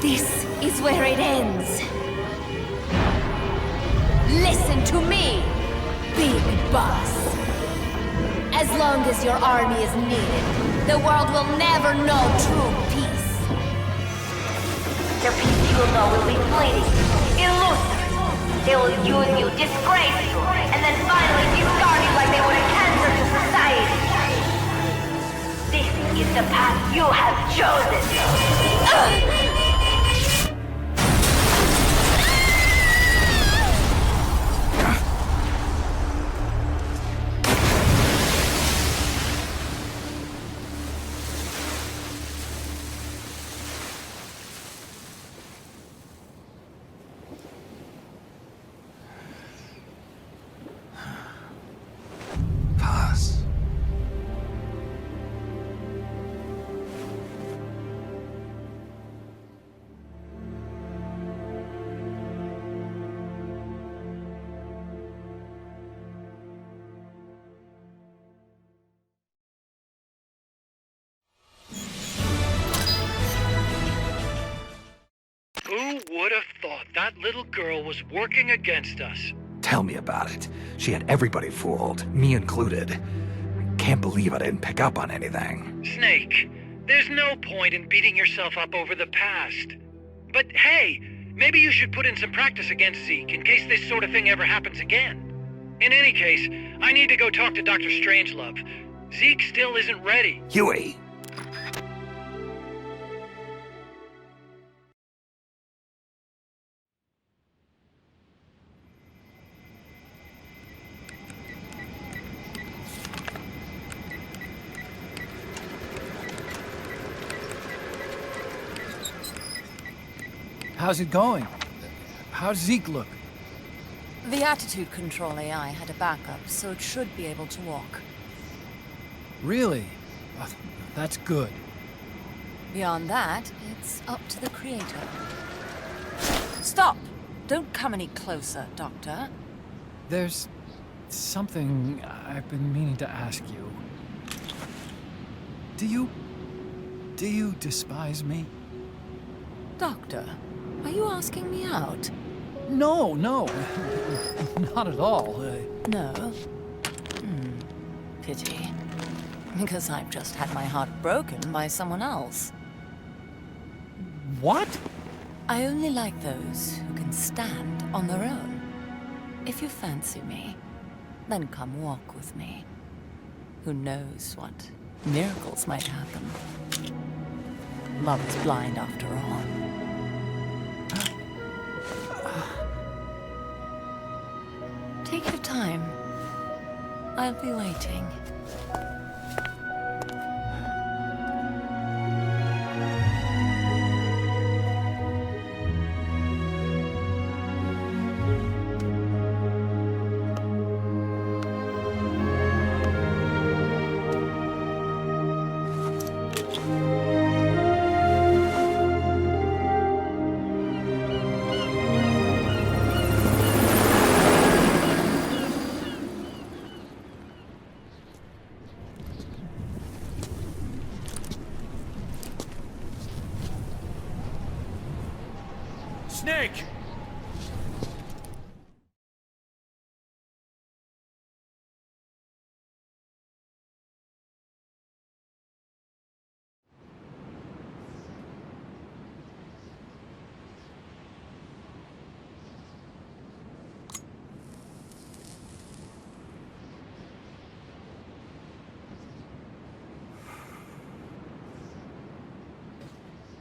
This is where it ends. Listen to me, Big Boss. As long as your army is needed, the world will never know true peace. The peace you will know will be fleeting, elusive. They will use you, disgrace you, and then finally discard you like they were a cancer to society. This is the path you have chosen. Pause. Who would have thought that little girl was working against us? Tell me about it. She had everybody fooled, me included. I can't believe I didn't pick up on anything. Snake, there's no point in beating yourself up over the past. But hey, maybe you should put in some practice against Zeke in case this sort of thing ever happens again. In any case, I need to go talk to Dr. Strangelove. Zeke still isn't ready. Huey! How's it going? How's Zeke look? The attitude control AI had a backup, so it should be able to walk. Really? That's good. Beyond that, it's up to the creator. Stop! Don't come any closer, Doctor. There's something I've been meaning to ask you. Do you despise me? Doctor, are you asking me out? No, not at all. No? Pity. Because I've just had my heart broken by someone else. What? I only like those who can stand on their own. If you fancy me, then come walk with me. Who knows what miracles might happen. Love is blind after all. Take your time. I'll be waiting.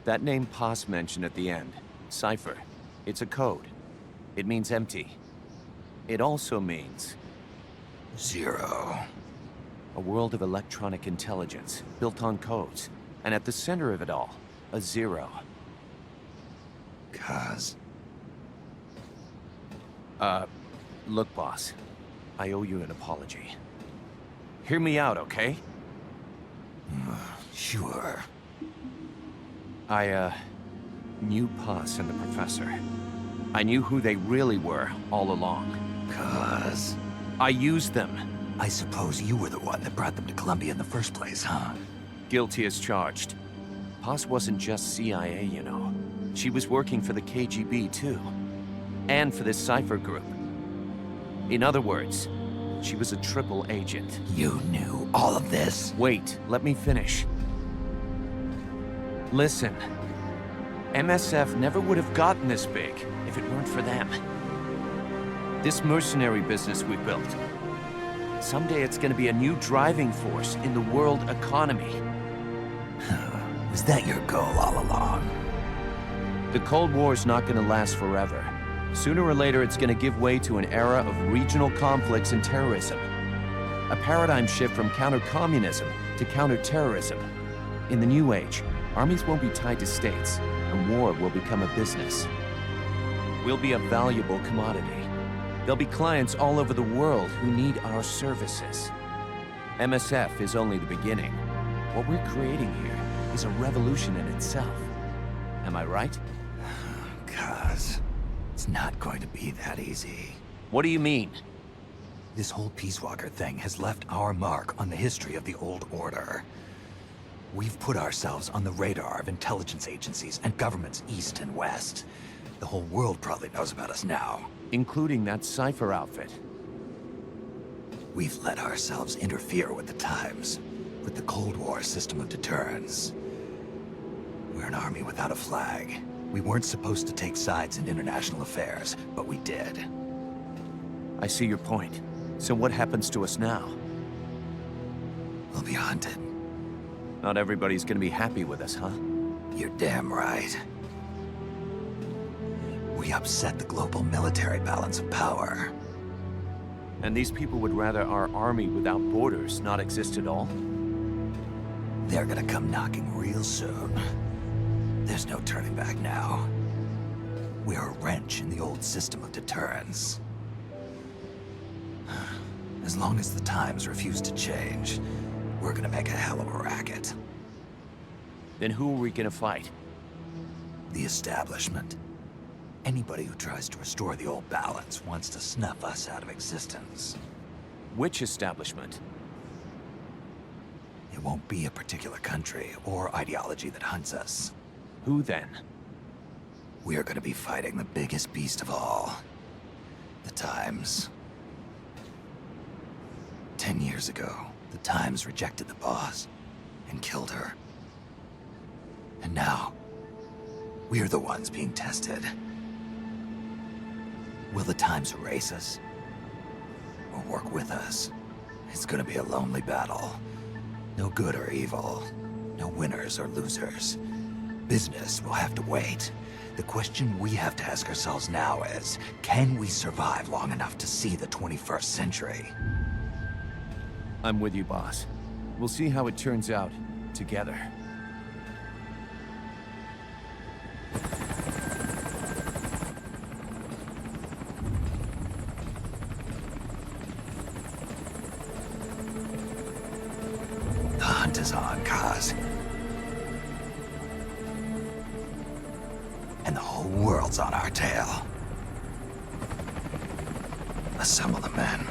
That name Paz mentioned at the end, Cipher, it's a code. It means empty. It also means... Zero. A world of electronic intelligence, built on codes. And at the center of it all, a zero. Cause... Look, boss. I owe you an apology. Hear me out, okay? Sure. I, knew Paz and the Professor. I knew who they really were all along. Cause... I used them. I suppose you were the one that brought them to Columbia in the first place, huh? Guilty as charged. Paz wasn't just CIA, you know. She was working for the KGB, too. And for this Cipher group. In other words, she was a triple agent. You knew all of this? Wait, let me finish. Listen. MSF never would have gotten this big if it weren't for them. This mercenary business we built. Someday it's gonna be a new driving force in the world economy. Was that your goal all along? The Cold War's not gonna last forever. Sooner or later, it's gonna give way to an era of regional conflicts and terrorism. A paradigm shift from counter-communism to counter-terrorism. In the new age, armies won't be tied to states, and war will become a business. We'll be a valuable commodity. There'll be clients all over the world who need our services. MSF is only the beginning. What we're creating here is a revolution in itself. Am I right? Cuz... it's not going to be that easy. What do you mean? This whole Peace Walker thing has left our mark on the history of the old order. We've put ourselves on the radar of intelligence agencies and governments east and west. The whole world probably knows about us now. Including that Cipher outfit. We've let ourselves interfere with the times, with the Cold War system of deterrence. We're an army without a flag. We weren't supposed to take sides in international affairs, but we did. I see your point. So what happens to us now? We'll be hunted. Not everybody's gonna be happy with us, huh? You're damn right. We upset the global military balance of power. And these people would rather our army without borders not exist at all? They're gonna come knocking real soon. There's no turning back now. We're a wrench in the old system of deterrence. As long as the times refuse to change, we're gonna make a hell of a racket. Then who are we gonna fight? The establishment. Anybody who tries to restore the old balance wants to snuff us out of existence. Which establishment? It won't be a particular country or ideology that hunts us. Who then? We're gonna be fighting the biggest beast of all. The Times. 10 years ago, the Times rejected the boss and killed her. And now, we're the ones being tested. Will the Times erase us? Or work with us? It's gonna be a lonely battle. No good or evil. No winners or losers. Business will have to wait. The question we have to ask ourselves now is, can we survive long enough to see the 21st century? I'm with you, boss. We'll see how it turns out, together. The hunt is on, Kaz. And the whole world's on our tail. Assemble the men.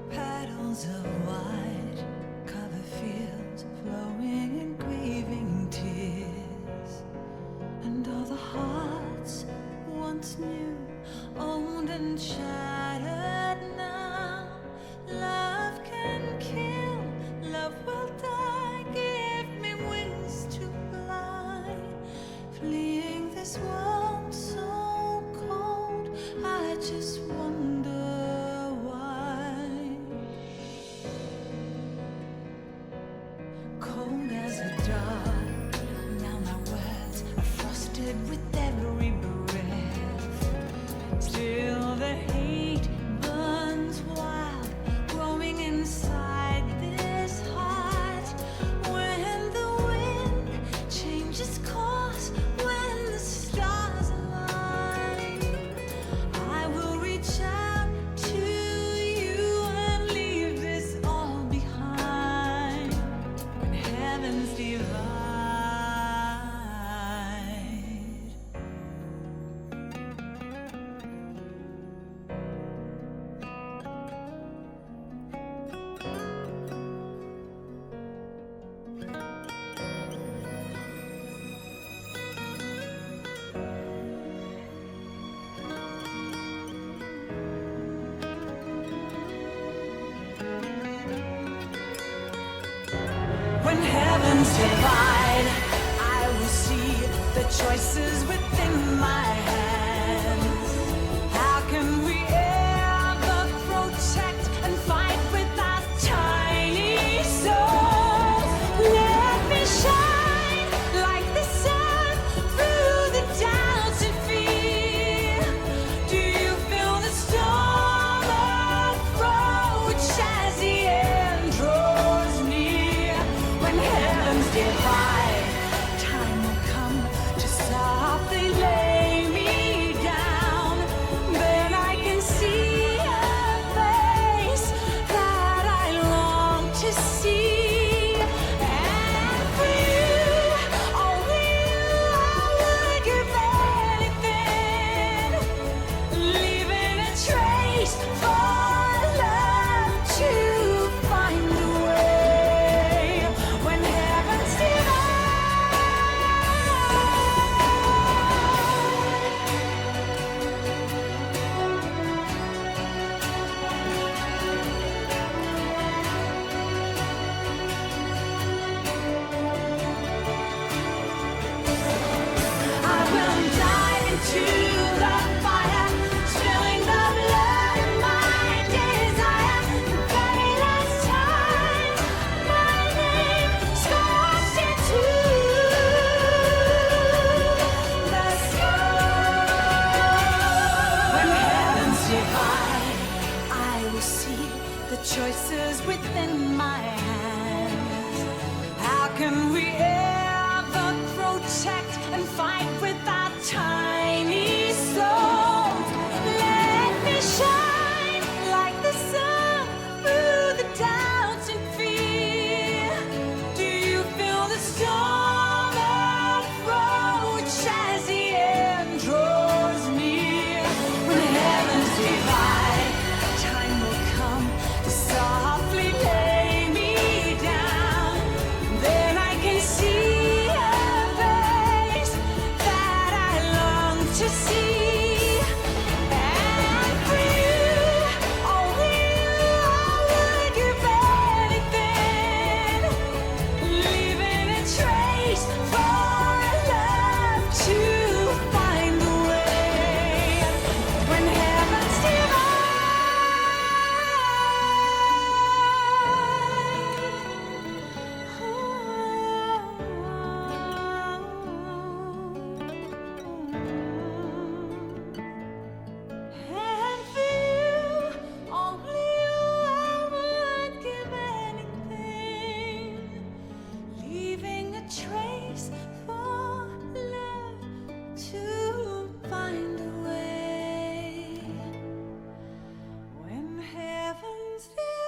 Petals of white cover fields, flowing and grieving tears, and all the hearts once new, owned and shattered now. Love can kill, love will die. Give me wings to fly, fleeing this world so cold. I just wonder why. Cold as a dog, now my words are frosted with every breath. Still the hate burns wild, growing inside this heart. When the wind changes course, when the stars align, I will reach out to you and leave this all behind. When heavens divide. When heavens divide, I will see the choices within my hands. How can we ever protect and fight with our tiny souls? Let me shine like the sun through the doubts and fear. Do you feel the storm approach as the end draws near? When heavens divide, time will come to softly lay me down. Then I can see a face that I long to see. And for you, only you, I would give anything, leaving a trace for love to find a way. When heavens divide. I will dive into the fire, spilling the blood of my desire. The very last time my name scorched into the sky. When heavens divide, I will see the choices within my hands. How can we ever protect and fight with our tiny souls? Let me shine like the sun through the doubts and fear. Do you feel the storm approach as the end draws near? When heavens divide, time will come to softly lay me down. Then I can see a face that I long to see. And for you, only you, I would give anything, leaving a trace for love to find a way. When heavens divide. And for you, only you, I would give anything, leaving a trace for love to find a way. When heavens divide.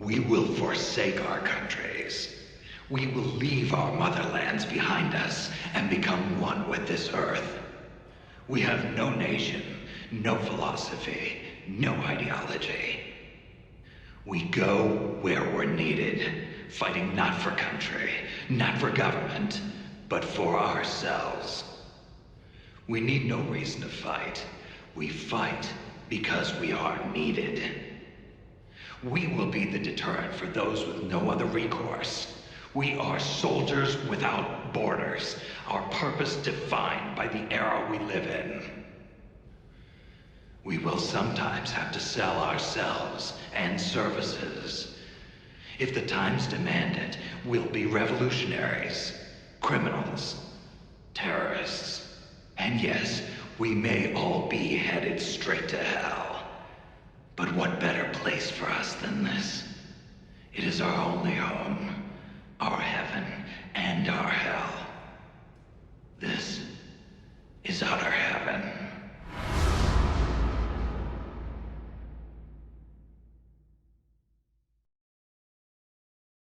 We will forsake our countries. We will leave our motherlands behind us and become one with this earth. We have no nation, no philosophy, no ideology. We go where we're needed, fighting not for country, not for government, but for ourselves. We need no reason to fight. We fight because we are needed. We will be the deterrent for those with no other recourse. We are soldiers without borders, our purpose defined by the era we live in. We will sometimes have to sell ourselves and services. If the times demand it, we'll be revolutionaries, criminals, terrorists. And yes, we may all be headed straight to hell. But what better place for us than this? It is our only home, our heaven,